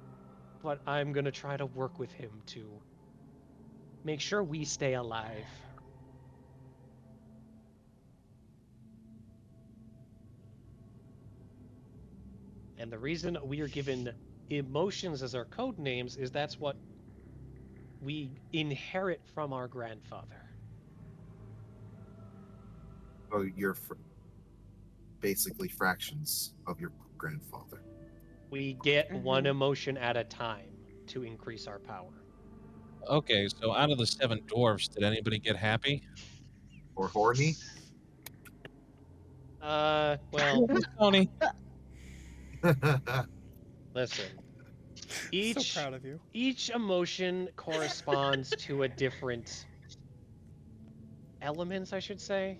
but I'm gonna try to work with him to make sure we stay alive. And the reason we are given emotions as our code names is that's what we inherit from our grandfather. Oh, you're basically fractions of your grandfather. We get one Mhm. emotion at a time to increase our power. Okay, so out of the 7 dwarfs, did anybody get happy? Or horny? Well, Tony. listen. So Each proud of you. each emotion corresponds to a different elements, I should say.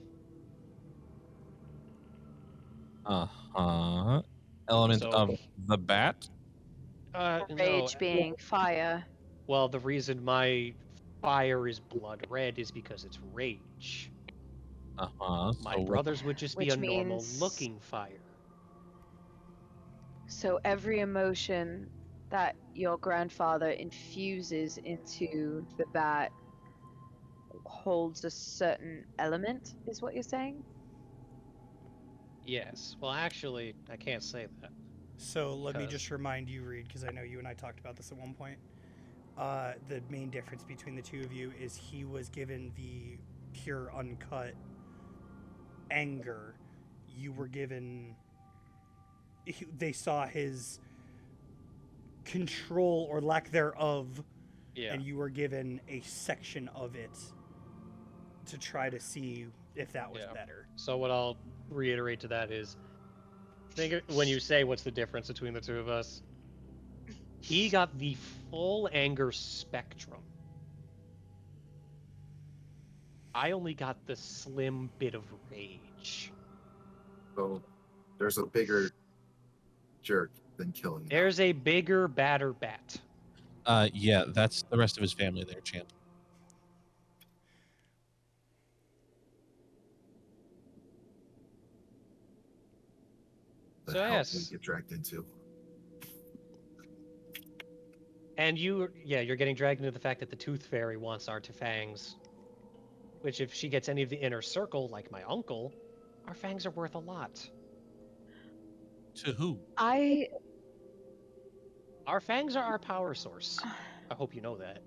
Uh-huh. Element So- of the bat? No. rage being fire. Well, the reason my fire is blood red is because it's rage. Uh-huh. My So brother's would just be Which a normal means- looking fire. So every emotion that your grandfather infuses into the bat holds a certain element, is what you're saying? Yes. Well, actually, I can't say that. So let me just Because- remind you, Reed, because I know you and I talked about this at one point. The main difference between the two of you is he was given the pure, uncut anger. You were given. They saw his control or lack thereof, Yeah. and you were given a section of it to try to see if that was Yeah. better. So what I'll reiterate to that is, when you say what's the difference between the two of us, he got the full anger spectrum. I only got the slim bit of rage. So there's a bigger jerk than killing. now. There's a bigger, badder bat. Yeah, that's the rest of his family there, champ. The So hell yes. did we get dragged into? And you're getting dragged into the fact that the Tooth Fairy wants our fangs. Which, if she gets any of the inner circle, like my uncle, our fangs are worth a lot. To who? Our fangs are our power source. I hope you know that.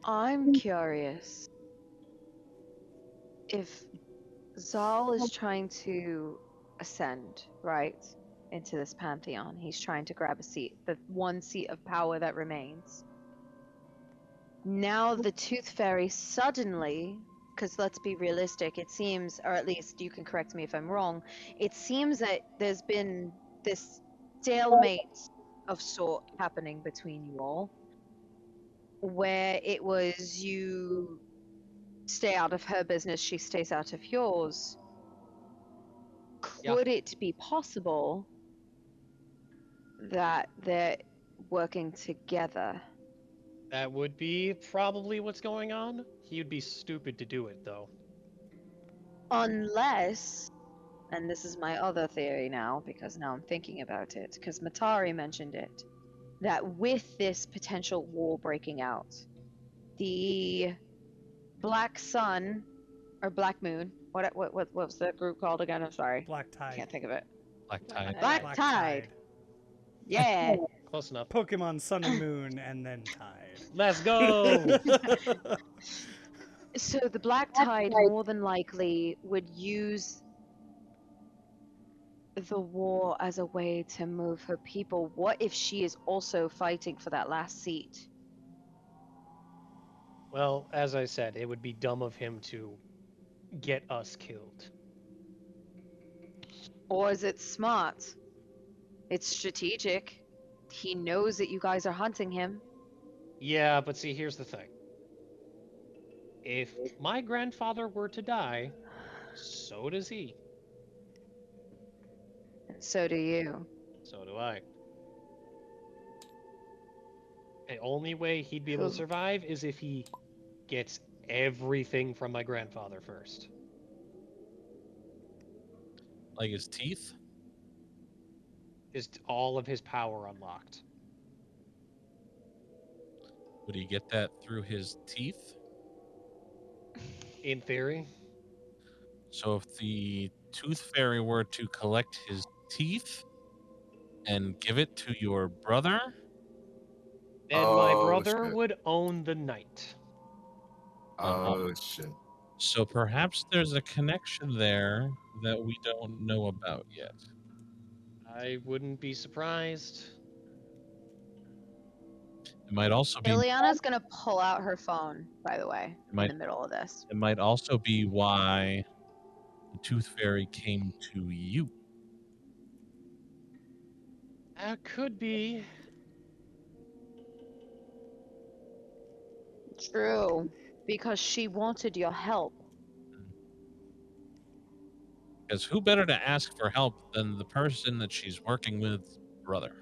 I'm curious if Zal is trying to ascend, right, into this pantheon. He's trying to grab a seat, the one seat of power that remains. Now the Tooth Fairy suddenly, because let's be realistic, it seems, or at least you can correct me if I'm wrong, it seems that there's been this stalemate of sort happening between you all, where it was you stay out of her business, she stays out of yours. Yeah. Could it be possible that they're working together? That would be probably what's going on. He would be stupid to do it, though. Unless, and this is my other theory now, because now I'm thinking about it, because Matari mentioned it, that with this potential war breaking out, the Black Sun, or Black Moon, what was the group called again? I'm sorry. Black I Tide. can't think of it. Black Tide. Black Tide. Yeah. Close enough. Pokemon Sun and Moon, and then Tide. Let's go! So the Black Tide more than likely would use the war as a way to move her people. What if she is also fighting for that last seat? Well, as I said, it would be dumb of him to get us killed. Or is it smart? It's strategic. He knows that you guys are hunting him. Yeah, but see, here's the thing. If my grandfather were to die, so does he. And so do you. So do I. The only way he'd be able to Who- survive is if he gets everything from my grandfather first. Like his teeth? Just all of his power unlocked. Would he get that through his teeth? In theory. So if the Tooth Fairy were to collect his teeth and give it to your brother, Then my Oh, brother shit. would own the night. Oh shit. so perhaps there's a connection there that we don't know about yet. I wouldn't be surprised. It might also be Ileana's gonna pull out her phone, by the way, Might- in the middle of this. it might also be why the Tooth Fairy came to you. That could be. True. Because she wanted your help. Because who better to ask for help than the person that she's working with, brother?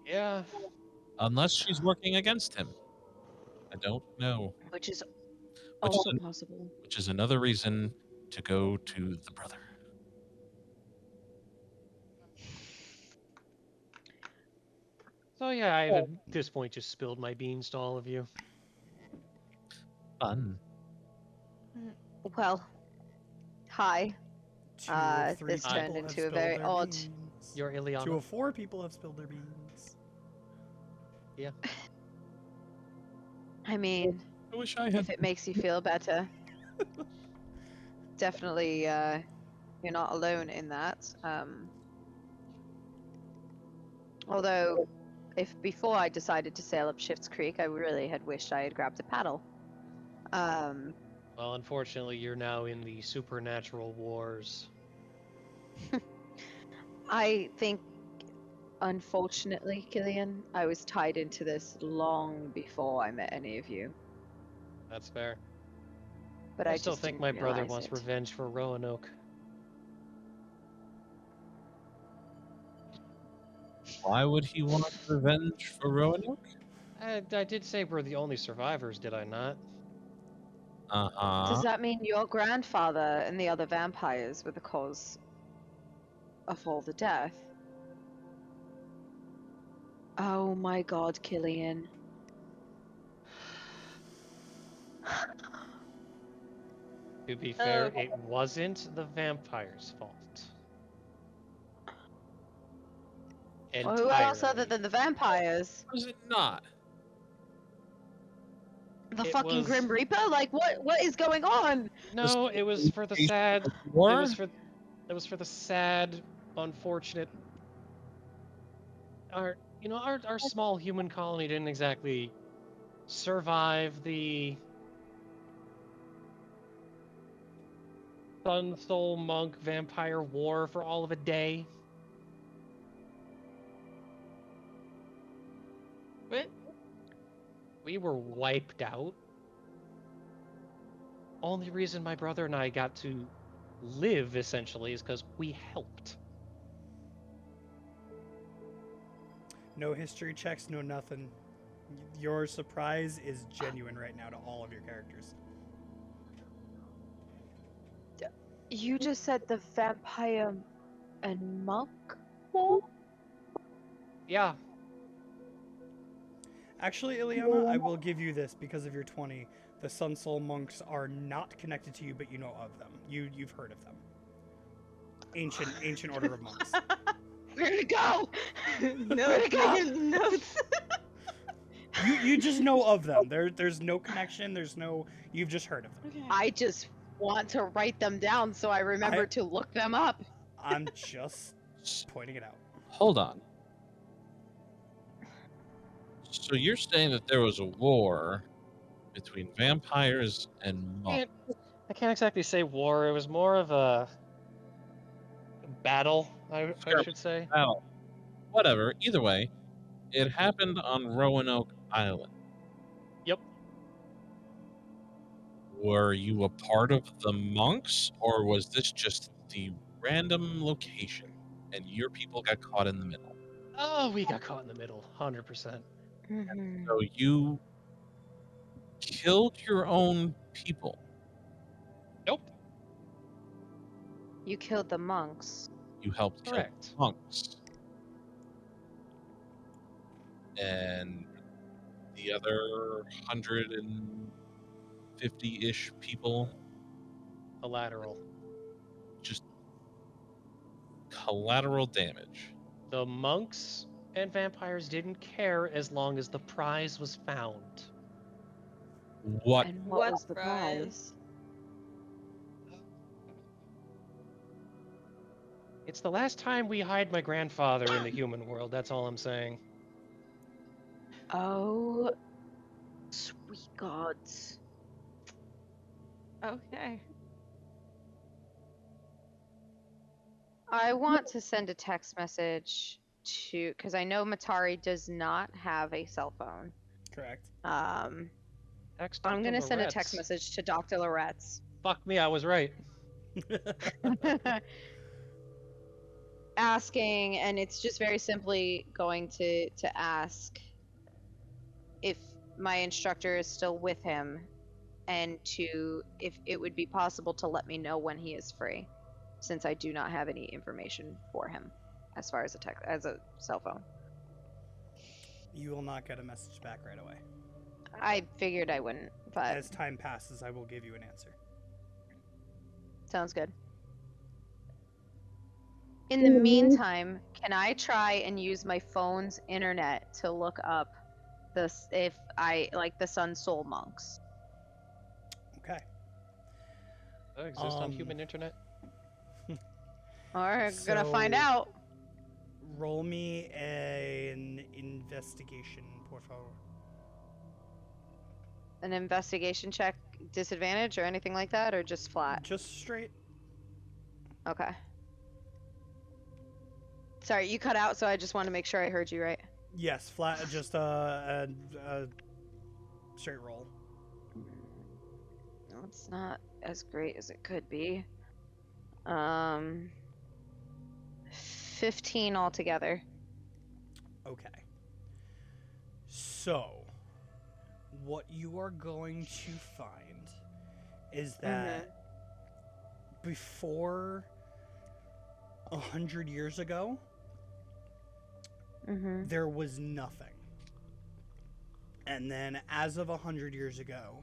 Yeah. Unless she's working against him. I don't know. Which is Which is also an- possible. Which is another reason to go to the brother. So yeah, I at this point just spilled my beans to all of you. Fun. Well, hi. 2 of 3 This people turned have into a spilled very their odd- beans. You're 2 Ileana. of 4 people have spilled their beans. I mean, I wish I had. if it makes you feel better, definitely you're not alone in that. Although, if before I decided to sail up Shifts Creek, I really had wished I had grabbed a paddle. Well, unfortunately, you're now in the supernatural wars. I think, unfortunately, Killian, I was tied into this long before I met any of you. That's fair. But I I still just think didn't my brother realize wants it. revenge for Roanoke. Why would he want revenge for Roanoke? I did say we're the only survivors, did I not? Does that mean your grandfather and the other vampires were the cause of all the death? Oh my god, Killian. To be fair, it wasn't the vampire's fault. Well, who else other Entirely. than the vampires? Was it not? The It fucking was- Grim Reaper? Like, what is going on? No, it was for the sad. It War? was for the sad, unfortunate. Our small human colony didn't exactly survive the Sun Soul Monk Vampire War for all of a day. What? We were wiped out. Only reason my brother and I got to live, essentially, is because we helped. No history checks, no nothing. Your surprise is genuine right now to all of your characters. You just said the vampire and monk war? Yeah, Actually, Ileana, I will give you this because of your 20. The Sun Soul monks are not connected to you, but you know of them. You've heard of them. Ancient order of monks. Where'd it go? No, Where'd it go? making notes. You just know of them. There's no connection. You've just heard of them. Okay. I just want to write them down so I remember to look them up. I'm just pointing it out. Hold on. So you're saying that there was a war between vampires and monks? I can't exactly say war. It was more of a battle, I should say. Well, whatever. Either way, it happened on Roanoke Island. Yep. Were you a part of the monks, or was this just the random location and your people got caught in the middle? Oh, we got caught in the middle, 100%. Mhm. So you killed your own people. Nope. You killed the monks. You helped kill Correct. monks. And the other 150-ish people, Collateral. just collateral damage. The monks and vampires didn't care as long as the prize was found. What? And what What was the prize? prize? It's the last time we hide my grandfather in the human world, that's all I'm saying. Oh, sweet gods. Okay. I want to send a text message to, because I know Matari does not have a cell phone. Correct. Text I'm Dr. going to send a text Loretz. message to Dr. Loretz. Fuck me, I was right. Asking, and it's just very simply going to ask if my instructor is still with him, and to if it would be possible to let me know when he is free, since I do not have any information for him as far as a cell phone. You will not get a message back right away. I figured I wouldn't, but As time passes, I will give you an answer. sounds good. In the meantime, can I try and use my phone's internet to look up this if I like the Sun Soul monks? Okay. That exists on Um, human internet. We're gonna find So- out. Roll me an investigation, por favor. An investigation check, disadvantage or anything like that, or just flat? Just straight. Okay. Sorry, you cut out, so I just want to make sure I heard you right. Yes, flat. Just a straight roll. No, it's not as great as it could be. 15 altogether. Okay. So, what you are going to find is that before 100 years ago, Mm-hmm. there was nothing. And then as of 100 years ago,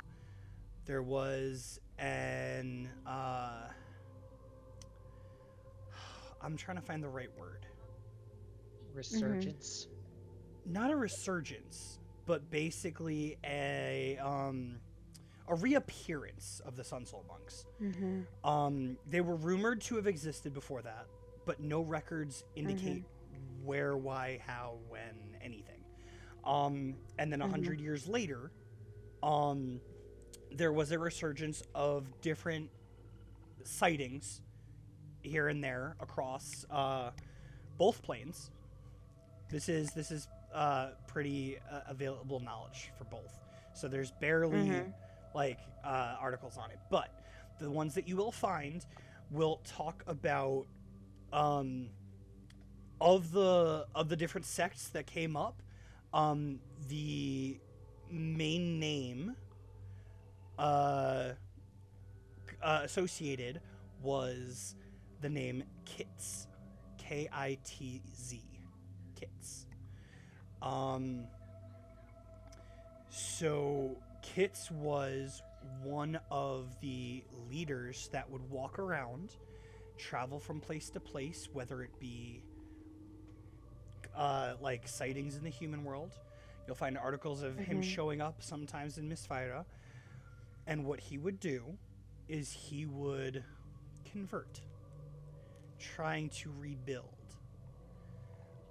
there was an I'm trying to find the right word. Resurgence. Not a resurgence, but basically a reappearance of the Sun Soul monks. Mm-hmm. They were rumored to have existed before that, but no records indicate where, why, how, when, anything. And then 100 years later, there was a resurgence of different sightings here and there across both planes. This is pretty available knowledge for both. So there's barely articles on it, but the ones that you will find will talk about of the different sects that came up. The main name associated was the name Kitz, Kitz, Kitz. So Kitz was one of the leaders that would walk around, travel from place to place, whether it be like sightings in the human world. You'll find articles of him showing up sometimes in Misfira. And what he would do is he would convert, trying to rebuild.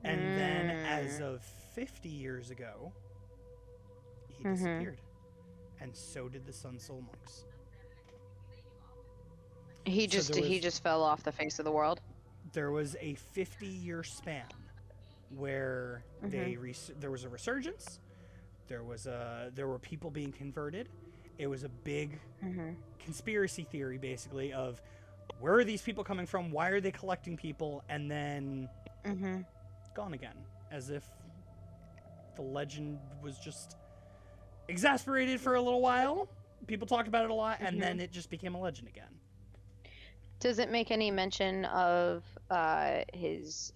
And then as of 50 years ago, he disappeared. And so did the Sun Soul monks. He So just there he was- just fell off the face of the world. There was a 50-year span where there was a resurgence. There were people being converted. It was a big conspiracy theory, basically, of where are these people coming from? Why are they collecting people? And then gone again, as if the legend was just exasperated for a little while. People talked about it a lot, and then it just became a legend again. Does it make any mention of his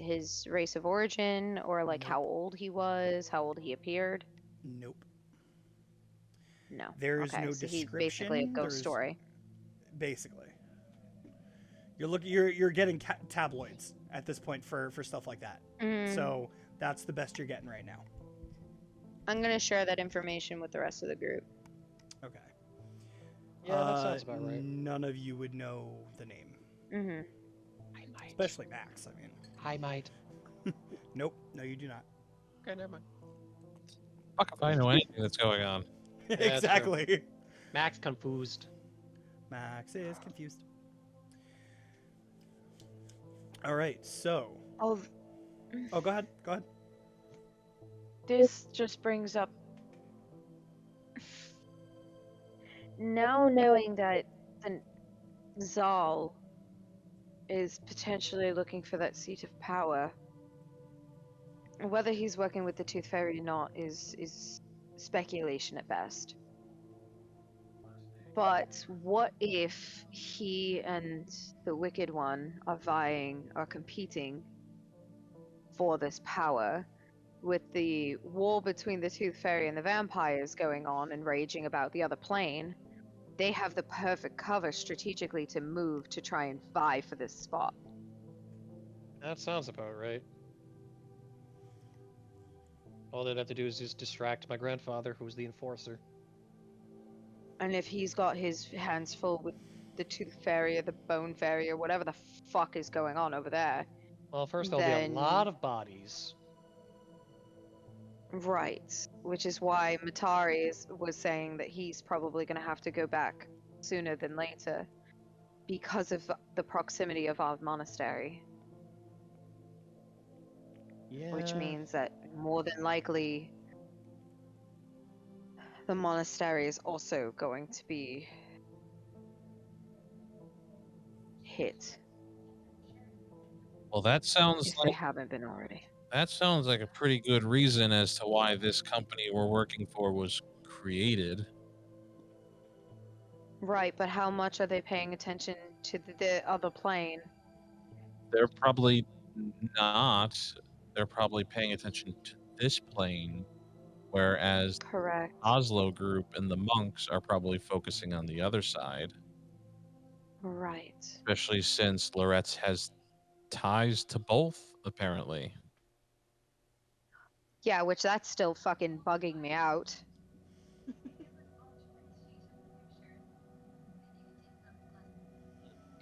race of origin, or like how old he was, how old he appeared? Nope. No. There is okay, no so he's basically a description, ghost there's- story. Basically, you're getting tabloids at this point for stuff like that. So that's the best you're getting right now. I'm gonna share that information with the rest of the group. Okay. Yeah, that sounds about right. None of you would know the name, I might. especially Max. I mean, I might. nope. No, you do not. Okay, never mind. Fuck if I know anything that's going on. that's true. Exactly. Max confused. Max is confused. All right. So, Oh, go ahead. Go ahead. this just brings up. Now knowing that the Zal is potentially looking for that seat of power, whether he's working with the Tooth Fairy or not is speculation at best. But what if he and the Wicked One are vying or competing for this power, with the war between the Tooth Fairy and the vampires going on and raging about the other plane, they have the perfect cover strategically to move to try and vie for this spot. That sounds about right. All they'd have to do is just distract my grandfather, who was the enforcer. And if he's got his hands full with the Tooth Fairy or the Bone Fairy or whatever the fuck is going on over there. Well, first there'll be Then- a lot of bodies. Right. Which is why Matari was saying that he's probably going to have to go back sooner than later because of the proximity of our monastery. Yeah. Which means that more than likely the monastery is also going to be hit Well, that sounds if they like haven't been already. that sounds like a pretty good reason as to why this company we're working for was created. Right, but how much are they paying attention to the other plane? They're probably not. They're probably paying attention to this plane, whereas Correct. Oslo group and the monks are probably focusing on the other side, Right. especially since Loretz has ties to both, apparently. Yeah, which that's still fucking bugging me out.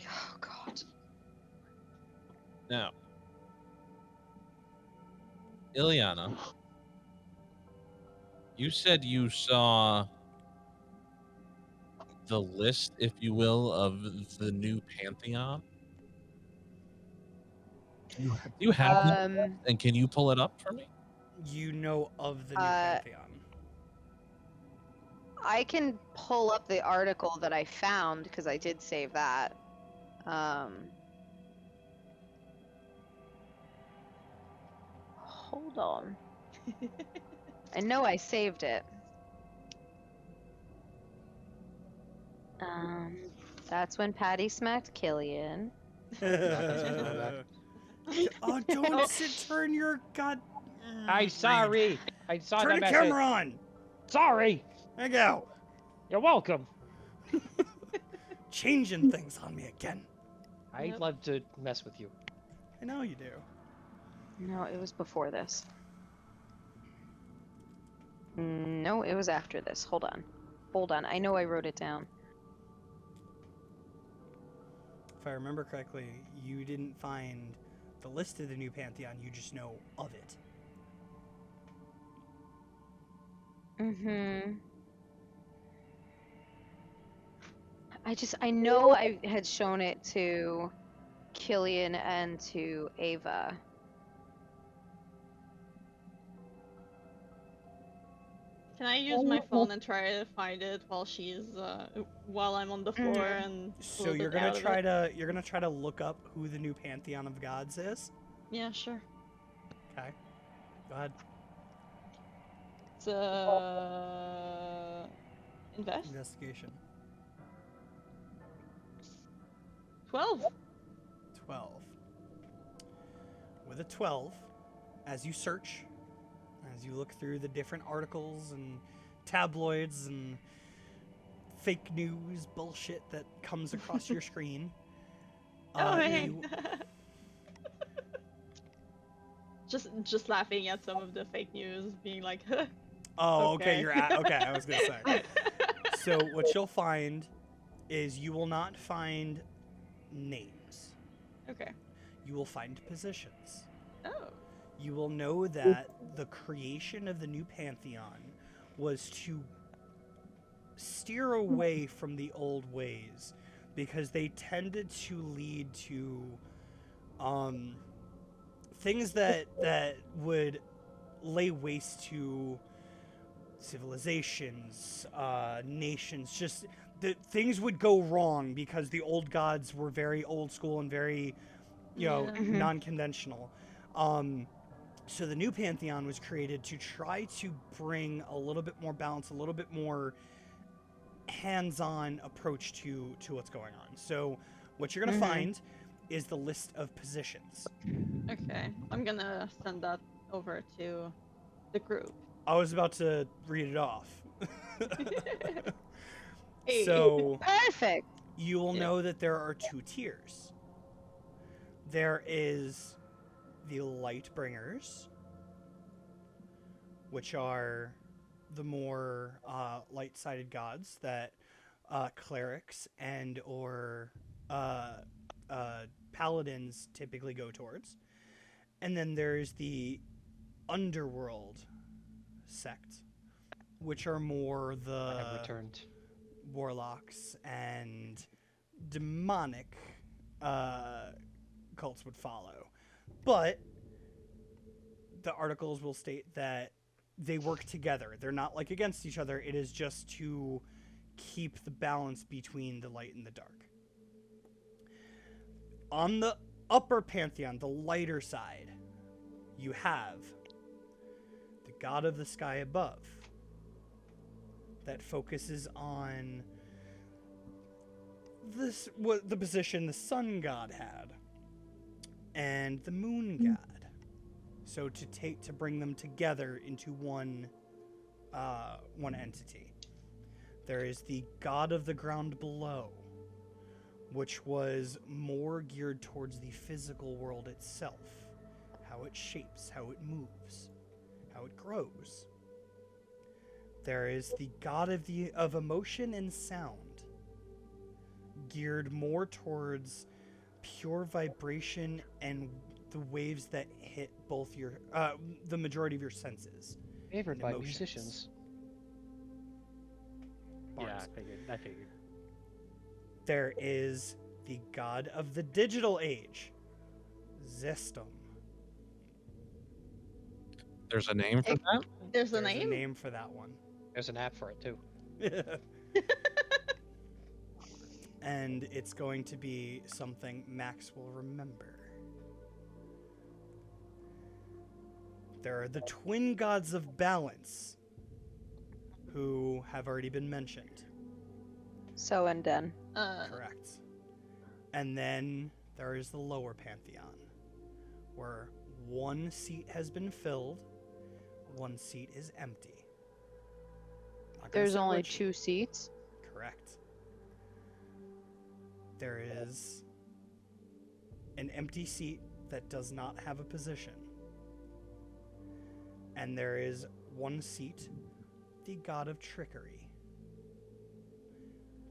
Oh god. Now, Ilyana, you said you saw the list, if you will, of the new Pantheon. Do you have that? And can you pull it up for me? You know of the new Uh, Pantheon. I can pull up the article that I found because I did save that. Hold on. I know I saved it. That's when Patty smacked Killian. Oh, don't turn your god. I'm sorry. I saw Turn that the message. camera on. Sorry. There you go. You're welcome. Changing things on me again. I'd Yep. love to mess with you. I know you do. No, it was before this. No, it was after this. Hold on. Hold on. I know I wrote it down. If I remember correctly, you didn't find the list of the new Pantheon, you just know of it. Mm-hmm. I know I had shown it to Killian and to Ava. Can I use my phone and try to find it while while I'm on the floor and So pull you're it gonna out of try it? to try to look up who the new Pantheon of Gods is? Yeah, sure. Okay. Go ahead. It's invest Investigation. 12. 12. With a 12, as you search, as you look through the different articles and tabloids and fake news bullshit that comes across your screen, Oh, hey. you- just laughing at some of the fake news, being like, oh, okay, Okay. you're at, okay, I was gonna say. So what you'll find is you will not find names. okay. You will find positions. Oh. You will know that the creation of the new Pantheon was to steer away from the old ways because they tended to lead to things that would lay waste to civilizations, nations. Just things would go wrong because the old gods were very old school and very, Yeah. non-conventional. So the new Pantheon was created to try to bring a little bit more balance, a little bit more hands-on approach to what's going on. So what you're going to find is the list of positions. Okay. I'm gonna send that over to the group. I was about to read it off. Hey. So Perfect. you will Yeah. know that there are 2 tiers. There is the Lightbringers, which are the more light-sided gods that clerics and or paladins typically go towards. And then there's the underworld sect, which are more I have the returned. warlocks and demonic cults would follow. But the articles will state that they work together. They're not like against each other. It is just to keep the balance between the light and the dark. On the upper pantheon, the lighter side, you have the god of the sky above that focuses on this, what the position the sun god had, and the moon god. So to bring them together into one entity. There is the god of the ground below, which was more geared towards the physical world itself, how it shapes, how it moves, how it grows. There is the god of emotion and sound, geared more towards pure vibration and the waves that hit both your the majority of your senses. Favored and by emotions. musicians. Yeah, Bards. I figured. There is the god of the digital age, Zestum. There's a name for that? There's a There's name? a name for that one. There's an app for it too. And it's going to be something Max will remember. There are the twin gods of balance, who have already been mentioned. So and done. Correct. And then there is the lower pantheon, where one seat has been filled, one seat is empty. Not gonna There's say only which. 2 seats. Correct. There is an empty seat that does not have a position. And there is one seat, the god of trickery,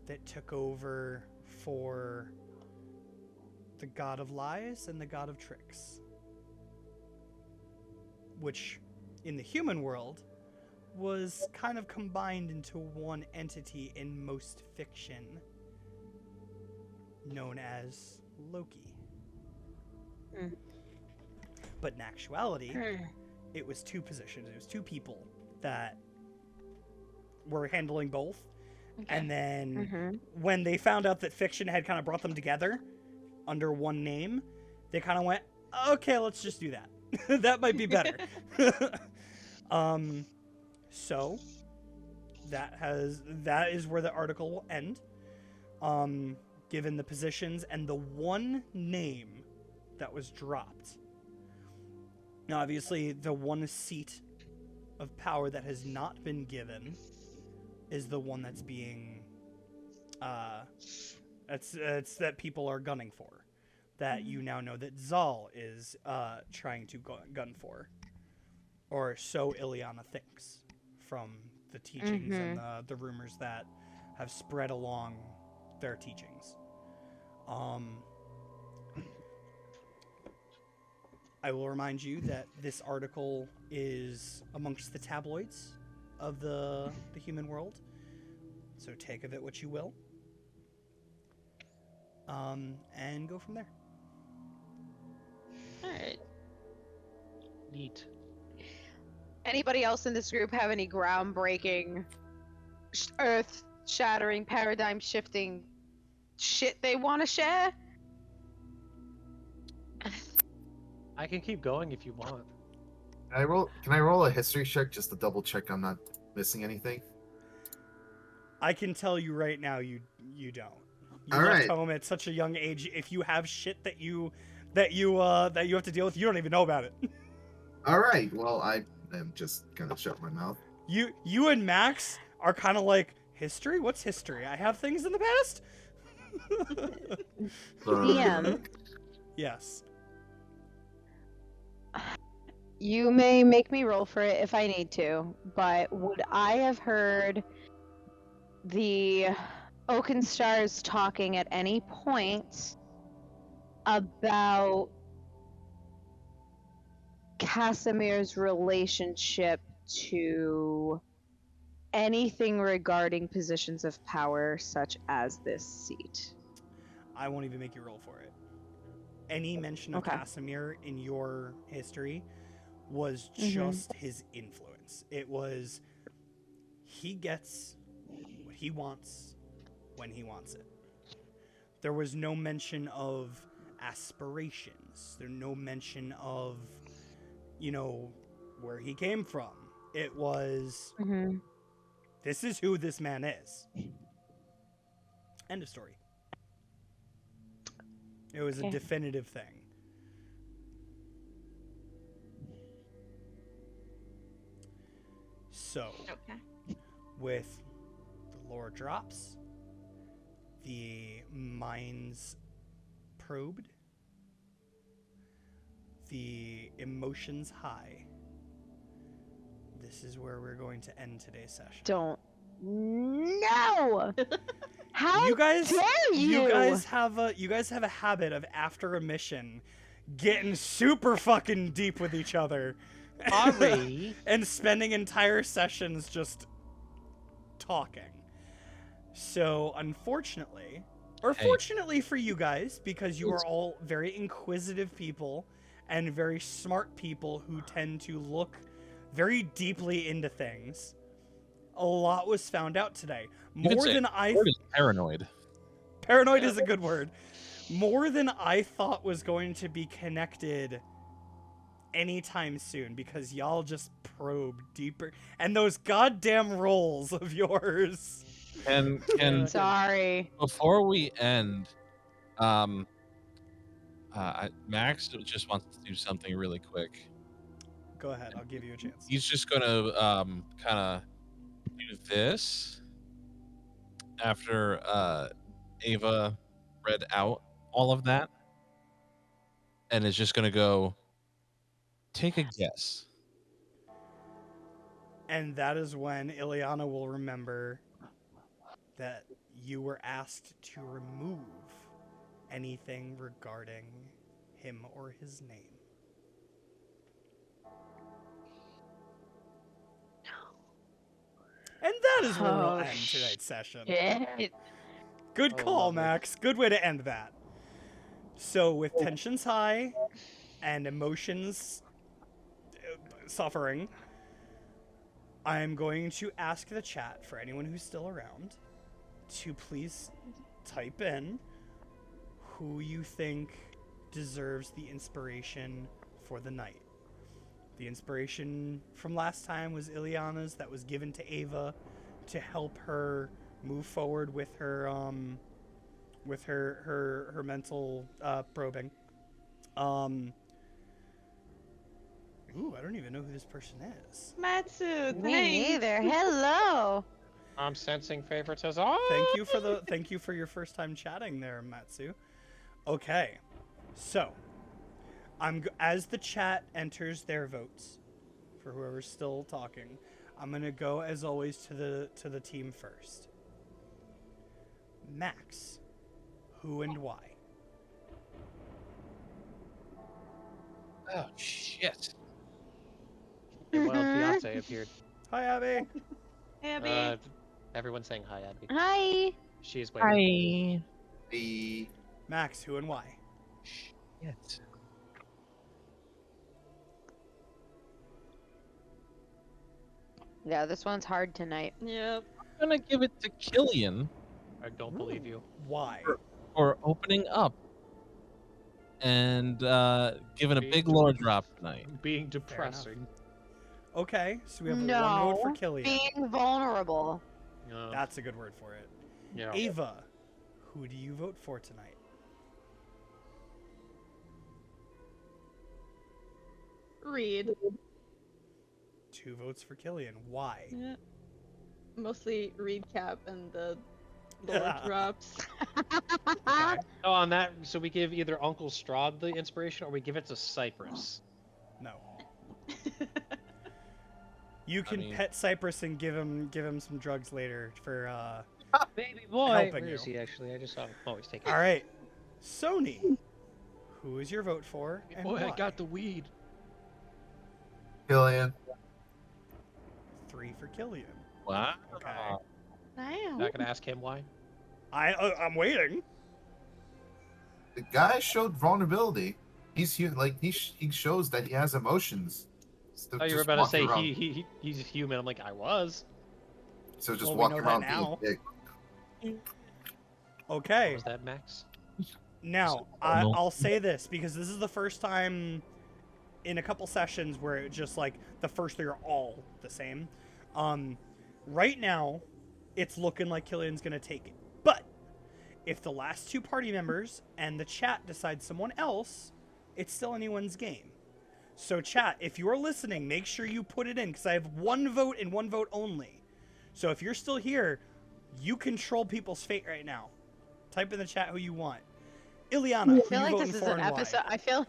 that took over for the god of lies and the god of tricks. Which, in the human world, was kind of combined into one entity in most fiction, known as Loki. Hmm. But in actuality, it was 2 positions. It was 2 people that were handling both. And then Mm-hmm. when they found out that fiction had kind of brought them together under one name, they kind of went, okay, let's just do that. That might be better. So that is where the article will end. Given the positions and the one name that was dropped. Now, obviously, the one seat of power that has not been given is the one that's being, it's that people are gunning for. That you now know that Zal is trying to gun for. Or so Ileana thinks from the teachings and the rumors that have spread along their teachings. I will remind you that this article is amongst the tabloids of the human world, so take of it what you will, and go from there. Alright. Neat. Anybody else in this group have any groundbreaking, earth-shattering, paradigm-shifting shit they want to share? I can keep going if you want. Can I roll a history check just to double check I'm not missing anything? I can tell you right now, you don't. You All left right. home at such a young age. If you have shit that you have to deal with, you don't even know about it. All right. Well, And I'm just gonna shut my mouth. You and Max are kind of like, history? What's history? I have things in the past? DM. Yes. You may make me roll for it if I need to, but would I have heard the Oakenstars talking at any point about Casimir's relationship to anything regarding positions of power, such as this seat? I won't even make you roll for it. Any mention of Okay. Casimir in your history was Mhm. just his influence. It was he gets what he wants when he wants it. There was no mention of aspirations. There's no mention of, where he came from. It was, Mm-hmm. this is who this man is. End of story. It was a Okay. definitive thing. So, Okay. with the lore drops, the minds probed, the emotions high, this is where we're going to end today's session. Don't. No! How you guys dare you? you guys have a habit of after a mission getting super fucking deep with each other. Ari. And spending entire sessions just talking. So, unfortunately, or Hey. fortunately for you guys, because you are all very inquisitive people and very smart people who tend to look very deeply into things, a lot was found out today. You could More say than I Word is paranoid. Paranoid is a good word. More than I thought was going to be connected anytime soon, because y'all just probe deeper. And those goddamn rolls of yours. And Sorry. before we end, Max just wants to do something really quick. Go ahead, I'll give you a chance. He's just gonna kind of do this after Ava read out all of that, and is just gonna go take a guess. And that is when Ileana will remember that you were asked to remove anything regarding him or his name. And that is where we'll Oh, end tonight's session. Shit. Good Oh, call, lovely. Max. Good way to end that. So, with tensions high and emotions suffering, I'm going to ask the chat, for anyone who's still around, to please type in who you think deserves the inspiration for the night. The inspiration from last time was Ileana's, that was given to Ava to help her move forward with her her mental probing. Ooh, I don't even know who this person is. Matsu, Me thanks. neither. Hello. I'm sensing favoritism. Thank you for your first time chatting there, Matsu. Okay, so as the chat enters their votes for whoever's still talking, I'm gonna go as always to the team first. Max, who and why? Oh shit! A wild fiance appeared. Hi, Abby. Hey, Abby. Everyone's saying hi, Abby. Hi. She's waiting. The Max, who and why? Shit. Yeah, this one's hard tonight. Yep. I'm gonna give it to Killian I don't believe you. Why? for opening up and giving a Being big lore drop tonight. Being enough. depressing. Okay, so we have one No, vote for Killian. being vulnerable. No. That's a good word for it. Yeah. Ava, who do you vote for tonight? Read. 2 votes for Killian. Why? Yeah. Mostly read cap and the lore drops. Okay. Oh, on that, so we give either Uncle Strahd the inspiration, or we give it to Cypress. No. You can mean- pet Cypress and give him some drugs later for Baby boy, Helping where is you. he actually? I just saw him. Oh, he's taking. All right. Sony, who is your vote for? And Boy, I why? got the weed. Killian. 3 for Killian. Wow. Okay. Damn. Not gonna ask him why. I'm waiting. The guy showed vulnerability. He shows that he has emotions. Oh, you were about to say he's human. I'm like, I was. So just Well, we walking know that around now. being big. Okay. Was that Max? Now, I'll say this because this is the first time in a couple sessions where it just like the first 3 are all the same. Right now, it's looking like Killian's gonna take it. But if the last 2 party members and the chat decide someone else, it's still anyone's game. So chat, if you're listening, make sure you put it in because I have 1 vote and 1 vote only. So if you're still here, you control people's fate right now. Type in the chat who you want. Ileana, I who feel you like voting this is for an and why? episode. I feel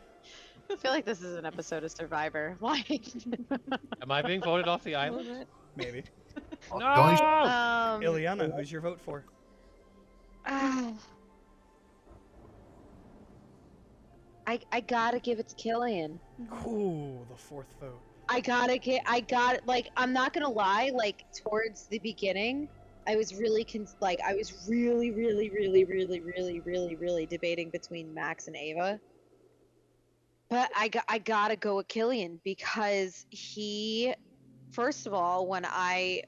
like this is an episode of Survivor. Why? Am I being voted off the island? Maybe. Don't Ileana, who's your vote for? I gotta give it to Killian. Ooh, the 4th vote. I'm not gonna lie, like, towards the beginning, I was really, really debating between Max and Ava. But I gotta go with Killian because he, first of all, when I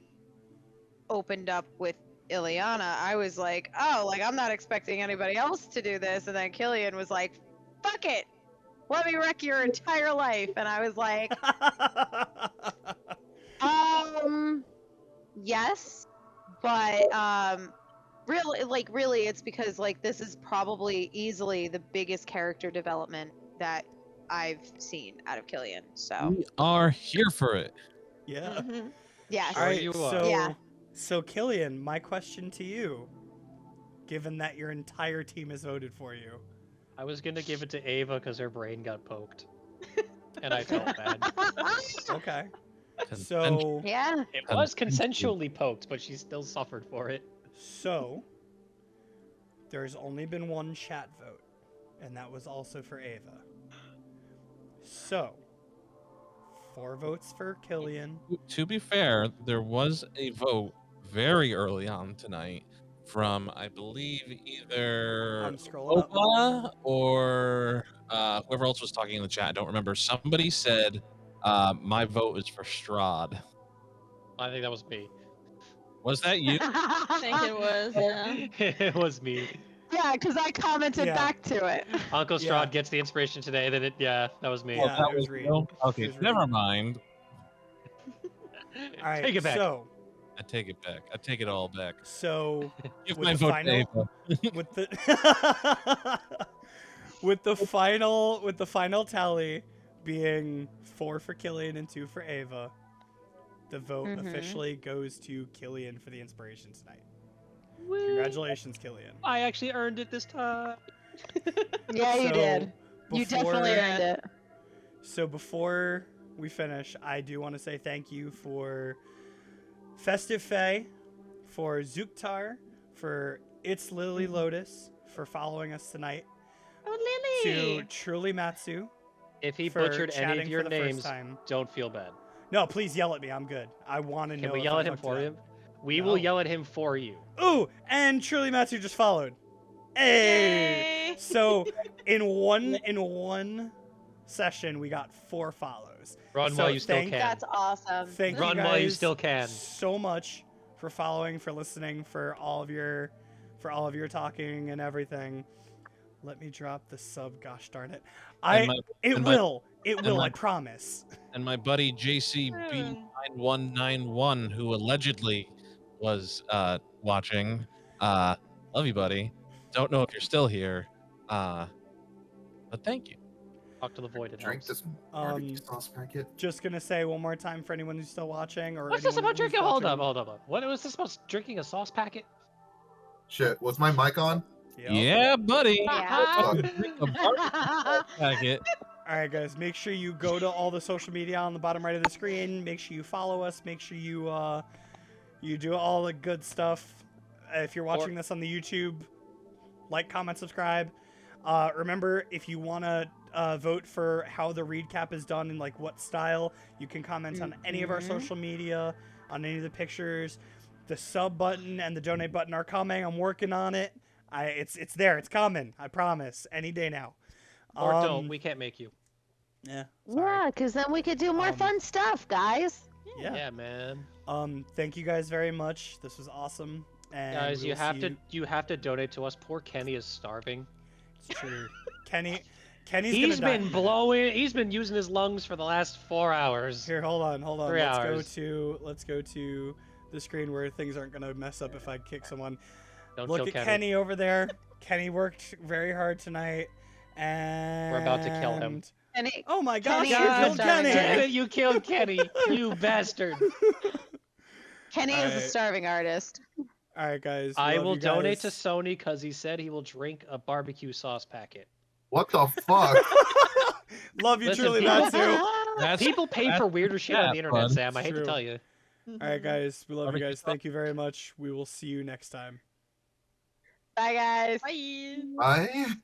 opened up with Ileana, I was like, oh, like, I'm not expecting anybody else to do this. And then Killian was like, fuck it. Let me wreck your entire life. And I was like, yes, but really it's because like this is probably easily the biggest character development that I've seen out of Killian. So We are here for it. Yeah. yes. All right, you are. so Yeah. so Killian, my question to you, given that your entire team has voted for you, I was gonna give it to Ava because her brain got poked, and I felt bad. okay. Con- So Yeah. It was consensually poked, but she still suffered for it. so there's only been 1 chat vote, and that was also for Ava. So 4 votes for Killian. To be fair, there was a vote very early on tonight from, I believe, either I'm scrolling up. Opa or whoever else was talking in the chat. I don't remember. Somebody said my vote is for Strahd. I think that was me. Was that you? I think it was, yeah. It was me. Yeah, because I commented Yeah. back to it. Uncle Yeah. Strahd gets the inspiration today. Yeah, that was me. Yeah, that it was Reed. you? It Okay, was Reed. never mind. All right. Take it back. So I take it back. I take it all back. so Give With my the vote final- to Ava. with the with the final tally being 4 for Killian and 2 for Ava, the vote Mhm. officially goes to Killian for the inspiration tonight. Woo. Congratulations, Killian. I actually earned it this time. Yeah, you So, did. You definitely before- earned it. So before we finish, I do want to say thank you for Festive Fae, for Zuktar, for It's Lily Lotus, for following us tonight, Oh, to Lily! Truly Matsu If he for butchered any chatting of your for the first names, time. don't feel bad. No, please yell at me. I'm good. I want to know. Can we if yell I at him fucked for it him? up. We No. will yell at him for you. Ooh, and Truly Matsu just followed. Hey. Yay! So in one session, we got 4 follows. Run So while you still thank- can. That's awesome. Thank Run you while you guys still can. so much for following, for listening, for all of your talking and everything. Let me drop the sub. Gosh darn it! It and my- will. my- I promise. And my buddy JCB9191, who allegedly was watching. Love you, buddy. Don't know if you're still here. But thank you. Talk to the void. It Drink helps. this barbecue Um, sauce packet. Just gonna say one more time for anyone who's still watching or What's this anyone about who's drinking? Hold watching- up, hold up. What was this about drinking a sauce packet? Shit, was my mic on? Yep. Yeah, buddy. Yeah. Drink a barbecue packet. All right, guys. Make sure you go to all the social media on the bottom right of the screen. Make sure you follow us. Make sure you do all the good stuff. If you're watching this on the YouTube, like, comment, subscribe. Remember, if you want to vote for how the read cap is done and like what style, you can comment on any of our social media, on any of the pictures. The sub button and the donate button are coming. I'm working on it. It's there. It's coming. I promise. Any day now. Or don't. We can't make you. Yeah. Yeah, because then we could do more Um, fun stuff, guys. Yeah. Yeah, man. Thank you guys very much. This was awesome. And Guys, we you will have see to donate to us. Poor Kenny is starving. It's true. Kenny's He's gonna been die. blowing. He's been using his lungs for the last 4 hours. Here, hold on. 3 hours. Let's go to the screen where things aren't gonna mess up if I kick someone. Don't Look kill at Kenny. Kenny over there. Kenny worked very hard tonight, and We're about to kill him. Kenny, Oh my gosh, Kenny you is killed a starving Kenny! Damn it, you killed Kenny, you bastard. Kenny is a Alright. starving artist. All right, guys. I love will you donate to guys. Sony because he said he will drink a barbecue sauce packet. What the fuck? Love you Listen, truly, people- Natsu. That's People pay for weirder shit on the yeah, internet, bud. Sam. I hate True. to tell you. All right, guys. We love you Barbecue guys. Thank you very much. We will see you next time. Bye, guys. Bye. I